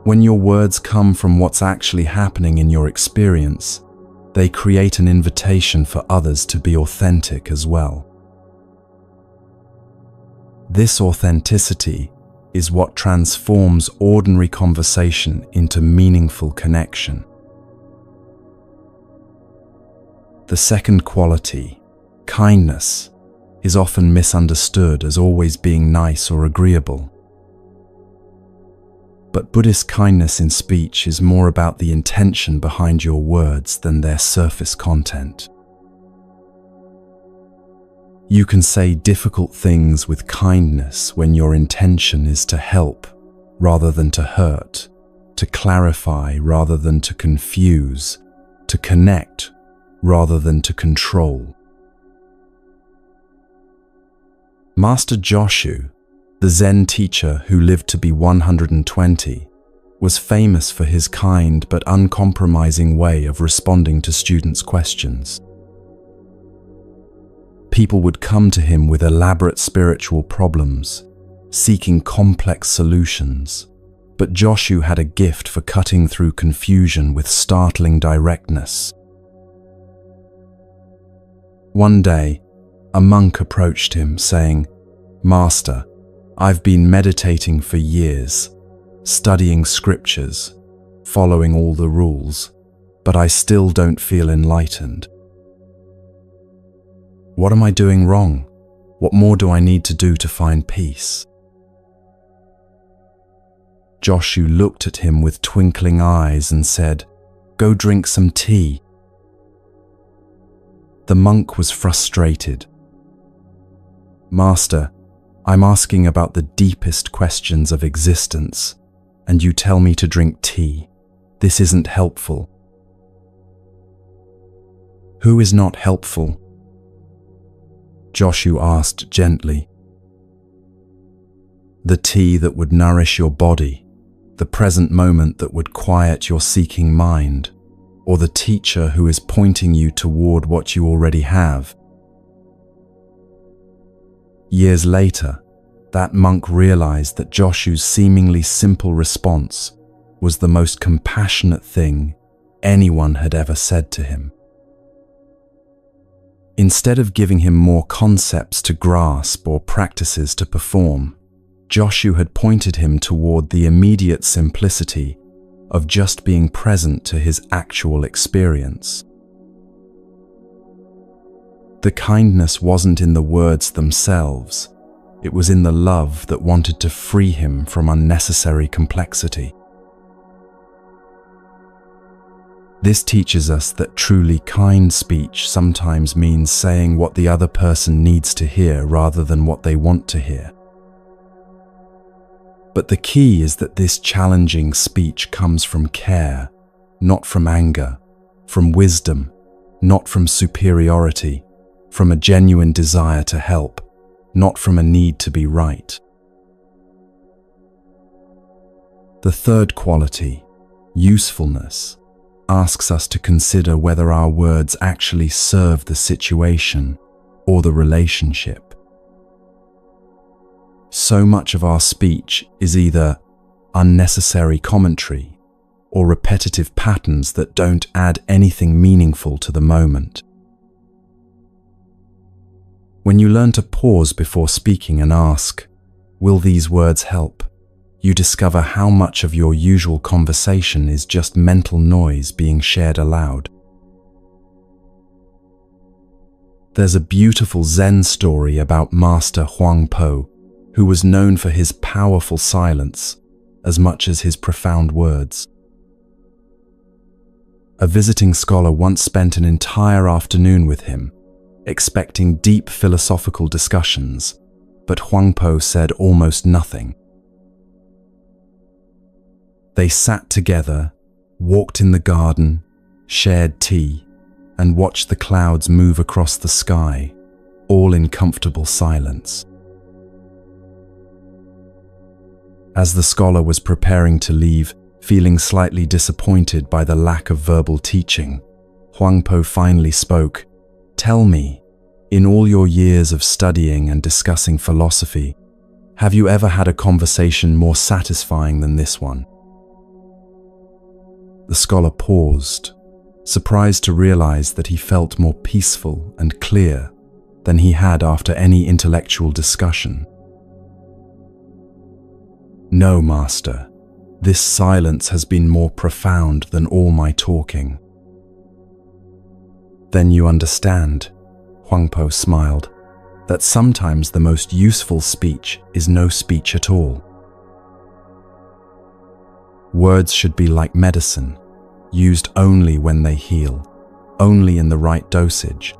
When your words come from what's actually happening in your experience, they create an invitation for others to be authentic as well. This authenticity is what transforms ordinary conversation into meaningful connection. The second quality, kindness, is often misunderstood as always being nice or agreeable. But Buddhist kindness in speech is more about the intention behind your words than their surface content. You can say difficult things with kindness when your intention is to help rather than to hurt, to clarify rather than to confuse, to connect rather than to control. Master Joshu, the Zen teacher who lived to be 120, was famous for his kind but uncompromising way of responding to students' questions. People would come to him with elaborate spiritual problems, seeking complex solutions. But Joshu had a gift for cutting through confusion with startling directness. One day, a monk approached him, saying, "Master, I've been meditating for years, studying scriptures, following all the rules, but I still don't feel enlightened. What am I doing wrong? What more do I need to do to find peace?" Joshu looked at him with twinkling eyes and said, "Go drink some tea." The monk was frustrated. "Master, I'm asking about the deepest questions of existence, and you tell me to drink tea. This isn't helpful." "Who is not helpful?" Joshu asked gently. "The tea that would nourish your body, the present moment that would quiet your seeking mind, or the teacher who is pointing you toward what you already have." Years later, that monk realized that Joshu's seemingly simple response was the most compassionate thing anyone had ever said to him. Instead of giving him more concepts to grasp or practices to perform, Joshu had pointed him toward the immediate simplicity of just being present to his actual experience. The kindness wasn't in the words themselves, it was in the love that wanted to free him from unnecessary complexity. This teaches us that truly kind speech sometimes means saying what the other person needs to hear rather than what they want to hear. But the key is that this challenging speech comes from care, not from anger, from wisdom, not from superiority, from a genuine desire to help, not from a need to be right. The third quality, usefulness, asks us to consider whether our words actually serve the situation or the relationship. So much of our speech is either unnecessary commentary or repetitive patterns that don't add anything meaningful to the moment. When you learn to pause before speaking and ask, "Will these words help?" you discover how much of your usual conversation is just mental noise being shared aloud. There's a beautiful Zen story about Master Huangpo, who was known for his powerful silence as much as his profound words. A visiting scholar once spent an entire afternoon with him, expecting deep philosophical discussions, but Huangpo said almost nothing. They sat together, walked in the garden, shared tea, and watched the clouds move across the sky, all in comfortable silence. As the scholar was preparing to leave, feeling slightly disappointed by the lack of verbal teaching, Huangpo finally spoke, "Tell me, in all your years of studying and discussing philosophy, have you ever had a conversation more satisfying than this one?" The scholar paused, surprised to realize that he felt more peaceful and clear than he had after any intellectual discussion. "No, Master, this silence has been more profound than all my talking." "Then you understand," Huangpo smiled, "that sometimes the most useful speech is no speech at all. Words should be like medicine, used only when they heal, only in the right dosage,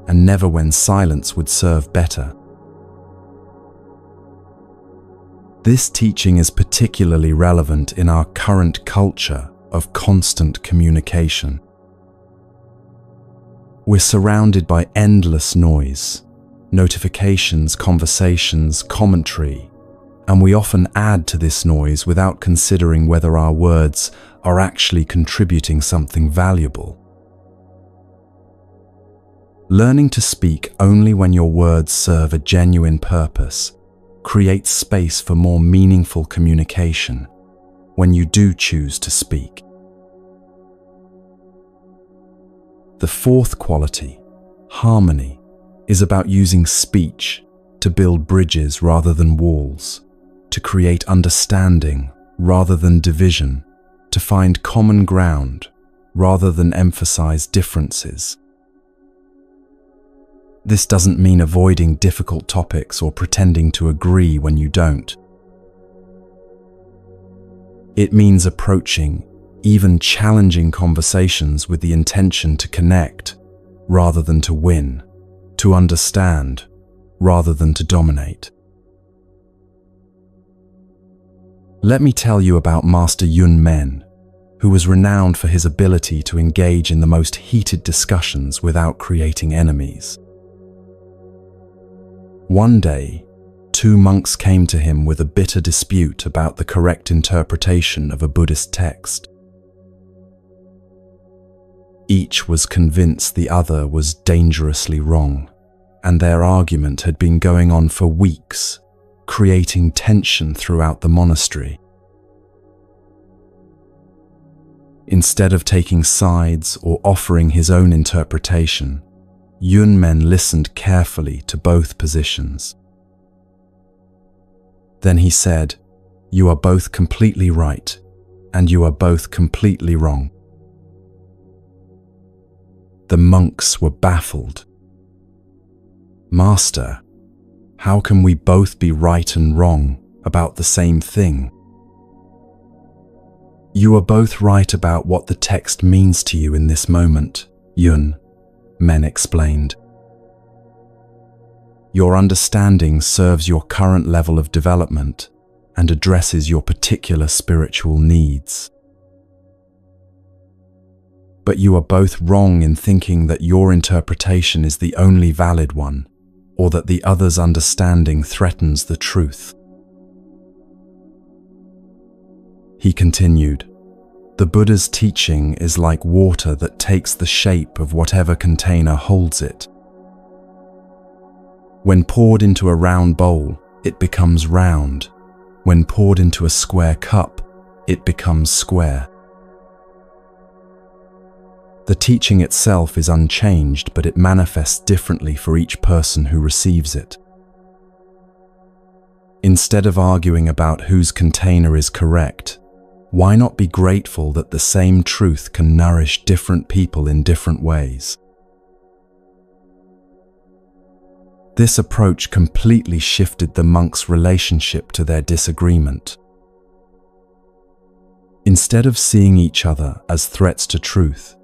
and never when silence would serve better." This teaching is particularly relevant in our current culture of constant communication. We're surrounded by endless noise, notifications, conversations, commentary, and we often add to this noise without considering whether our words are actually contributing something valuable. Learning to speak only when your words serve a genuine purpose creates space for more meaningful communication when you do choose to speak. The fourth quality, harmony, is about using speech to build bridges rather than walls, to create understanding rather than division, to find common ground rather than emphasize differences. This doesn't mean avoiding difficult topics or pretending to agree when you don't. It means approaching even challenging conversations with the intention to connect rather than to win, to understand rather than to dominate. Let me tell you about Master Yun Men, who was renowned for his ability to engage in the most heated discussions without creating enemies. One day, two monks came to him with a bitter dispute about the correct interpretation of a Buddhist text. Each was convinced the other was dangerously wrong, and their argument had been going on for weeks, creating tension throughout the monastery. Instead of taking sides or offering his own interpretation, Yun Men listened carefully to both positions. Then he said, "You are both completely right, and you are both completely wrong." The monks were baffled. "Master, how can we both be right and wrong about the same thing?" "You are both right about what the text means to you in this moment," Yun Men explained. "Your understanding serves your current level of development and addresses your particular spiritual needs. But you are both wrong in thinking that your interpretation is the only valid one, or that the other's understanding threatens the truth." He continued, "The Buddha's teaching is like water that takes the shape of whatever container holds it. When poured into a round bowl, it becomes round. When poured into a square cup, it becomes square." The teaching itself is unchanged, but it manifests differently for each person who receives it. Instead of arguing about whose container is correct, why not be grateful that the same truth can nourish different people in different ways? This approach completely shifted the monks' relationship to their disagreement. Instead of seeing each other as threats to truth,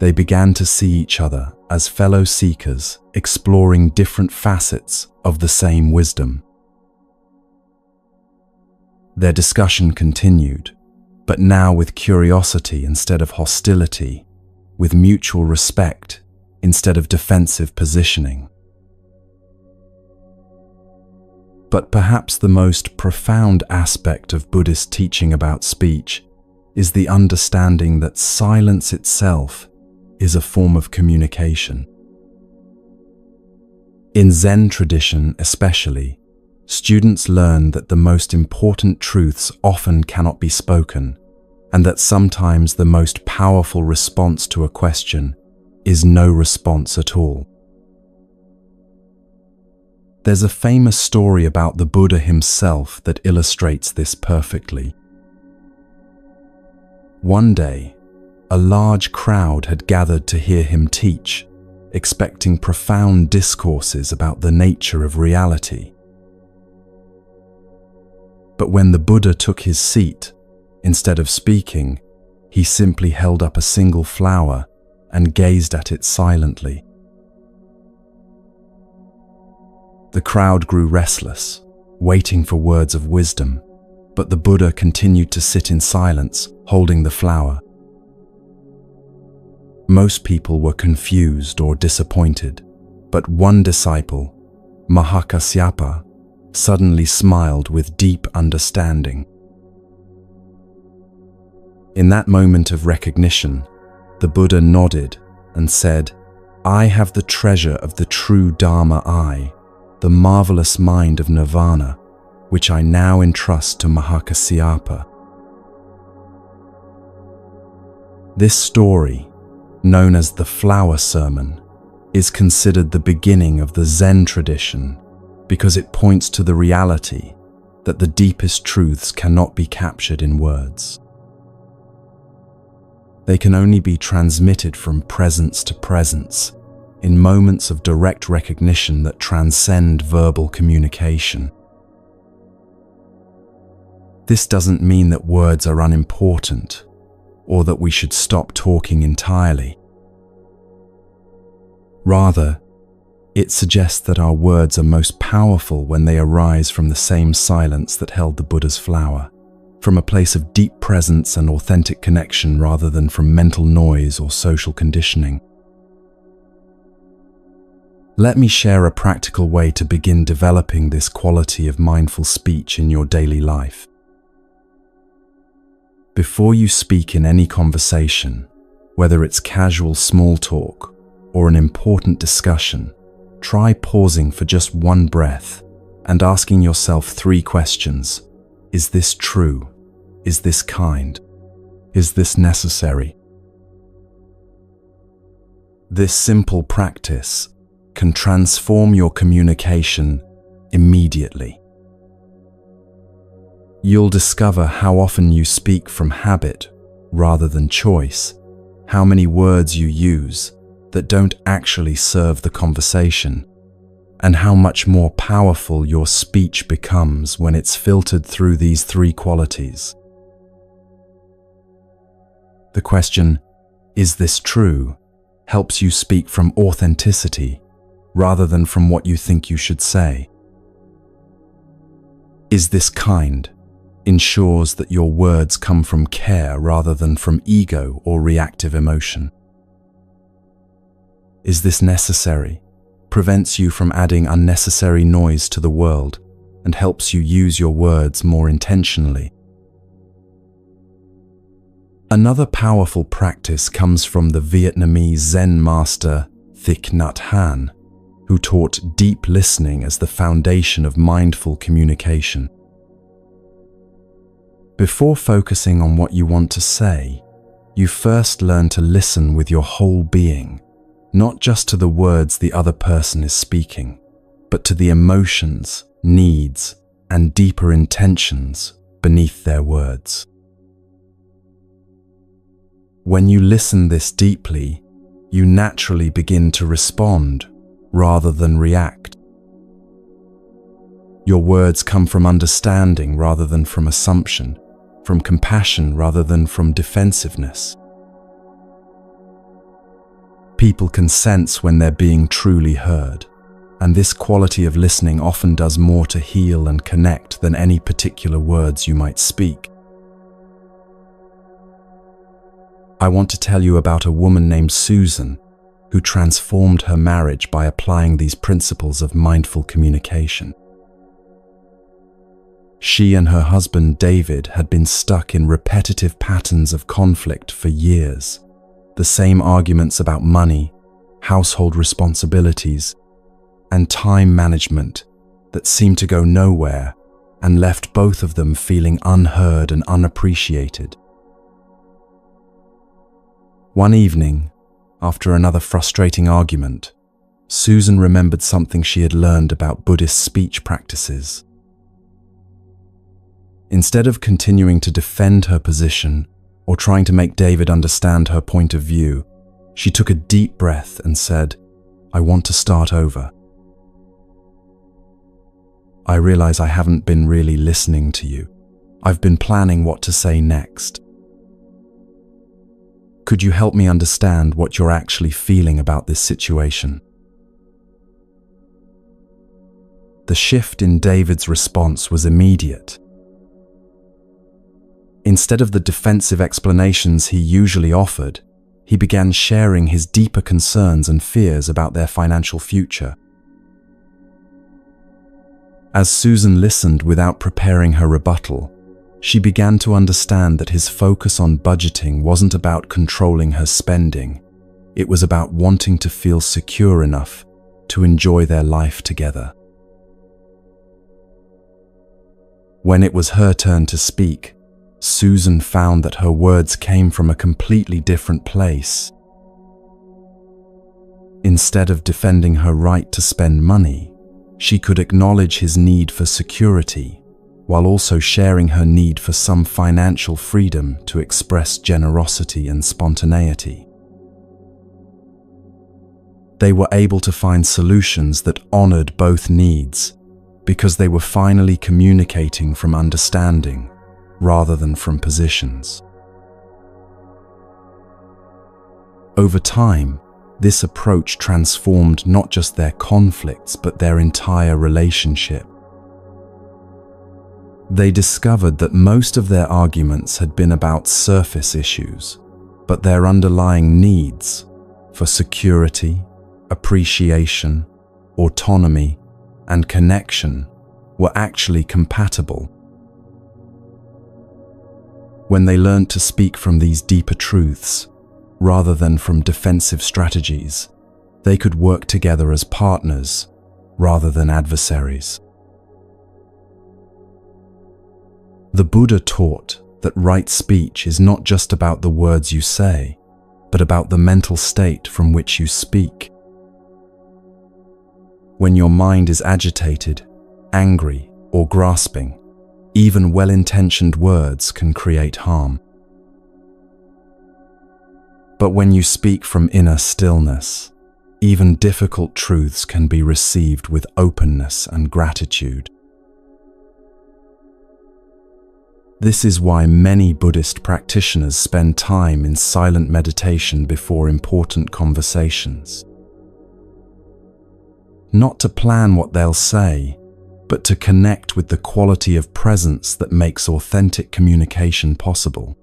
they began to see each other as fellow seekers exploring different facets of the same wisdom. Their discussion continued, but now with curiosity instead of hostility, with mutual respect instead of defensive positioning. But perhaps the most profound aspect of Buddhist teaching about speech is the understanding that silence itself is a form of communication. In Zen tradition especially, students learn that the most important truths often cannot be spoken, and that sometimes the most powerful response to a question is no response at all. There's a famous story about the Buddha himself that illustrates this perfectly. One day, a large crowd had gathered to hear him teach, expecting profound discourses about the nature of reality. But when the Buddha took his seat, instead of speaking, he simply held up a single flower and gazed at it silently. The crowd grew restless, waiting for words of wisdom, but the Buddha continued to sit in silence, holding the flower. Most people were confused or disappointed, but one disciple, Mahakasyapa, suddenly smiled with deep understanding. In that moment of recognition, the Buddha nodded and said, "I have the treasure of the true Dharma I, the marvelous mind of nirvana, which I now entrust to Mahakasyapa. This story, known as the Flower Sermon, is considered the beginning of the Zen tradition because it points to the reality that the deepest truths cannot be captured in words. They can only be transmitted from presence to presence, in moments of direct recognition that transcend verbal communication. This doesn't mean that words are unimportant, or that we should stop talking entirely. Rather, it suggests that our words are most powerful when they arise from the same silence that held the Buddha's flower, from a place of deep presence and authentic connection rather than from mental noise or social conditioning. Let me share a practical way to begin developing this quality of mindful speech in your daily life. Before you speak in any conversation, whether it's casual small talk or an important discussion, try pausing for just one breath and asking yourself 3 questions. Is this true? Is this kind? Is this necessary? This simple practice can transform your communication immediately. You'll discover how often you speak from habit rather than choice, how many words you use that don't actually serve the conversation, and how much more powerful your speech becomes when it's filtered through these 3 qualities. The question, "Is this true?" helps you speak from authenticity rather than from what you think you should say. "Is this kind?" ensures that your words come from care rather than from ego or reactive emotion. "Is this necessary?" prevents you from adding unnecessary noise to the world and helps you use your words more intentionally. Another powerful practice comes from the Vietnamese Zen master Thich Nhat Hanh, who taught deep listening as the foundation of mindful communication. Before focusing on what you want to say, you first learn to listen with your whole being, not just to the words the other person is speaking, but to the emotions, needs, and deeper intentions beneath their words. When you listen this deeply, you naturally begin to respond rather than react. Your words come from understanding rather than from assumption, from compassion rather than from defensiveness. People can sense when they're being truly heard, and this quality of listening often does more to heal and connect than any particular words you might speak. I want to tell you about a woman named Susan who transformed her marriage by applying these principles of mindful communication. She and her husband David had been stuck in repetitive patterns of conflict for years. The same arguments about money, household responsibilities, and time management that seemed to go nowhere and left both of them feeling unheard and unappreciated. One evening, after another frustrating argument, Susan remembered something she had learned about Buddhist speech practices. Instead of continuing to defend her position or trying to make David understand her point of view, she took a deep breath and said, "I want to start over. I realize I haven't been really listening to you. I've been planning what to say next. Could you help me understand what you're actually feeling about this situation?" The shift in David's response was immediate. Instead of the defensive explanations he usually offered, he began sharing his deeper concerns and fears about their financial future. As Susan listened without preparing her rebuttal, she began to understand that his focus on budgeting wasn't about controlling her spending. It was about wanting to feel secure enough to enjoy their life together. When it was her turn to speak, Susan found that her words came from a completely different place. Instead of defending her right to spend money, she could acknowledge his need for security, while also sharing her need for some financial freedom to express generosity and spontaneity. They were able to find solutions that honored both needs because they were finally communicating from understanding rather than from positions. Over time, this approach transformed not just their conflicts but their entire relationship. They discovered that most of their arguments had been about surface issues, but their underlying needs for security, appreciation, autonomy, and connection were actually compatible. When they learned to speak from these deeper truths, rather than from defensive strategies, they could work together as partners rather than adversaries. The Buddha taught that right speech is not just about the words you say, but about the mental state from which you speak. When your mind is agitated, angry, or grasping, even well-intentioned words can create harm. But when you speak from inner stillness, even difficult truths can be received with openness and gratitude. This is why many Buddhist practitioners spend time in silent meditation before important conversations. Not to plan what they'll say, but to connect with the quality of presence that makes authentic communication possible.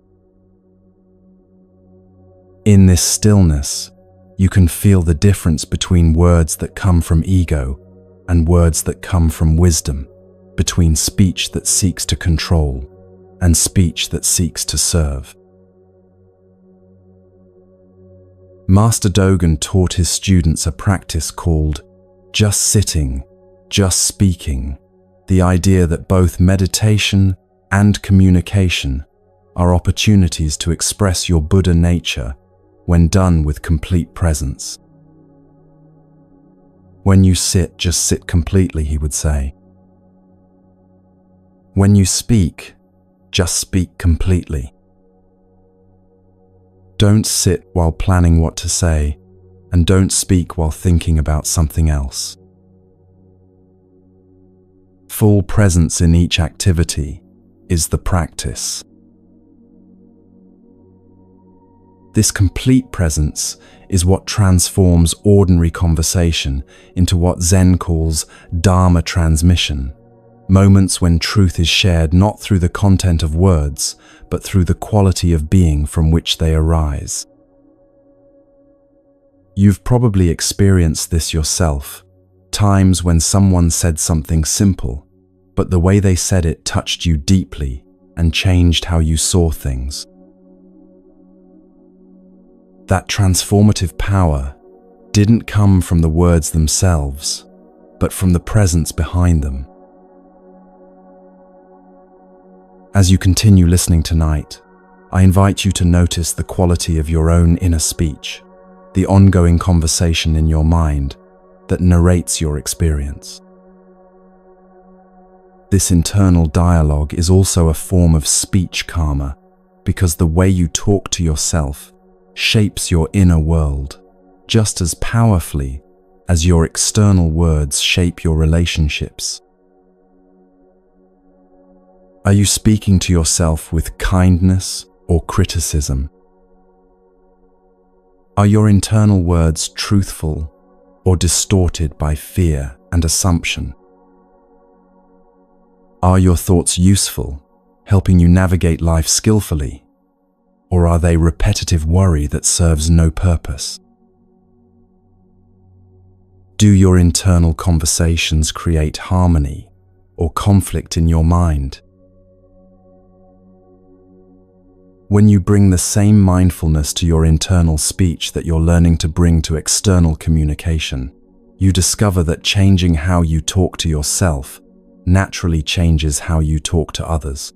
In this stillness, you can feel the difference between words that come from ego and words that come from wisdom, between speech that seeks to control and speech that seeks to serve. Master Dogen taught his students a practice called just sitting, just speaking, the idea that both meditation and communication are opportunities to express your Buddha nature when done with complete presence. When you sit, just sit completely, he would say. When you speak, just speak completely. Don't sit while planning what to say, and don't speak while thinking about something else. Full presence in each activity is the practice. This complete presence is what transforms ordinary conversation into what Zen calls Dharma transmission, moments when truth is shared not through the content of words, but through the quality of being from which they arise. You've probably experienced this yourself, times when someone said something simple, but the way they said it touched you deeply and changed how you saw things. That transformative power didn't come from the words themselves, but from the presence behind them. As you continue listening tonight, I invite you to notice the quality of your own inner speech, the ongoing conversation in your mind that narrates your experience. This internal dialogue is also a form of speech karma, because the way you talk to yourself shapes your inner world just as powerfully as your external words shape your relationships. Are you speaking to yourself with kindness or criticism? Are your internal words truthful or distorted by fear and assumption? Are your thoughts useful, helping you navigate life skillfully? Or are they repetitive worry that serves no purpose? Do your internal conversations create harmony or conflict in your mind? When you bring the same mindfulness to your internal speech that you're learning to bring to external communication, you discover that changing how you talk to yourself naturally changes how you talk to others.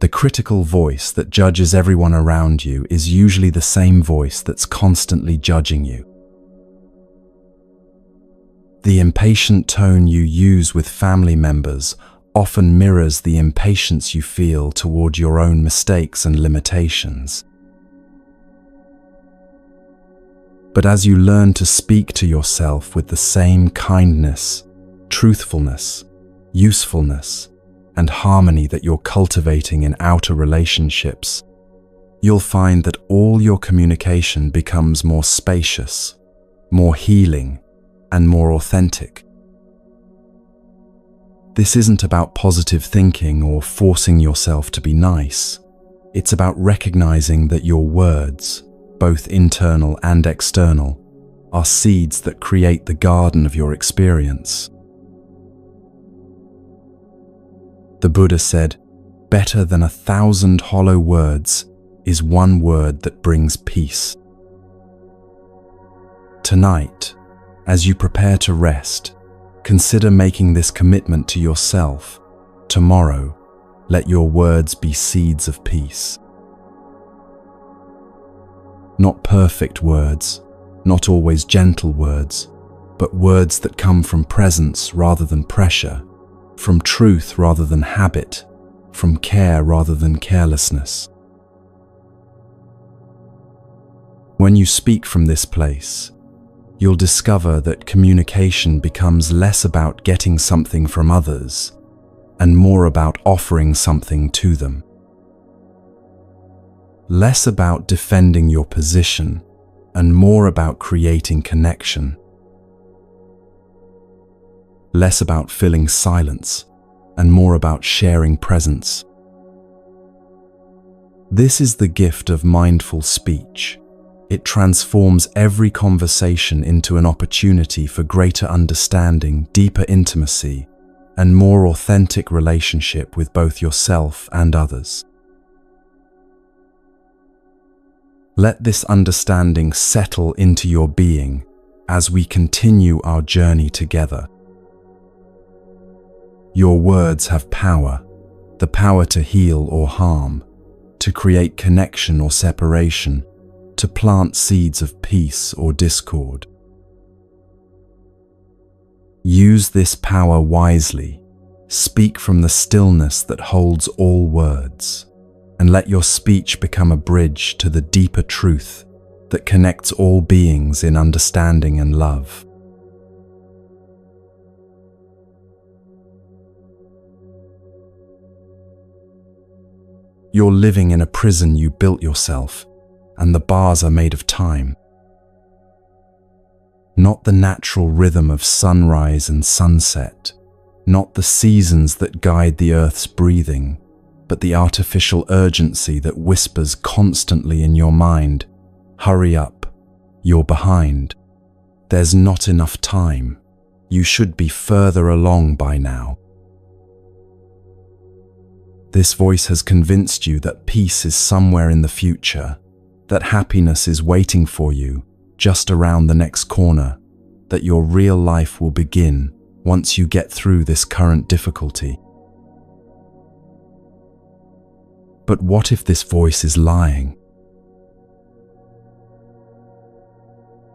The critical voice that judges everyone around you is usually the same voice that's constantly judging you. The impatient tone you use with family members often mirrors the impatience you feel toward your own mistakes and limitations. But as you learn to speak to yourself with the same kindness, truthfulness, usefulness, and harmony that you're cultivating in outer relationships, you'll find that all your communication becomes more spacious, more healing, and more authentic. This isn't about positive thinking or forcing yourself to be nice. It's about recognizing that your words, both internal and external, are seeds that create the garden of your experience. The Buddha said, "Better than 1,000 hollow words is one word that brings peace." Tonight, as you prepare to rest, consider making this commitment to yourself. Tomorrow, let your words be seeds of peace. Not perfect words, not always gentle words, but words that come from presence rather than pressure, from truth rather than habit, from care rather than carelessness. When you speak from this place, you'll discover that communication becomes less about getting something from others and more about offering something to them. Less about defending your position and more about creating connection. Less about filling silence and more about sharing presence. This is the gift of mindful speech. It transforms every conversation into an opportunity for greater understanding, deeper intimacy, and more authentic relationship with both yourself and others. Let this understanding settle into your being as we continue our journey together. Your words have power, the power to heal or harm, to create connection or separation, to plant seeds of peace or discord. Use this power wisely. Speak from the stillness that holds all words, and let your speech become a bridge to the deeper truth that connects all beings in understanding and love. You're living in a prison you built yourself, and the bars are made of time. Not the natural rhythm of sunrise and sunset, not the seasons that guide the earth's breathing, but the artificial urgency that whispers constantly in your mind, "Hurry up, you're behind. There's not enough time. You should be further along by now." This voice has convinced you that peace is somewhere in the future, that happiness is waiting for you just around the next corner, that your real life will begin once you get through this current difficulty. But what if this voice is lying?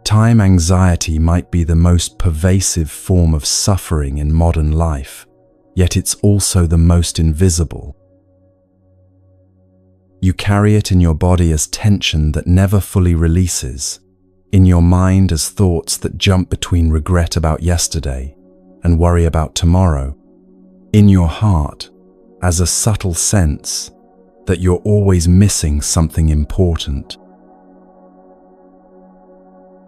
Time anxiety might be the most pervasive form of suffering in modern life, yet it's also the most invisible. You carry it in your body as tension that never fully releases, in your mind as thoughts that jump between regret about yesterday and worry about tomorrow, in your heart as a subtle sense that you're always missing something important.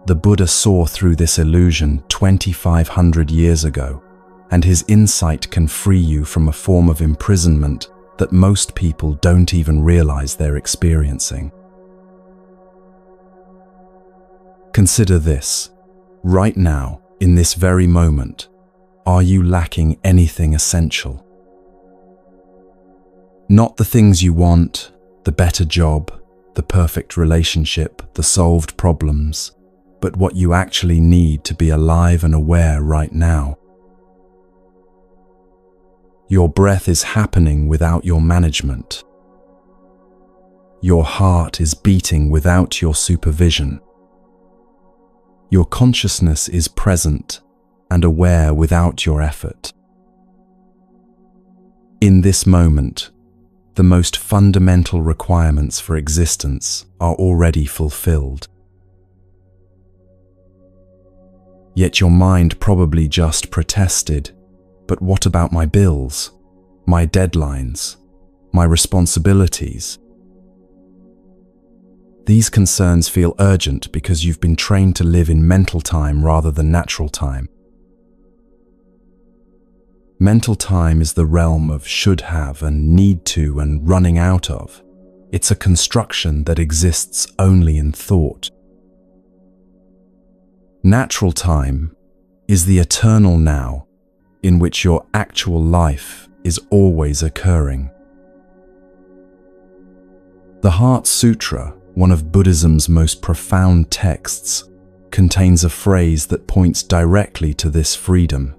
The Buddha saw through this illusion 2,500 years ago, and his insight can free you from a form of imprisonment that most people don't even realize they're experiencing. Consider this. Right now, in this very moment, are you lacking anything essential? Not the things you want, the better job, the perfect relationship, the solved problems, but what you actually need to be alive and aware right now. Your breath is happening without your management. Your heart is beating without your supervision. Your consciousness is present and aware without your effort. In this moment, the most fundamental requirements for existence are already fulfilled. Yet your mind probably just protested, but what about my bills, my deadlines, my responsibilities? These concerns feel urgent because you've been trained to live in mental time rather than natural time. Mental time is the realm of should have and need to and running out of. It's a construction that exists only in thought. Natural time is the eternal now, in which your actual life is always occurring. The Heart Sutra, one of Buddhism's most profound texts, contains a phrase that points directly to this freedom: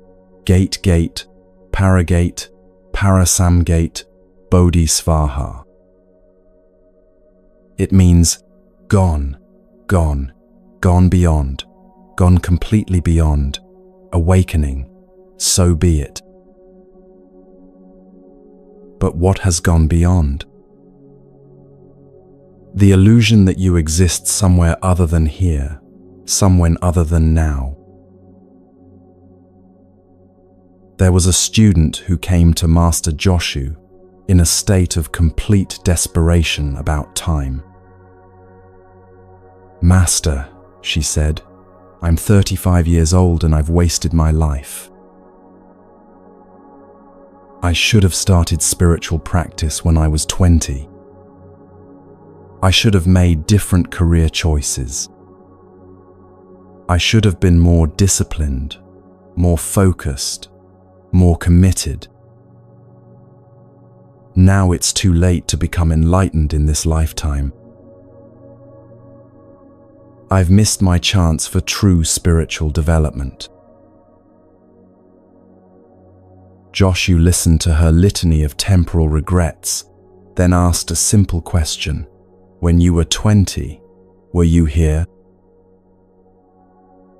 gate, gate, paragate, parasamgate, bodhisvaha. It means gone, gone, gone beyond, gone completely beyond, awakening, so be it. But what has gone beyond? The illusion that you exist somewhere other than here, somewhere other than now. There was a student who came to Master Joshu in a state of complete desperation about time. "Master," she said, "I'm 35 years old and I've wasted my life. I should have started spiritual practice when I was 20. I should have made different career choices. I should have been more disciplined, more focused, more committed. Now it's too late to become enlightened in this lifetime. I've missed my chance for true spiritual development." Joshu listened to her litany of temporal regrets, then asked a simple question: "When you were 20, were you here?"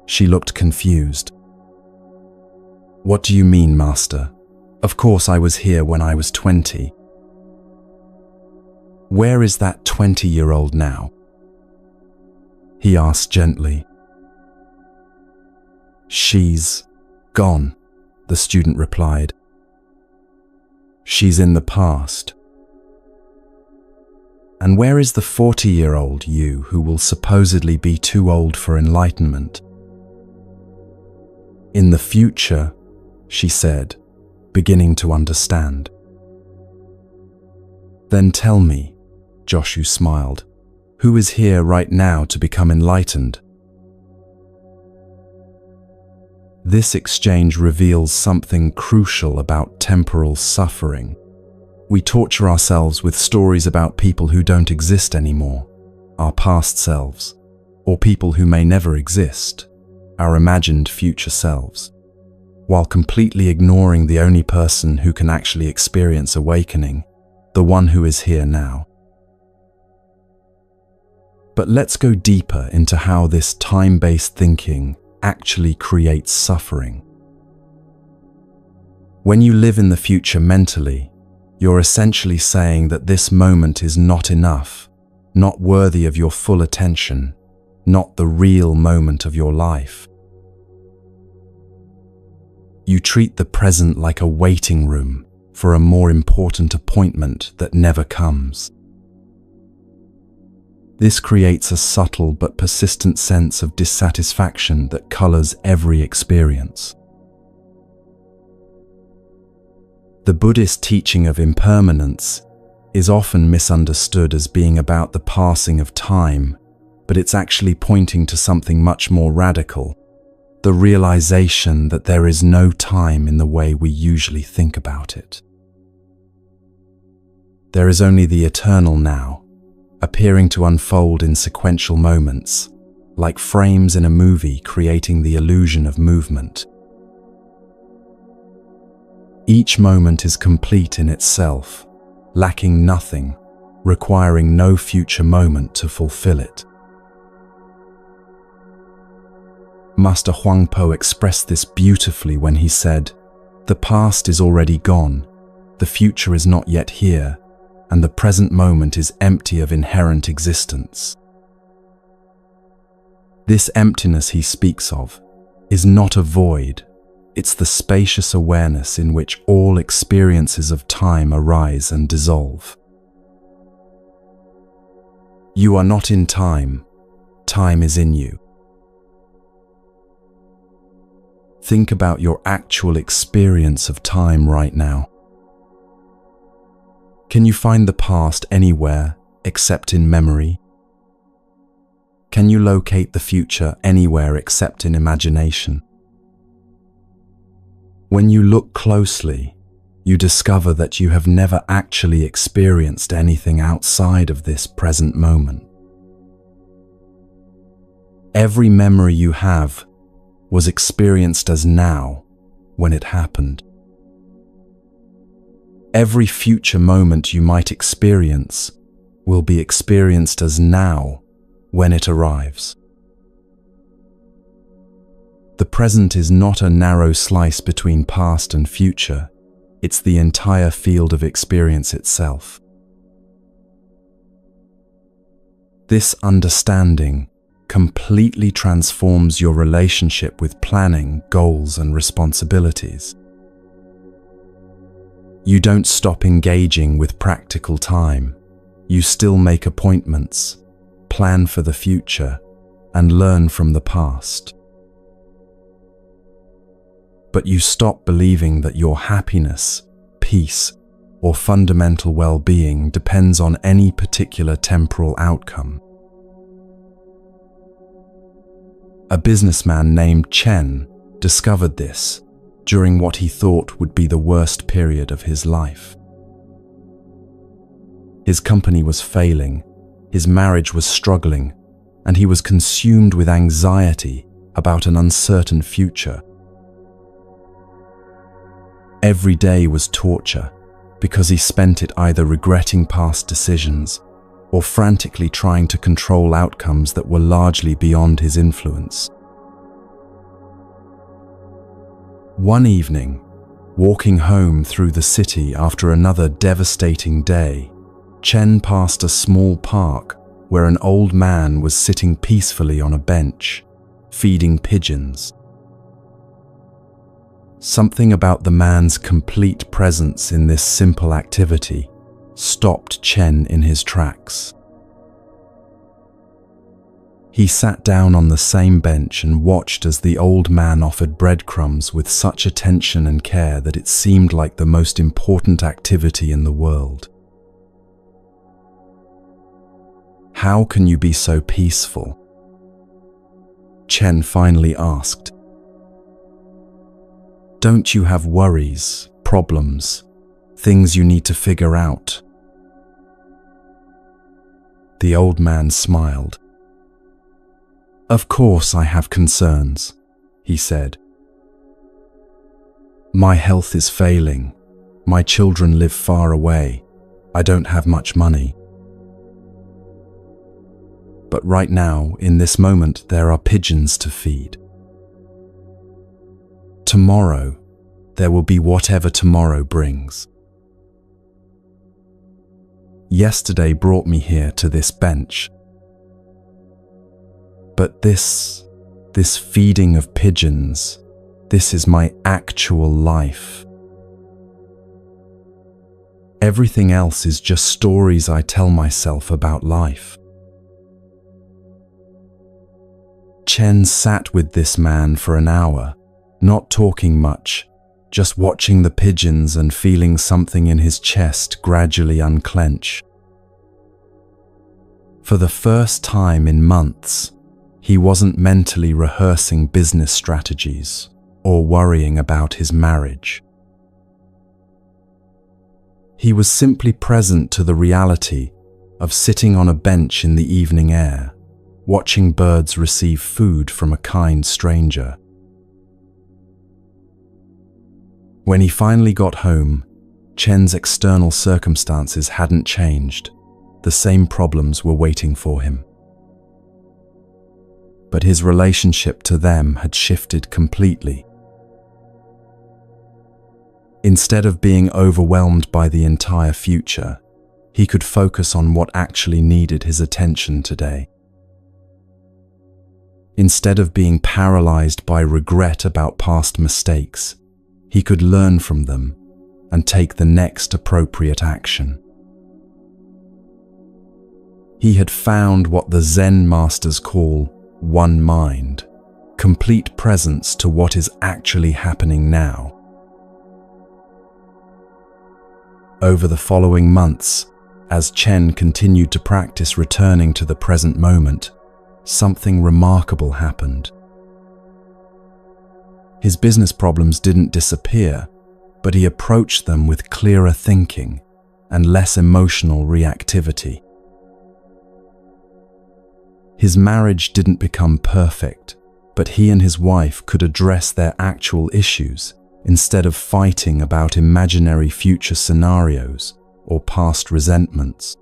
She looked confused. "What do you mean, Master? Of course I was here when I was 20. Where is that 20-year-old now?" He asked gently. "She's gone," the student replied. "She's in the past." "And where is the 40-year-old you who will supposedly be too old for enlightenment?" "In the future," she said, beginning to understand. "Then tell me," Joshu smiled, "who is here right now to become enlightened?" This exchange reveals something crucial about temporal suffering. We torture ourselves with stories about people who don't exist anymore, our past selves, or people who may never exist, our imagined future selves, while completely ignoring the only person who can actually experience awakening, the one who is here now. But let's go deeper into how this time-based thinking actually creates suffering. When you live in the future mentally, you're essentially saying that this moment is not enough, not worthy of your full attention, not the real moment of your life. You treat the present like a waiting room for a more important appointment that never comes. This creates a subtle but persistent sense of dissatisfaction that colors every experience. The Buddhist teaching of impermanence is often misunderstood as being about the passing of time, but it's actually pointing to something much more radical: the realization that there is no time in the way we usually think about it. There is only the eternal now, appearing to unfold in sequential moments, like frames in a movie creating the illusion of movement. Each moment is complete in itself, lacking nothing, requiring no future moment to fulfill it. Master Huangpo expressed this beautifully when he said, "The past is already gone, the future is not yet here, and the present moment is empty of inherent existence." This emptiness he speaks of is not a void, it's the spacious awareness in which all experiences of time arise and dissolve. You are not in time, time is in you. Think about your actual experience of time right now. Can you find the past anywhere except in memory? Can you locate the future anywhere except in imagination? When you look closely, you discover that you have never actually experienced anything outside of this present moment. Every memory you have was experienced as now when it happened. Every future moment you might experience will be experienced as now when it arrives. The present is not a narrow slice between past and future, it's the entire field of experience itself. This understanding completely transforms your relationship with planning, goals, and responsibilities. You don't stop engaging with practical time. You still make appointments, plan for the future, and learn from the past. But you stop believing that your happiness, peace, or fundamental well-being depends on any particular temporal outcome. A businessman named Chen discovered this during what he thought would be the worst period of his life. His company was failing, his marriage was struggling, and he was consumed with anxiety about an uncertain future. Every day was torture because he spent it either regretting past decisions or frantically trying to control outcomes that were largely beyond his influence. One evening, walking home through the city after another devastating day, Chen passed a small park where an old man was sitting peacefully on a bench, feeding pigeons. Something about the man's complete presence in this simple activity stopped Chen in his tracks. He sat down on the same bench and watched as the old man offered breadcrumbs with such attention and care that it seemed like the most important activity in the world. "How can you be so peaceful?" Chen finally asked. "Don't you have worries, problems, things you need to figure out?" The old man smiled. "Of course I have concerns," he said. "My health is failing. My children live far away. I don't have much money. But right now, in this moment, there are pigeons to feed. Tomorrow, there will be whatever tomorrow brings. Yesterday brought me here to this bench. But this feeding of pigeons, this is my actual life. Everything else is just stories I tell myself about life." Chen sat with this man for an hour, not talking much, just watching the pigeons and feeling something in his chest gradually unclench. For the first time in months, he wasn't mentally rehearsing business strategies or worrying about his marriage. He was simply present to the reality of sitting on a bench in the evening air, watching birds receive food from a kind stranger. When he finally got home, Chen's external circumstances hadn't changed. The same problems were waiting for him. But his relationship to them had shifted completely. Instead of being overwhelmed by the entire future, he could focus on what actually needed his attention today. Instead of being paralyzed by regret about past mistakes, he could learn from them and take the next appropriate action. He had found what the Zen masters call one mind, complete presence to what is actually happening now. Over the following months, as Chen continued to practice returning to the present moment, something remarkable happened. His business problems didn't disappear, but he approached them with clearer thinking and less emotional reactivity. His marriage didn't become perfect, but he and his wife could address their actual issues instead of fighting about imaginary future scenarios or past resentments.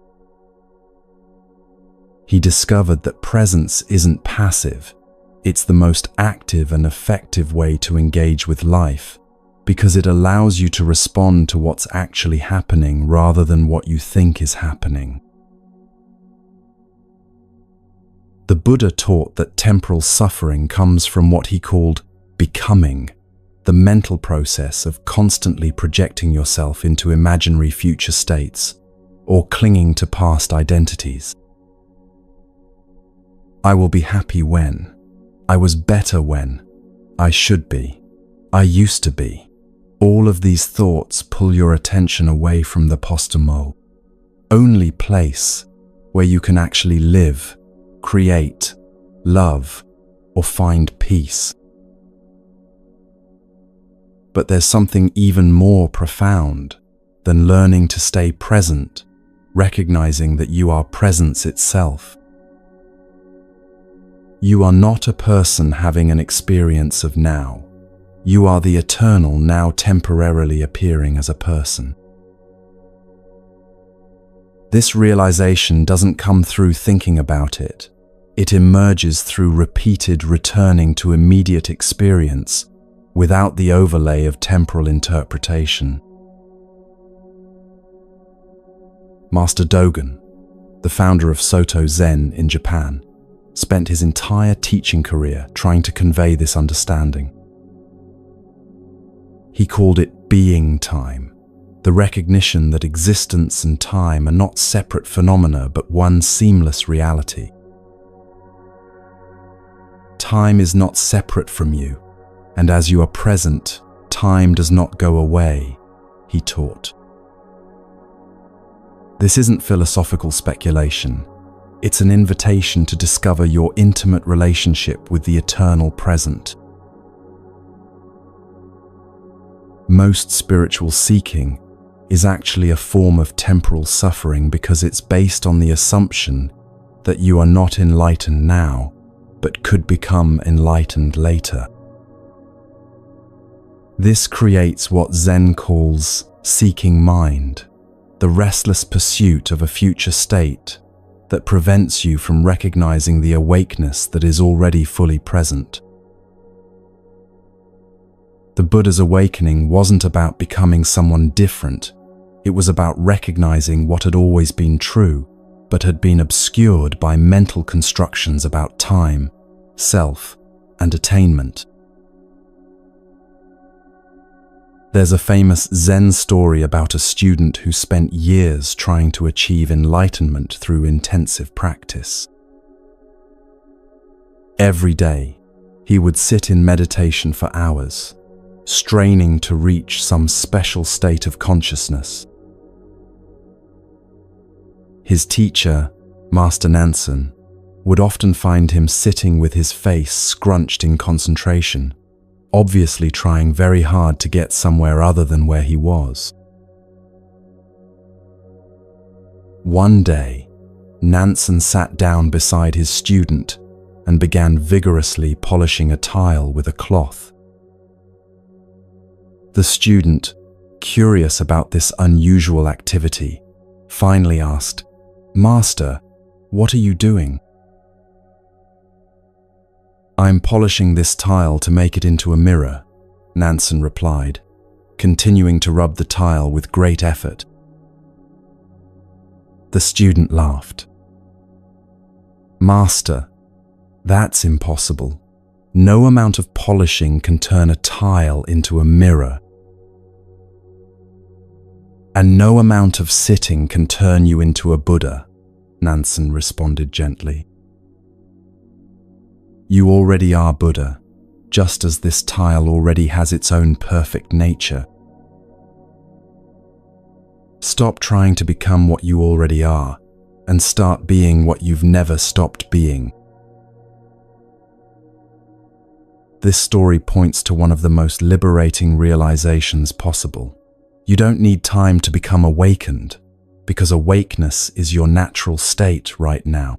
He discovered that presence isn't passive, it's the most active and effective way to engage with life, because it allows you to respond to what's actually happening rather than what you think is happening. The Buddha taught that temporal suffering comes from what he called becoming, the mental process of constantly projecting yourself into imaginary future states or clinging to past identities. I will be happy when, I was better when, I should be, I used to be. All of these thoughts pull your attention away from the postimo, only place where you can actually live, create, love, or find peace. But there's something even more profound than learning to stay present, recognizing that you are presence itself. You are not a person having an experience of now. You are the eternal now temporarily appearing as a person. This realization doesn't come through thinking about it. It emerges through repeated returning to immediate experience without the overlay of temporal interpretation. Master Dogen, the founder of Soto Zen in Japan, spent his entire teaching career trying to convey this understanding. He called it being time, the recognition that existence and time are not separate phenomena but one seamless reality. Time is not separate from you, and as you are present, time does not go away, he taught. This isn't philosophical speculation. It's an invitation to discover your intimate relationship with the eternal present. Most spiritual seeking is actually a form of temporal suffering because it's based on the assumption that you are not enlightened now, but could become enlightened later. This creates what Zen calls seeking mind, the restless pursuit of a future state that prevents you from recognizing the awakeness that is already fully present. The Buddha's awakening wasn't about becoming someone different. It was about recognizing what had always been true, but had been obscured by mental constructions about time, self, and attainment. There's a famous Zen story about a student who spent years trying to achieve enlightenment through intensive practice. Every day, he would sit in meditation for hours, straining to reach some special state of consciousness. His teacher, Master Nansen, would often find him sitting with his face scrunched in concentration, obviously trying very hard to get somewhere other than where he was. One day, Nansen sat down beside his student and began vigorously polishing a tile with a cloth. The student, curious about this unusual activity, finally asked, "Master, what are you doing?" "I'm polishing this tile to make it into a mirror," Nansen replied, continuing to rub the tile with great effort. The student laughed. "Master, that's impossible. No amount of polishing can turn a tile into a mirror. And no amount of sitting can turn you into a Buddha," Nansen responded gently. "You already are Buddha, just as this tile already has its own perfect nature. Stop trying to become what you already are, and start being what you've never stopped being." This story points to one of the most liberating realizations possible. You don't need time to become awakened, because awakeness is your natural state right now.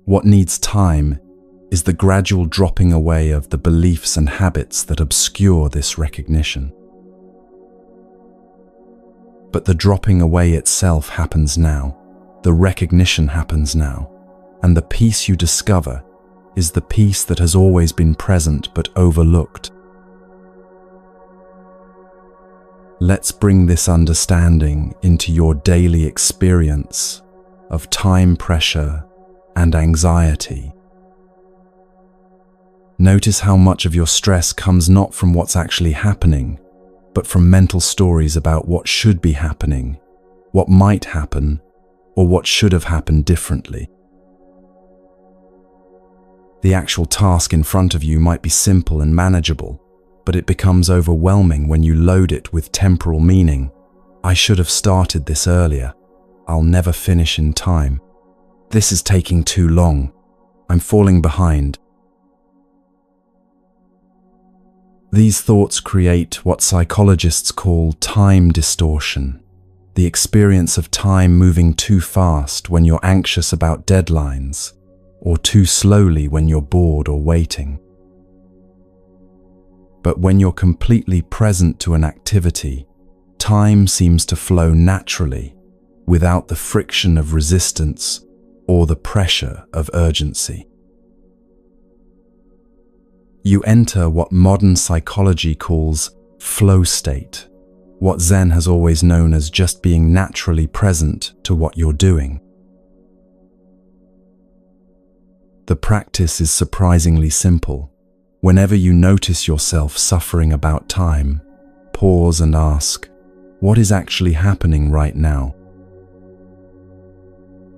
What needs time is the gradual dropping away of the beliefs and habits that obscure this recognition. But the dropping away itself happens now, the recognition happens now, and the peace you discover is the peace that has always been present but overlooked. Let's bring this understanding into your daily experience of time pressure and anxiety. Notice how much of your stress comes not from what's actually happening, but from mental stories about what should be happening, what might happen, or what should have happened differently. The actual task in front of you might be simple and manageable, but it becomes overwhelming when you load it with temporal meaning. "I should have started this earlier. I'll never finish in time. This is taking too long. I'm falling behind." These thoughts create what psychologists call time distortion, the experience of time moving too fast when you're anxious about deadlines, or too slowly when you're bored or waiting. But when you're completely present to an activity, time seems to flow naturally, without the friction of resistance or the pressure of urgency. You enter what modern psychology calls flow state, what Zen has always known as just being naturally present to what you're doing. The practice is surprisingly simple. Whenever you notice yourself suffering about time, pause and ask, what is actually happening right now?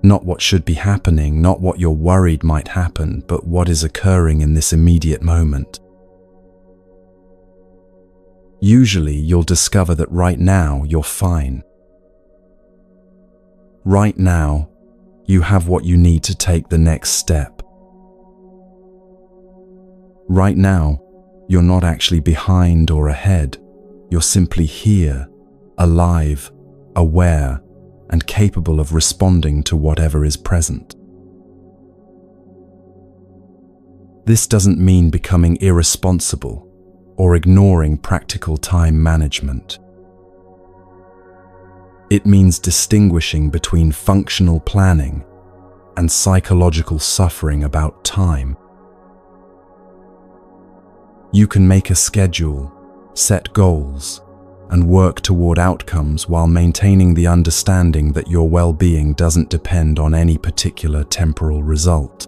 Not what should be happening, not what you're worried might happen, but what is occurring in this immediate moment. Usually, you'll discover that right now you're fine. Right now, you have what you need to take the next step. Right now, you're not actually behind or ahead. You're simply here, alive, aware, and capable of responding to whatever is present. This doesn't mean becoming irresponsible or ignoring practical time management. It means distinguishing between functional planning and psychological suffering about time. You can make a schedule, set goals, and work toward outcomes while maintaining the understanding that your well-being doesn't depend on any particular temporal result.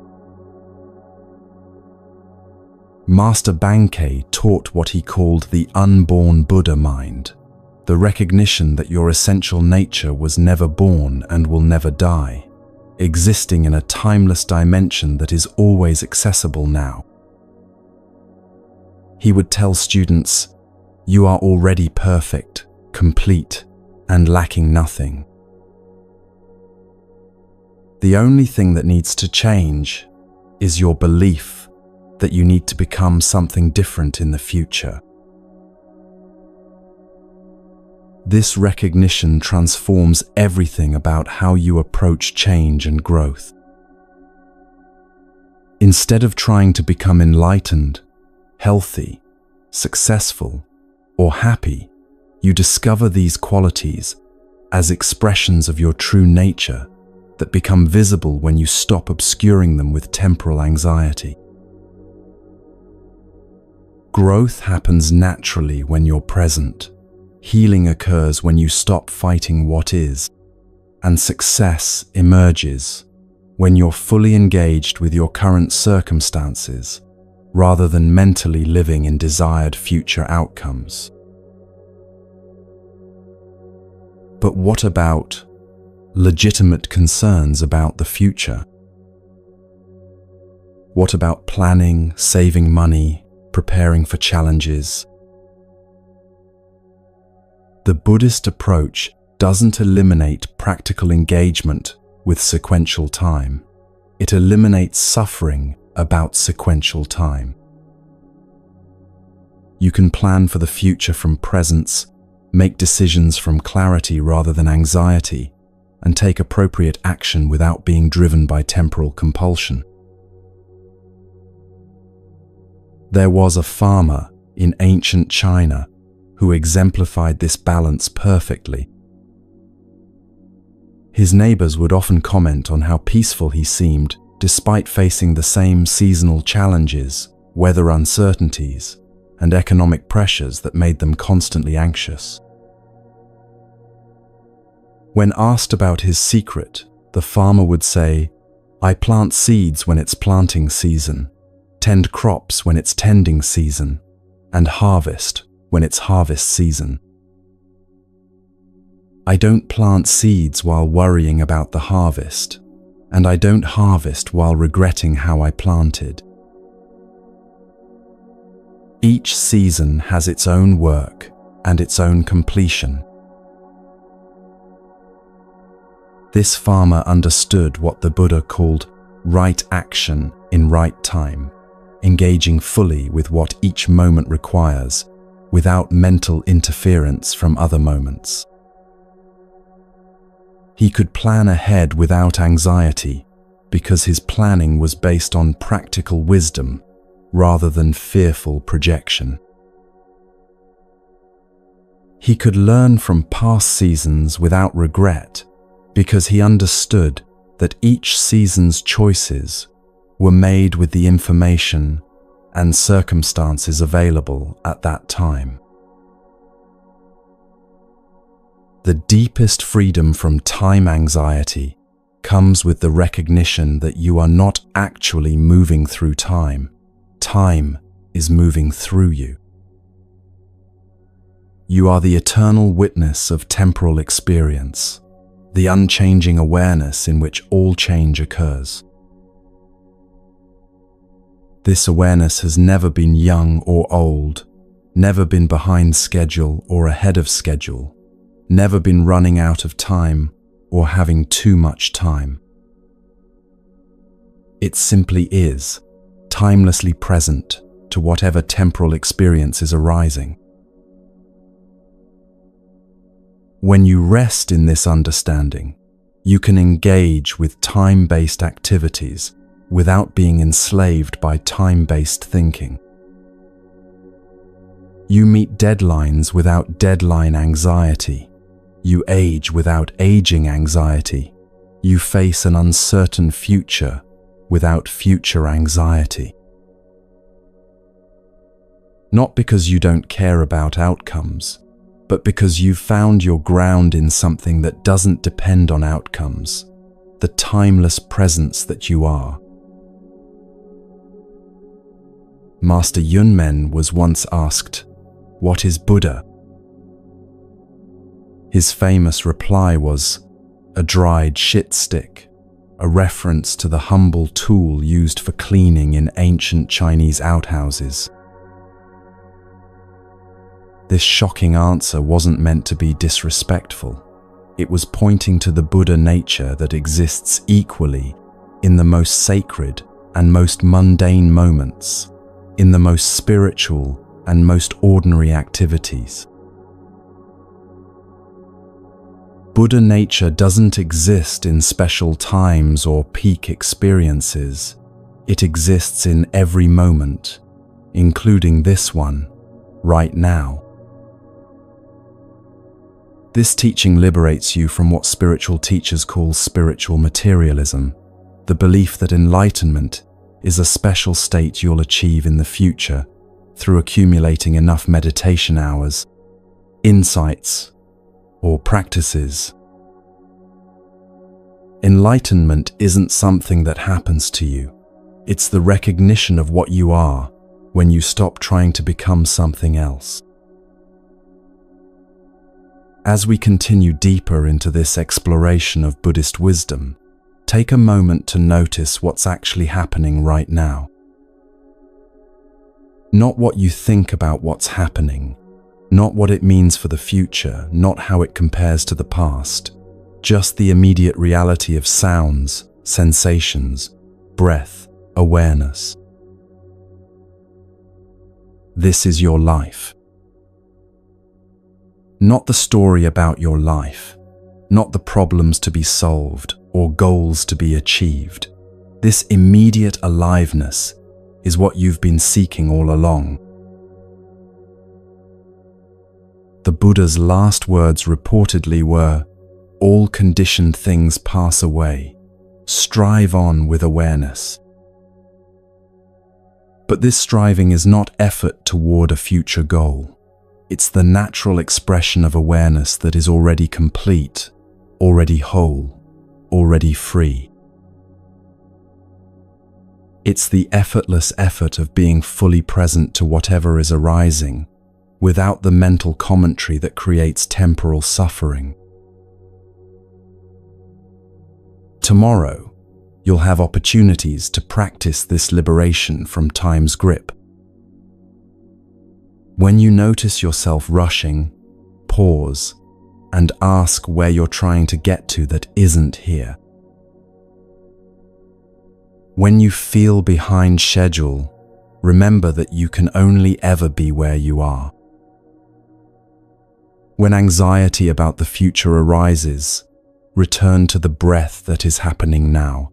Master Bankei taught what he called the unborn Buddha mind, the recognition that your essential nature was never born and will never die, existing in a timeless dimension that is always accessible now. He would tell students, "You are already perfect, complete, and lacking nothing. The only thing that needs to change is your belief that you need to become something different in the future." This recognition transforms everything about how you approach change and growth. Instead of trying to become enlightened, healthy, successful, or happy, you discover these qualities as expressions of your true nature that become visible when you stop obscuring them with temporal anxiety. Growth happens naturally when you're present. Healing occurs when you stop fighting what is, and success emerges when you're fully engaged with your current circumstances rather than mentally living in desired future outcomes. But what about legitimate concerns about the future? What about planning, saving money, preparing for challenges? The Buddhist approach doesn't eliminate practical engagement with sequential time. It eliminates suffering about sequential time. You can plan for the future from presence, make decisions from clarity rather than anxiety, and take appropriate action without being driven by temporal compulsion. There was a farmer in ancient China who exemplified this balance perfectly. His neighbors would often comment on how peaceful he seemed despite facing the same seasonal challenges, weather uncertainties, and economic pressures that made them constantly anxious. When asked about his secret, the farmer would say, "I plant seeds when it's planting season, tend crops when it's tending season, and harvest when it's harvest season. I don't plant seeds while worrying about the harvest, and I don't harvest while regretting how I planted." Each season has its own work and its own completion. This farmer understood what the Buddha called right action in right time, engaging fully with what each moment requires, without mental interference from other moments. He could plan ahead without anxiety because his planning was based on practical wisdom rather than fearful projection. He could learn from past seasons without regret because he understood that each season's choices were made with the information and circumstances available at that time. The deepest freedom from time anxiety comes with the recognition that you are not actually moving through time. Time is moving through you. You are the eternal witness of temporal experience, the unchanging awareness in which all change occurs. This awareness has never been young or old, never been behind schedule or ahead of schedule, never been running out of time or having too much time. It simply is, timelessly present to whatever temporal experience is arising. When you rest in this understanding, you can engage with time-based activities without being enslaved by time-based thinking. You meet deadlines without deadline anxiety. You age without aging anxiety. You face an uncertain future without future anxiety. Not because you don't care about outcomes, but because you've found your ground in something that doesn't depend on outcomes, the timeless presence that you are. Master Yunmen was once asked, "What is Buddha?" His famous reply was, "A dried shit stick," a reference to the humble tool used for cleaning in ancient Chinese outhouses. This shocking answer wasn't meant to be disrespectful. It was pointing to the Buddha nature that exists equally in the most sacred and most mundane moments, in the most spiritual and most ordinary activities. Buddha nature doesn't exist in special times or peak experiences. It exists in every moment, including this one, right now. This teaching liberates you from what spiritual teachers call spiritual materialism, the belief that enlightenment is a special state you'll achieve in the future through accumulating enough meditation hours, insights, or practices. Enlightenment isn't something that happens to you. It's the recognition of what you are when you stop trying to become something else. As we continue deeper into this exploration of Buddhist wisdom, take a moment to notice what's actually happening right now. Not what you think about what's happening, not what it means for the future, not how it compares to the past, just the immediate reality of sounds, sensations, breath, awareness. This is your life. Not the story about your life, not the problems to be solved or goals to be achieved. This immediate aliveness is what you've been seeking all along. The Buddha's last words reportedly were, "All conditioned things pass away. Strive on with awareness." But this striving is not effort toward a future goal. It's the natural expression of awareness that is already complete, already whole, already free. It's the effortless effort of being fully present to whatever is arising, without the mental commentary that creates temporal suffering. Tomorrow, you'll have opportunities to practice this liberation from time's grip. When you notice yourself rushing, pause and ask where you're trying to get to that isn't here. When you feel behind schedule, remember that you can only ever be where you are. When anxiety about the future arises, return to the breath that is happening now,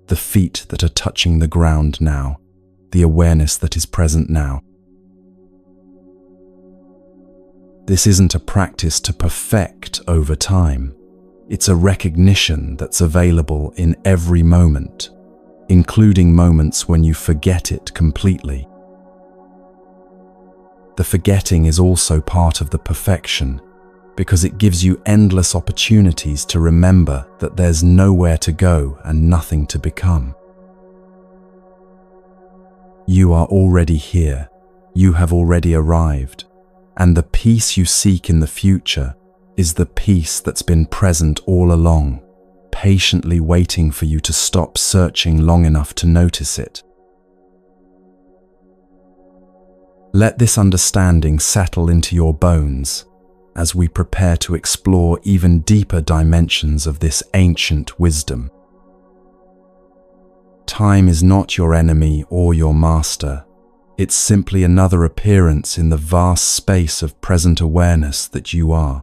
the feet that are touching the ground now, the awareness that is present now. This isn't a practice to perfect over time. It's a recognition that's available in every moment, including moments when you forget it completely. The forgetting is also part of the perfection, because it gives you endless opportunities to remember that there's nowhere to go and nothing to become. You are already here. You have already arrived. And the peace you seek in the future is the peace that's been present all along, patiently waiting for you to stop searching long enough to notice it. Let this understanding settle into your bones as we prepare to explore even deeper dimensions of this ancient wisdom. Time is not your enemy or your master. It's simply another appearance in the vast space of present awareness that you are.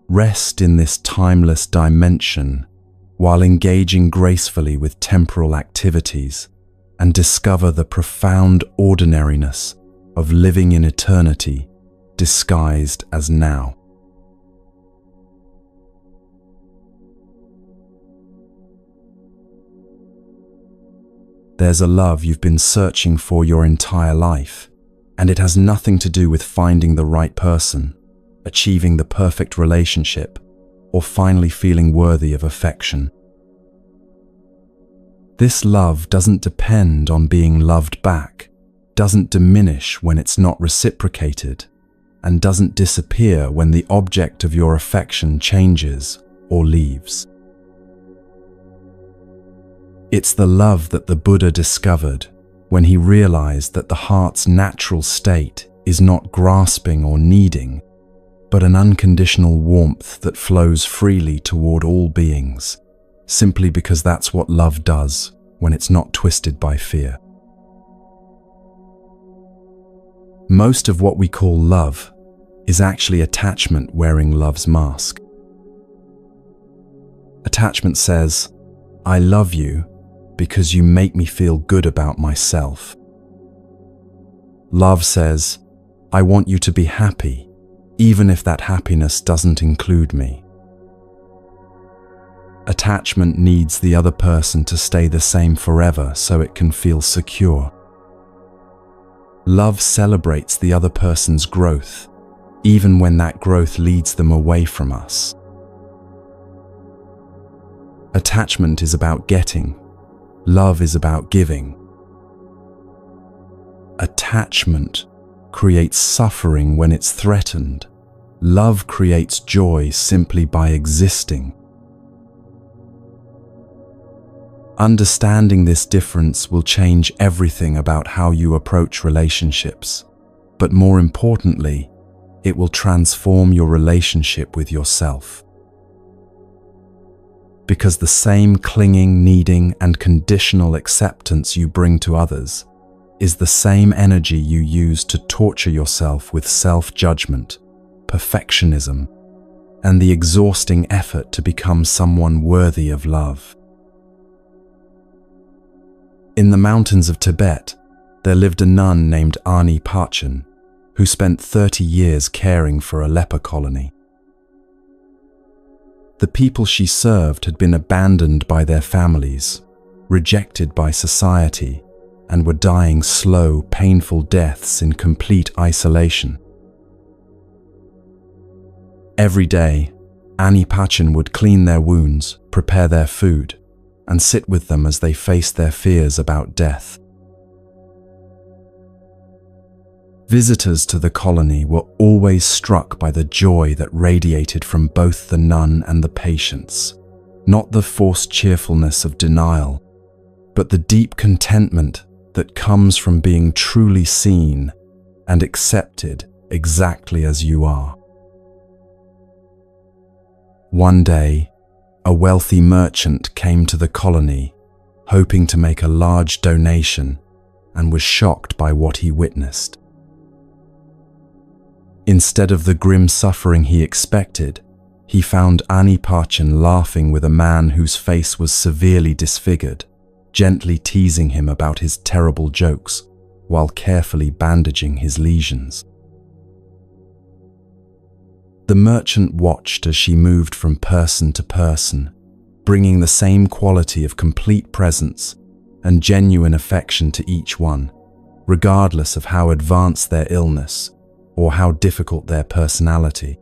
Rest in this timeless dimension while engaging gracefully with temporal activities and discover the profound ordinariness of living in eternity disguised as now. There's a love you've been searching for your entire life, and it has nothing to do with finding the right person, achieving the perfect relationship, or finally feeling worthy of affection. This love doesn't depend on being loved back, doesn't diminish when it's not reciprocated, and doesn't disappear when the object of your affection changes or leaves. It's the love that the Buddha discovered when he realized that the heart's natural state is not grasping or needing, but an unconditional warmth that flows freely toward all beings, simply because that's what love does when it's not twisted by fear. Most of what we call love is actually attachment wearing love's mask. Attachment says, "I love you because you make me feel good about myself." Love says, I want you to be happy, even if that happiness doesn't include me. Attachment needs the other person to stay the same forever so it can feel secure. Love celebrates the other person's growth, even when that growth leads them away from us. Attachment is about getting. Love is about giving. Attachment creates suffering when it's threatened. Love creates joy simply by existing. Understanding this difference will change everything about how you approach relationships, but more importantly, it will transform your relationship with yourself. Because the same clinging, needing, and conditional acceptance you bring to others is the same energy you use to torture yourself with self-judgment, perfectionism, and the exhausting effort to become someone worthy of love. In the mountains of Tibet, there lived a nun named Ani Parchin, who spent 30 years caring for a leper colony. The people she served had been abandoned by their families, rejected by society, and were dying slow, painful deaths in complete isolation. Every day, Ani Parchin would clean their wounds, prepare their food, and sit with them as they faced their fears about death. Visitors to the colony were always struck by the joy that radiated from both the nun and the patients, not the forced cheerfulness of denial, but the deep contentment that comes from being truly seen and accepted exactly as you are. One day, a wealthy merchant came to the colony, hoping to make a large donation, and was shocked by what he witnessed. Instead of the grim suffering he expected, he found Ani Parchin laughing with a man whose face was severely disfigured, gently teasing him about his terrible jokes while carefully bandaging his lesions. The merchant watched as she moved from person to person, bringing the same quality of complete presence and genuine affection to each one, regardless of how advanced their illness or how difficult their personality.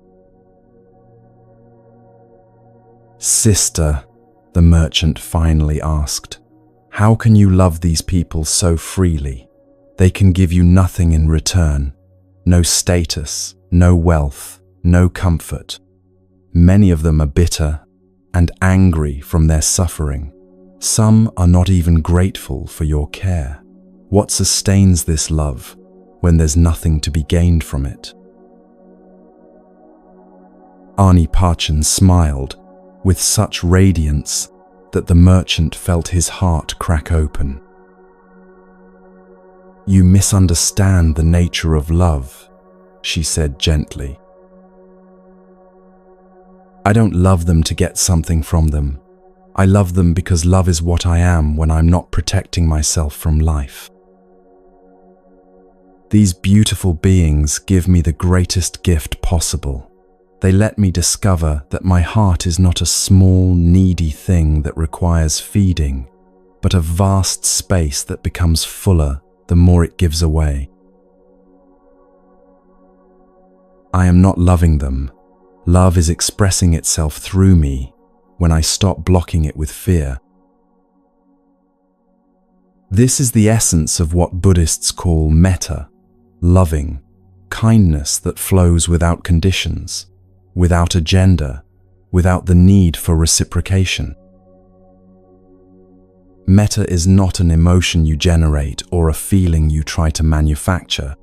"Sister," the merchant finally asked, "how can you love these people so freely? They can give you nothing in return. No status, no wealth, no comfort. Many of them are bitter and angry from their suffering. Some are not even grateful for your care. What sustains this love when there's nothing to be gained from it?" Ani Parchin smiled with such radiance that the merchant felt his heart crack open. "You misunderstand the nature of love," she said gently. "I don't love them to get something from them. I love them because love is what I am when I'm not protecting myself from life. These beautiful beings give me the greatest gift possible. They let me discover that my heart is not a small, needy thing that requires feeding, but a vast space that becomes fuller the more it gives away. I am not loving them. Love is expressing itself through me when I stop blocking it with fear. This is the essence of what Buddhists call metta, loving, kindness that flows without conditions, without agenda, without the need for reciprocation. Metta is not an emotion you generate or a feeling you try to manufacture.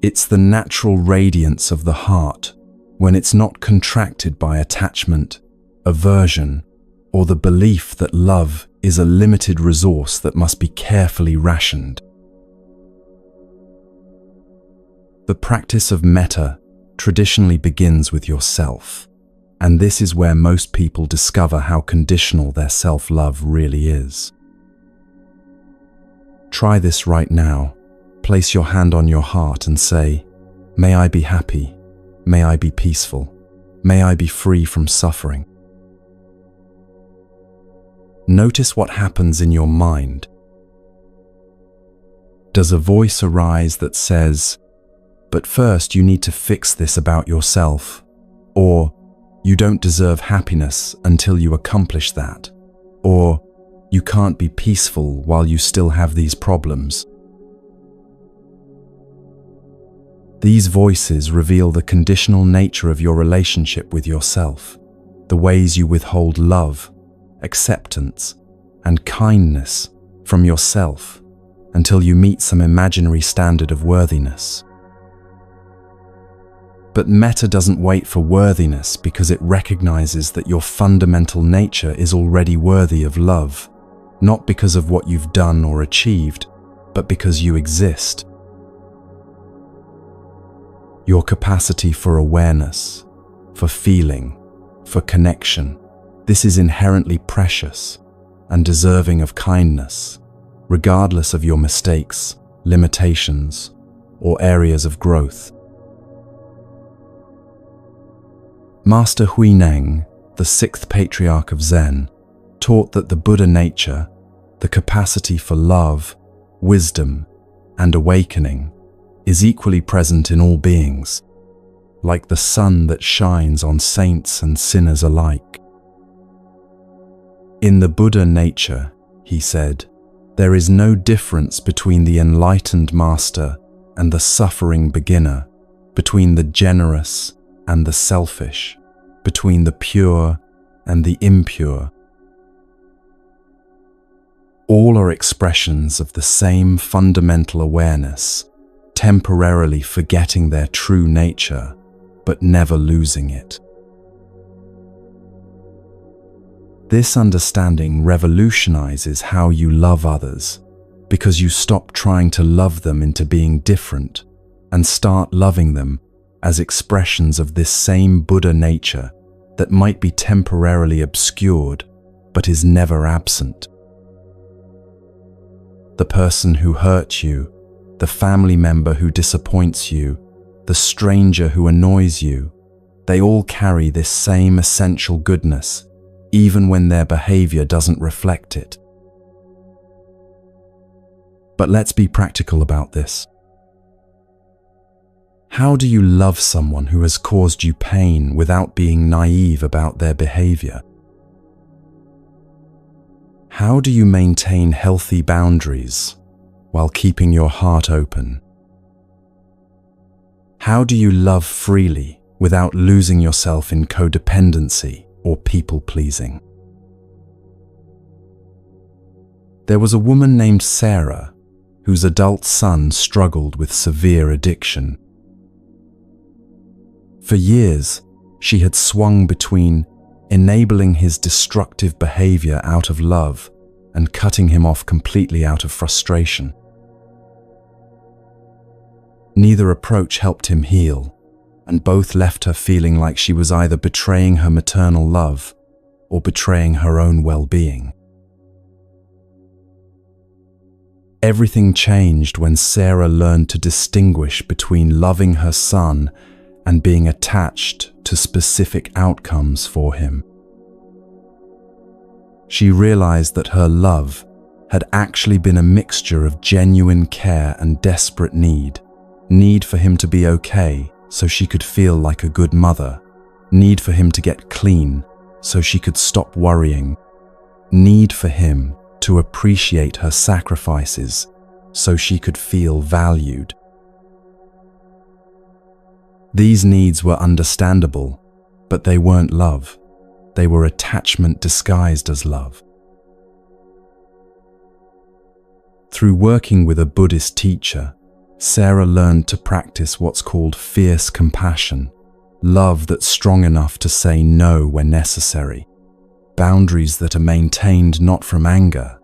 It's the natural radiance of the heart when it's not contracted by attachment, aversion, or the belief that love is a limited resource that must be carefully rationed. The practice of metta traditionally begins with yourself, and this is where most people discover how conditional their self-love really is. Try this right now. Place your hand on your heart and say, "May I be happy. May I be peaceful. May I be free from suffering." Notice what happens in your mind. Does a voice arise that says, "But first you need to fix this about yourself," or "You don't deserve happiness until you accomplish that," or "You can't be peaceful while you still have these problems"? These voices reveal the conditional nature of your relationship with yourself, the ways you withhold love, acceptance, and kindness from yourself until you meet some imaginary standard of worthiness. But metta doesn't wait for worthiness because it recognizes that your fundamental nature is already worthy of love, not because of what you've done or achieved, but because you exist. Your capacity for awareness, for feeling, for connection, this is inherently precious and deserving of kindness, regardless of your mistakes, limitations, or areas of growth. Master Huineng, the sixth patriarch of Zen, taught that the Buddha nature, the capacity for love, wisdom, and awakening, is equally present in all beings, like the sun that shines on saints and sinners alike. In the Buddha nature, he said, there is no difference between the enlightened master and the suffering beginner, between the generous and the selfish, between the pure and the impure. All are expressions of the same fundamental awareness, temporarily forgetting their true nature, but never losing it. This understanding revolutionizes how you love others, because you stop trying to love them into being different and start loving them as expressions of this same Buddha nature that might be temporarily obscured, but is never absent. The person who hurt you, the family member who disappoints you, the stranger who annoys you, they all carry this same essential goodness, even when their behavior doesn't reflect it. But let's be practical about this. How do you love someone who has caused you pain without being naive about their behavior? How do you maintain healthy boundaries while keeping your heart open? How do you love freely without losing yourself in codependency or people-pleasing? There was a woman named Sarah whose adult son struggled with severe addiction. For years, she had swung between enabling his destructive behavior out of love and cutting him off completely out of frustration. Neither approach helped him heal, and both left her feeling like she was either betraying her maternal love or betraying her own well-being. Everything changed when Sarah learned to distinguish between loving her son and being attached to specific outcomes for him. She realized that her love had actually been a mixture of genuine care and desperate need for him to be okay so she could feel like a good mother, need for him to get clean so she could stop worrying, need for him to appreciate her sacrifices so she could feel valued. These needs were understandable, but they weren't love. They were attachment disguised as love. Through working with a Buddhist teacher, Sarah learned to practice what's called fierce compassion, love that's strong enough to say no when necessary, boundaries that are maintained not from anger,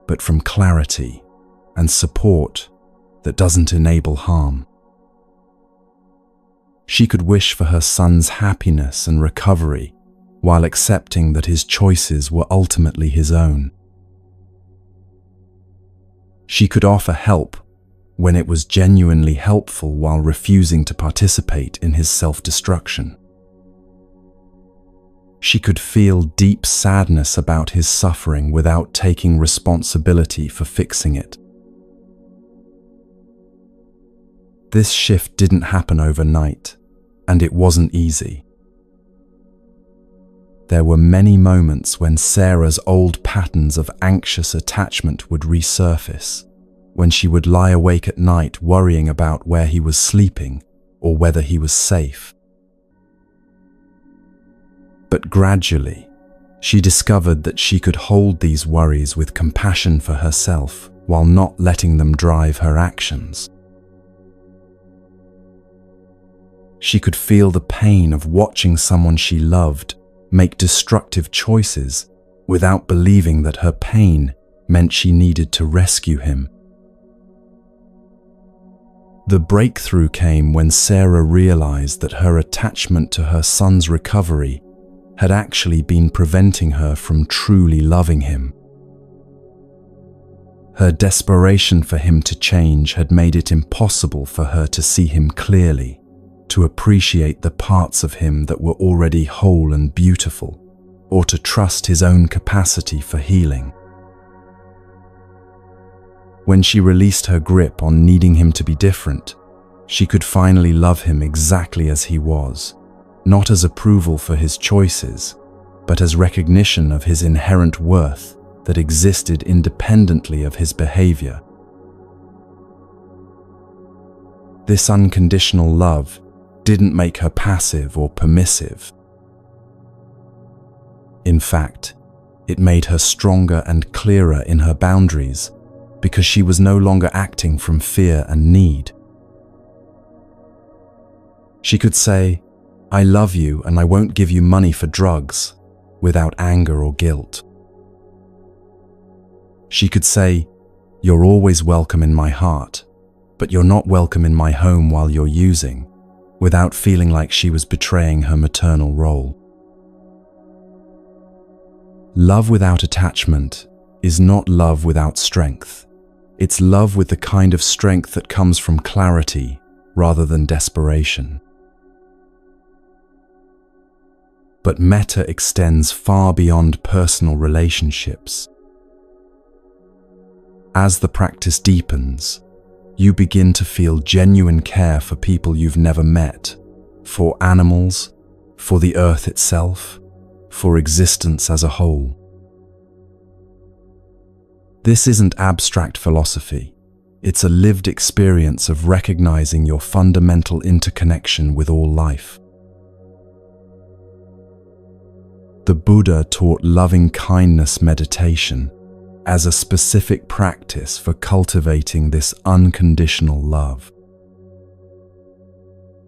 but from clarity, and support that doesn't enable harm. She could wish for her son's happiness and recovery while accepting that his choices were ultimately his own. She could offer help when it was genuinely helpful while refusing to participate in his self-destruction. She could feel deep sadness about his suffering without taking responsibility for fixing it. This shift didn't happen overnight, and it wasn't easy. There were many moments when Sarah's old patterns of anxious attachment would resurface, when she would lie awake at night worrying about where he was sleeping or whether he was safe. But gradually, she discovered that she could hold these worries with compassion for herself while not letting them drive her actions. She could feel the pain of watching someone she loved make destructive choices without believing that her pain meant she needed to rescue him. The breakthrough came when Sarah realized that her attachment to her son's recovery had actually been preventing her from truly loving him. Her desperation for him to change had made it impossible for her to see him clearly, to appreciate the parts of him that were already whole and beautiful, or to trust his own capacity for healing. When she released her grip on needing him to be different, she could finally love him exactly as he was, not as approval for his choices, but as recognition of his inherent worth that existed independently of his behavior. This unconditional love didn't make her passive or permissive. In fact, it made her stronger and clearer in her boundaries because she was no longer acting from fear and need. She could say, "I love you and I won't give you money for drugs," without anger or guilt. She could say, "You're always welcome in my heart, but you're not welcome in my home while you're using," without feeling like she was betraying her maternal role. Love without attachment is not love without strength. It's love with the kind of strength that comes from clarity rather than desperation. But metta extends far beyond personal relationships. As the practice deepens, you begin to feel genuine care for people you've never met, for animals, for the earth itself, for existence as a whole. This isn't abstract philosophy. It's a lived experience of recognizing your fundamental interconnection with all life. The Buddha taught loving kindness meditation as a specific practice for cultivating this unconditional love.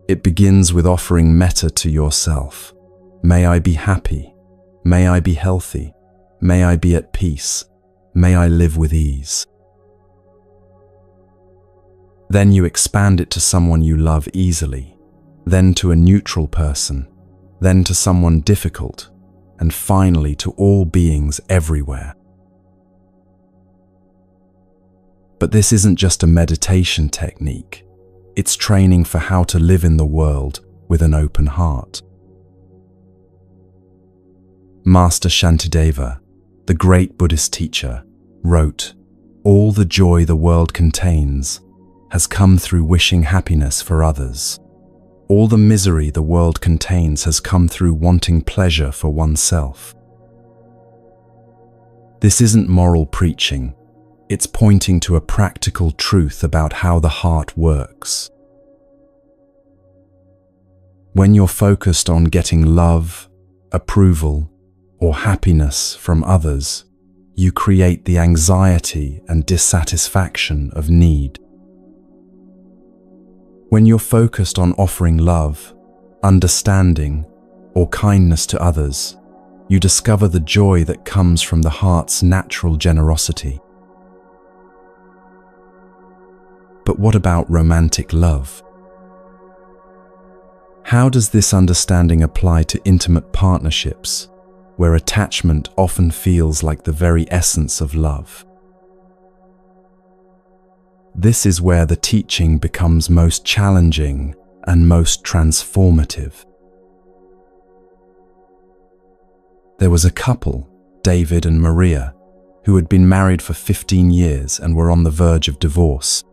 It begins with offering metta to yourself. May I be happy. May I be healthy. May I be at peace. May I live with ease. Then you expand it to someone you love easily, then to a neutral person, then to someone difficult, and finally to all beings everywhere. But this isn't just a meditation technique. It's training for how to live in the world with an open heart. Master Shantideva, the great Buddhist teacher, wrote, "All the joy the world contains has come through wishing happiness for others. All the misery the world contains has come through wanting pleasure for oneself." This isn't moral preaching. It's pointing to a practical truth about how the heart works. When you're focused on getting love, approval, or happiness from others, you create the anxiety and dissatisfaction of need. When you're focused on offering love, understanding, or kindness to others, you discover the joy that comes from the heart's natural generosity. But what about romantic love? How does this understanding apply to intimate partnerships, where attachment often feels like the very essence of love? This is where the teaching becomes most challenging and most transformative. There was a couple, David and Maria, who had been married for 15 years and were on the verge of divorce.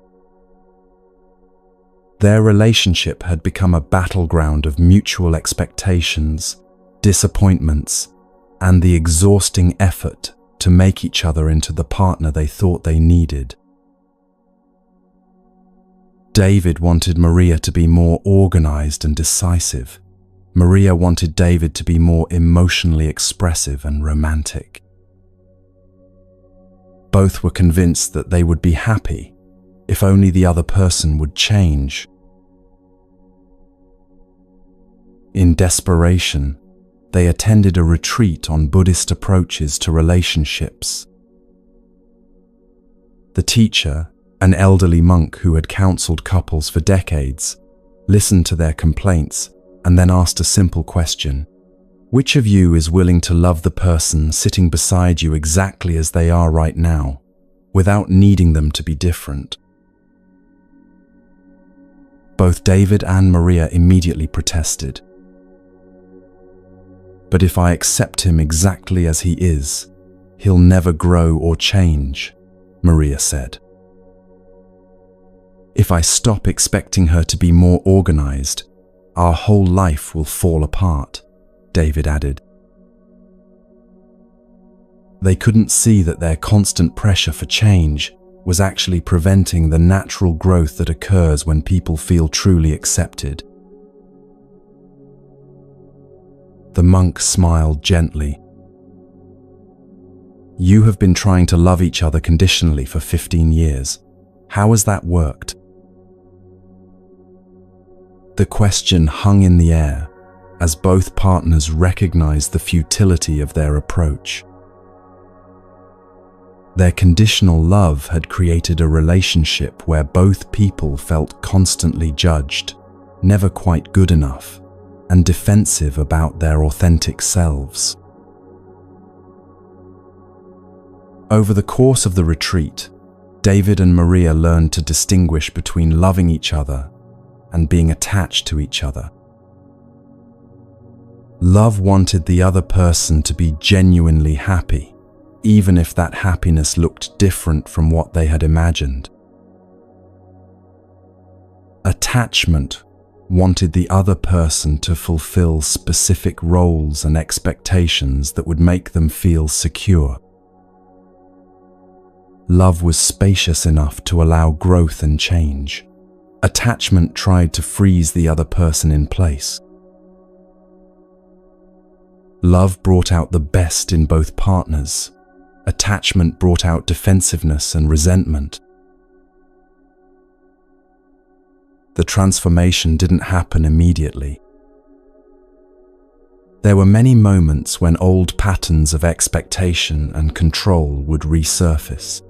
Their relationship had become a battleground of mutual expectations, disappointments, and the exhausting effort to make each other into the partner they thought they needed. David wanted Maria to be more organized and decisive. Maria wanted David to be more emotionally expressive and romantic. Both were convinced that they would be happy if only the other person would change. In desperation, they attended a retreat on Buddhist approaches to relationships. The teacher, an elderly monk who had counseled couples for decades, listened to their complaints and then asked a simple question: which of you is willing to love the person sitting beside you exactly as they are right now, without needing them to be different? Both David and Maria immediately protested. But if I accept him exactly as he is, he'll never grow or change, Maria said. If I stop expecting her to be more organized, our whole life will fall apart, David added. They couldn't see that their constant pressure for change was actually preventing the natural growth that occurs when people feel truly accepted. The monk smiled gently. You have been trying to love each other conditionally for 15 years. How has that worked? The question hung in the air as both partners recognized the futility of their approach. Their conditional love had created a relationship where both people felt constantly judged, never quite good enough, and defensive about their authentic selves. Over the course of the retreat, David and Maria learned to distinguish between loving each other and being attached to each other. Love wanted the other person to be genuinely happy, even if that happiness looked different from what they had imagined. Attachment wanted the other person to fulfill specific roles and expectations that would make them feel secure. Love was spacious enough to allow growth and change. Attachment tried to freeze the other person in place. Love brought out the best in both partners. Attachment brought out defensiveness and resentment. The transformation didn't happen immediately. There were many moments when old patterns of expectation and control would resurface.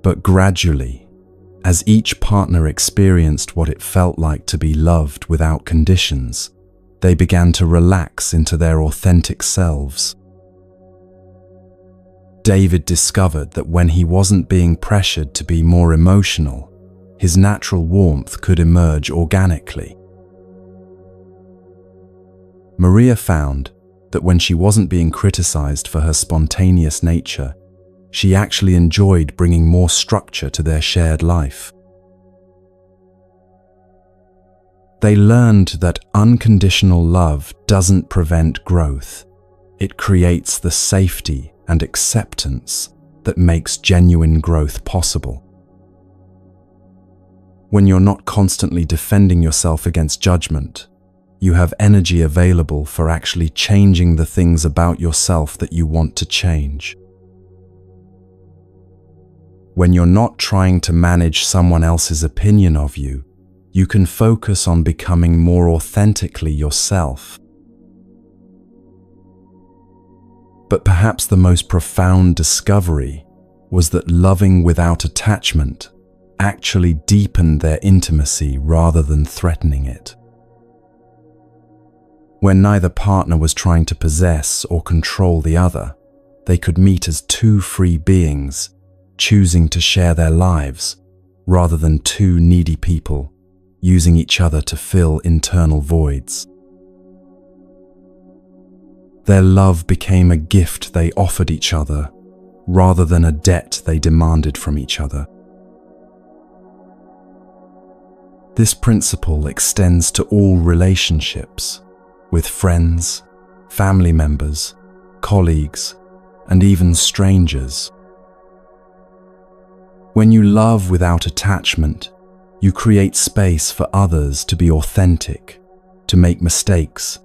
But gradually, as each partner experienced what it felt like to be loved without conditions, they began to relax into their authentic selves. David discovered that when he wasn't being pressured to be more emotional, his natural warmth could emerge organically. Maria found that when she wasn't being criticized for her spontaneous nature, she actually enjoyed bringing more structure to their shared life. They learned that unconditional love doesn't prevent growth. It creates the safety and acceptance that makes genuine growth possible. When you're not constantly defending yourself against judgment, you have energy available for actually changing the things about yourself that you want to change. When you're not trying to manage someone else's opinion of you, you can focus on becoming more authentically yourself. But perhaps the most profound discovery was that loving without attachment actually deepened their intimacy rather than threatening it. When neither partner was trying to possess or control the other, they could meet as two free beings, choosing to share their lives rather than two needy people using each other to fill internal voids. Their love became a gift they offered each other rather than a debt they demanded from each other. This principle extends to all relationships, with friends, family members, colleagues, and even strangers. When you love without attachment, you create space for others to be authentic, to make mistakes,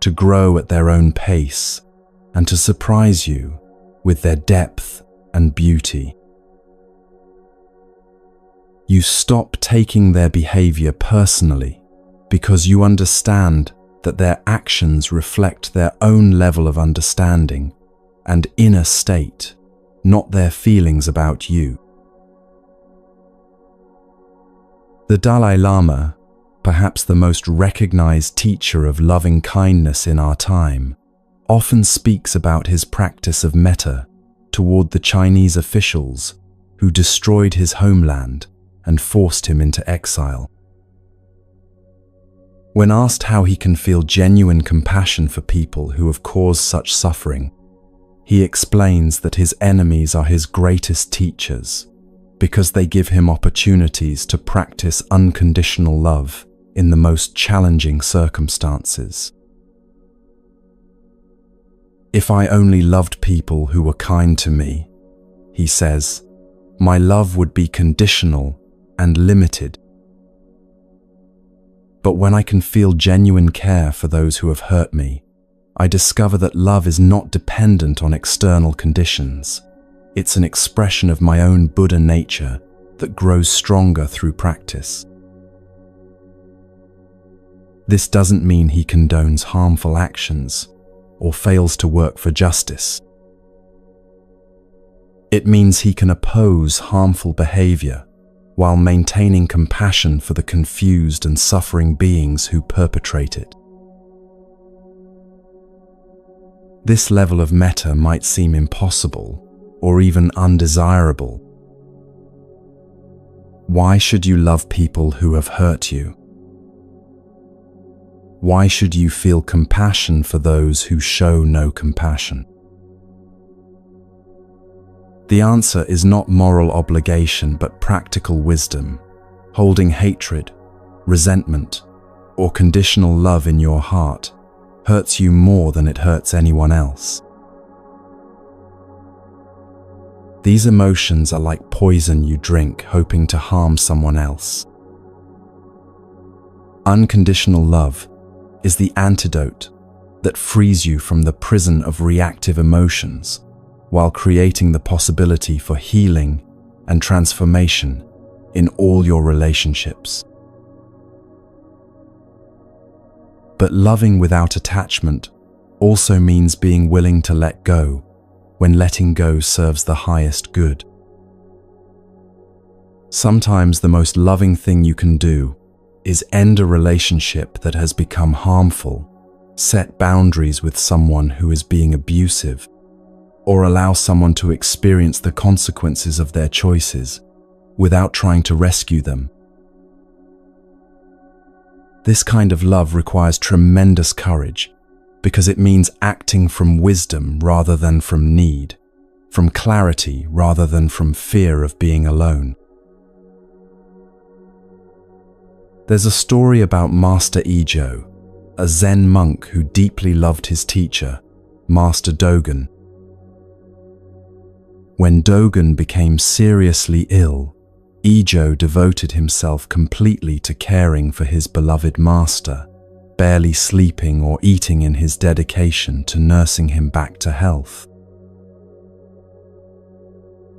to grow at their own pace, and to surprise you with their depth and beauty. You stop taking their behavior personally because you understand that their actions reflect their own level of understanding and inner state, not their feelings about you. The Dalai Lama, perhaps the most recognized teacher of loving kindness in our time, often speaks about his practice of metta toward the Chinese officials who destroyed his homeland and forced him into exile. When asked how he can feel genuine compassion for people who have caused such suffering, he explains that his enemies are his greatest teachers because they give him opportunities to practice unconditional love in the most challenging circumstances. If I only loved people who were kind to me, he says, my love would be conditional and limited. But when I can feel genuine care for those who have hurt me, I discover that love is not dependent on external conditions. It's an expression of my own Buddha nature that grows stronger through practice. This doesn't mean he condones harmful actions or fails to work for justice. It means he can oppose harmful behavior while maintaining compassion for the confused and suffering beings who perpetrate it. This level of metta might seem impossible or even undesirable. Why should you love people who have hurt you? Why should you feel compassion for those who show no compassion? The answer is not moral obligation but practical wisdom. Holding hatred, resentment, or conditional love in your heart hurts you more than it hurts anyone else. These emotions are like poison you drink hoping to harm someone else. Unconditional love is the antidote that frees you from the prison of reactive emotions while creating the possibility for healing and transformation in all your relationships. But loving without attachment also means being willing to let go when letting go serves the highest good. Sometimes the most loving thing you can do is end a relationship that has become harmful, set boundaries with someone who is being abusive, or allow someone to experience the consequences of their choices without trying to rescue them. This kind of love requires tremendous courage because it means acting from wisdom rather than from need, from clarity rather than from fear of being alone. There's a story about Master Ijo, a Zen monk who deeply loved his teacher, Master Dogen. When Dogen became seriously ill, Ijo devoted himself completely to caring for his beloved master, barely sleeping or eating in his dedication to nursing him back to health.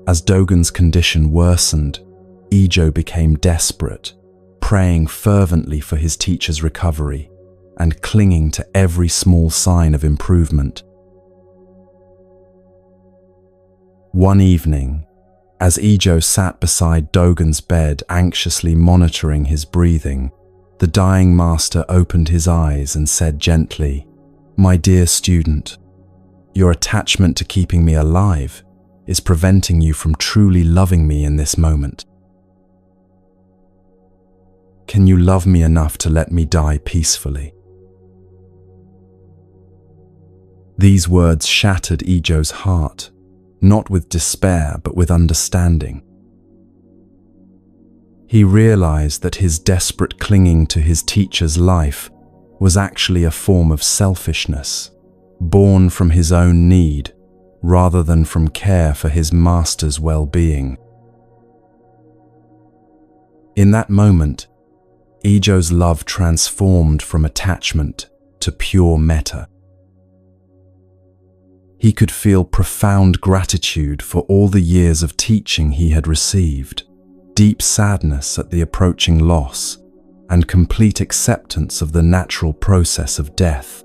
As Dogen's condition worsened, Ijo became desperate, praying fervently for his teacher's recovery and clinging to every small sign of improvement. One evening, as Ijo sat beside Dogen's bed anxiously monitoring his breathing, the dying master opened his eyes and said gently, "My dear student, your attachment to keeping me alive is preventing you from truly loving me in this moment? Can you love me enough to let me die peacefully?" These words shattered Ijo's heart, not with despair but with understanding. He realized that his desperate clinging to his teacher's life was actually a form of selfishness, born from his own need rather than from care for his master's well-being. In that moment, Ijo's love transformed from attachment to pure metta. He could feel profound gratitude for all the years of teaching he had received, deep sadness at the approaching loss, and complete acceptance of the natural process of death.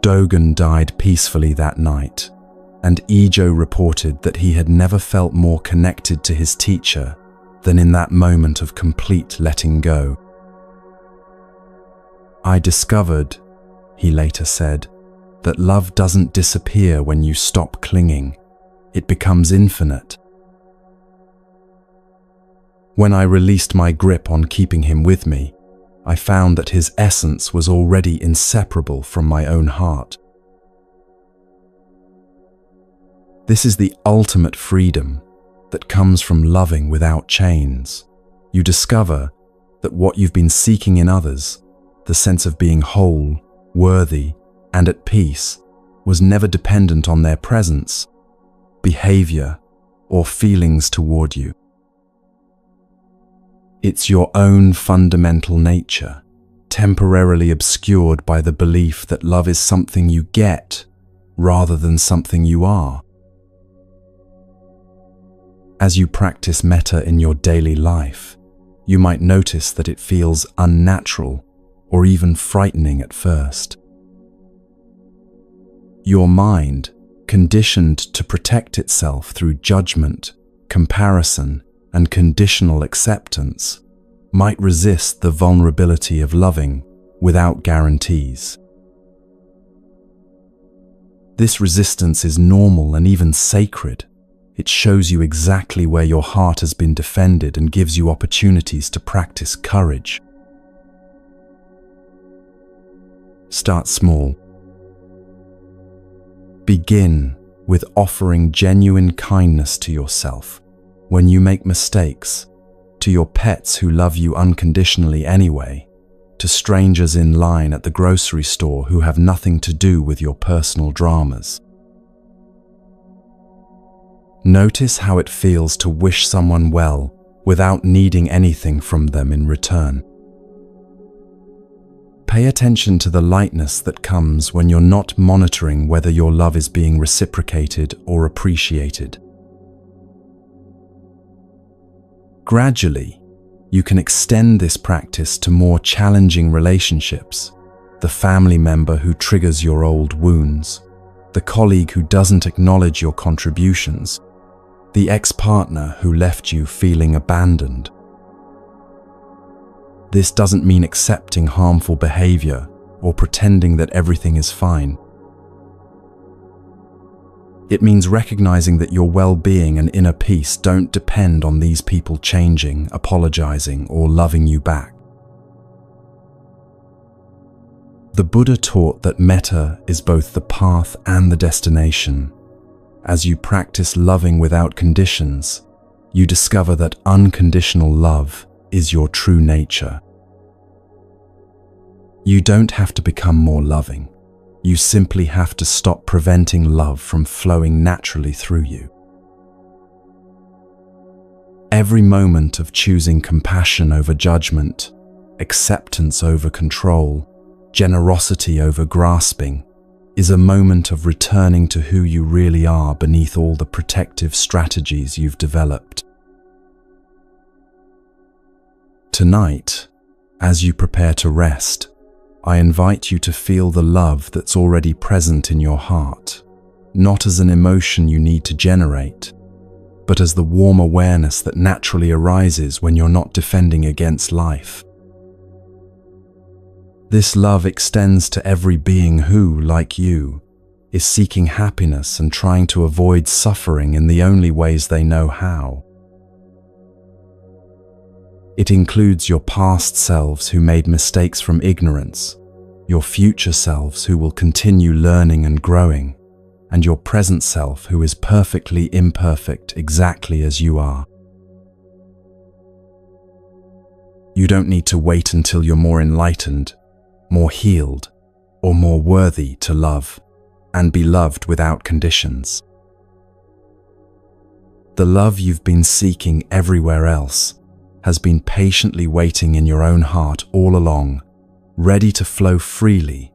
Dogen died peacefully that night, and Ijo reported that he had never felt more connected to his teacher than in that moment of complete letting go. "I discovered," he later said, "that love doesn't disappear when you stop clinging. It becomes infinite." When I released my grip on keeping him with me, I found that his essence was already inseparable from my own heart. This is the ultimate freedom that comes from loving without chains. You discover that what you've been seeking in others, the sense of being whole, worthy, and at peace, was never dependent on their presence, behavior, or feelings toward you. It's your own fundamental nature, temporarily obscured by the belief that love is something you get rather than something you are. As you practice metta in your daily life, you might notice that it feels unnatural or even frightening at first. Your mind, conditioned to protect itself through judgment, comparison, and conditional acceptance, might resist the vulnerability of loving without guarantees. This resistance is normal and even sacred. It shows you exactly where your heart has been defended and gives you opportunities to practice courage. Start small. Begin with offering genuine kindness to yourself when you make mistakes, to your pets who love you unconditionally anyway, to strangers in line at the grocery store who have nothing to do with your personal dramas. Notice how it feels to wish someone well without needing anything from them in return. Pay attention to the lightness that comes when you're not monitoring whether your love is being reciprocated or appreciated. Gradually, you can extend this practice to more challenging relationships, the family member who triggers your old wounds, the colleague who doesn't acknowledge your contributions, the ex-partner who left you feeling abandoned. This doesn't mean accepting harmful behavior or pretending that everything is fine. It means recognizing that your well-being and inner peace don't depend on these people changing, apologizing, or loving you back. The Buddha taught that metta is both the path and the destination. As you practice loving without conditions, you discover that unconditional love is your true nature. You don't have to become more loving. You simply have to stop preventing love from flowing naturally through you. Every moment of choosing compassion over judgment, acceptance over control, generosity over grasping, is a moment of returning to who you really are beneath all the protective strategies you've developed. Tonight, as you prepare to rest, I invite you to feel the love that's already present in your heart, not as an emotion you need to generate, but as the warm awareness that naturally arises when you're not defending against life. This love extends to every being who, like you, is seeking happiness and trying to avoid suffering in the only ways they know how. It includes your past selves who made mistakes from ignorance, your future selves who will continue learning and growing, and your present self who is perfectly imperfect exactly as you are. You don't need to wait until you're more enlightened, more healed, or more worthy to love and be loved without conditions. The love you've been seeking everywhere else has been patiently waiting in your own heart all along, ready to flow freely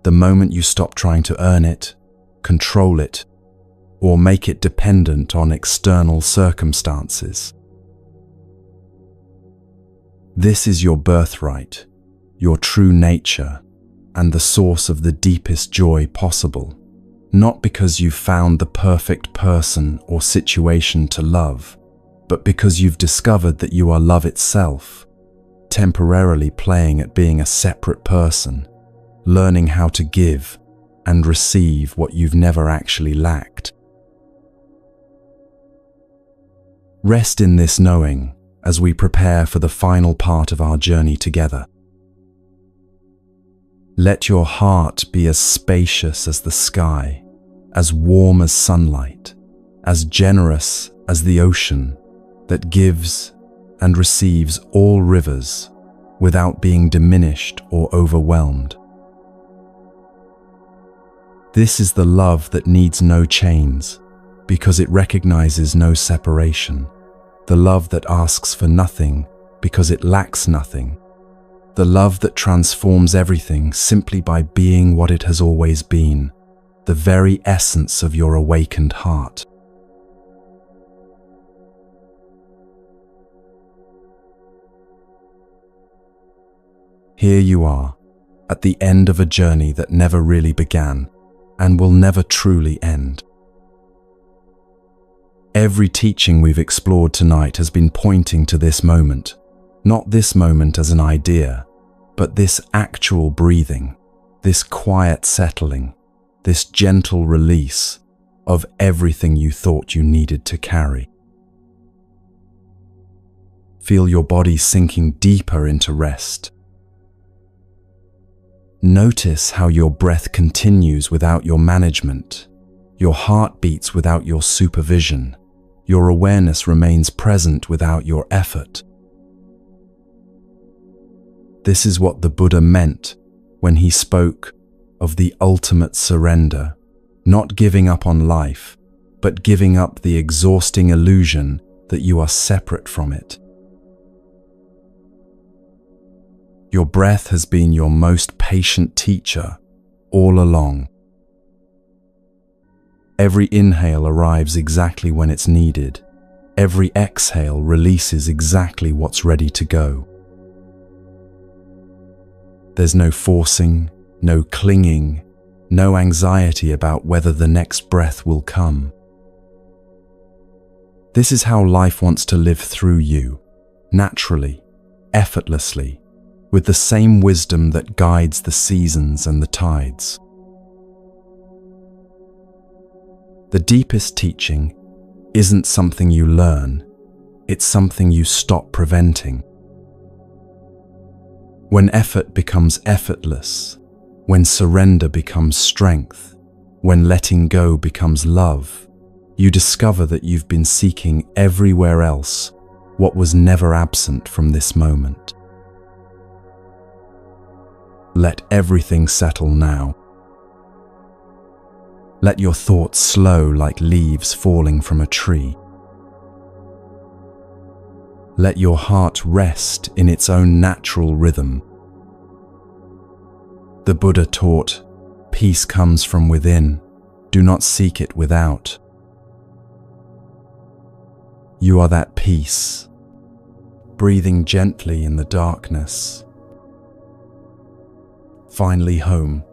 the moment you stop trying to earn it, control it, or make it dependent on external circumstances. This is your birthright, your true nature, and the source of the deepest joy possible, not because you've found the perfect person or situation to love, but because you've discovered that you are love itself, temporarily playing at being a separate person, learning how to give and receive what you've never actually lacked. Rest in this knowing as we prepare for the final part of our journey together. Let your heart be as spacious as the sky, as warm as sunlight, as generous as the ocean that gives and receives all rivers without being diminished or overwhelmed. This is the love that needs no chains because it recognizes no separation. The love that asks for nothing because it lacks nothing. The love that transforms everything simply by being what it has always been, the very essence of your awakened heart. Here you are, at the end of a journey that never really began and will never truly end. Every teaching we've explored tonight has been pointing to this moment, not this moment as an idea, but this actual breathing, this quiet settling, this gentle release of everything you thought you needed to carry. Feel your body sinking deeper into rest. Notice how your breath continues without your management, your heart beats without your supervision, your awareness remains present without your effort. This is what the Buddha meant when he spoke of the ultimate surrender, not giving up on life, but giving up the exhausting illusion that you are separate from it. Your breath has been your most patient teacher all along. Every inhale arrives exactly when it's needed. Every exhale releases exactly what's ready to go. There's no forcing, no clinging, no anxiety about whether the next breath will come. This is how life wants to live through you, naturally, effortlessly, with the same wisdom that guides the seasons and the tides. The deepest teaching isn't something you learn, it's something you stop preventing. When effort becomes effortless, when surrender becomes strength, when letting go becomes love, you discover that you've been seeking everywhere else what was never absent from this moment. Let everything settle now. Let your thoughts slow like leaves falling from a tree. Let your heart rest in its own natural rhythm. The Buddha taught, peace comes from within, do not seek it without. You are that peace, breathing gently in the darkness. Finally home.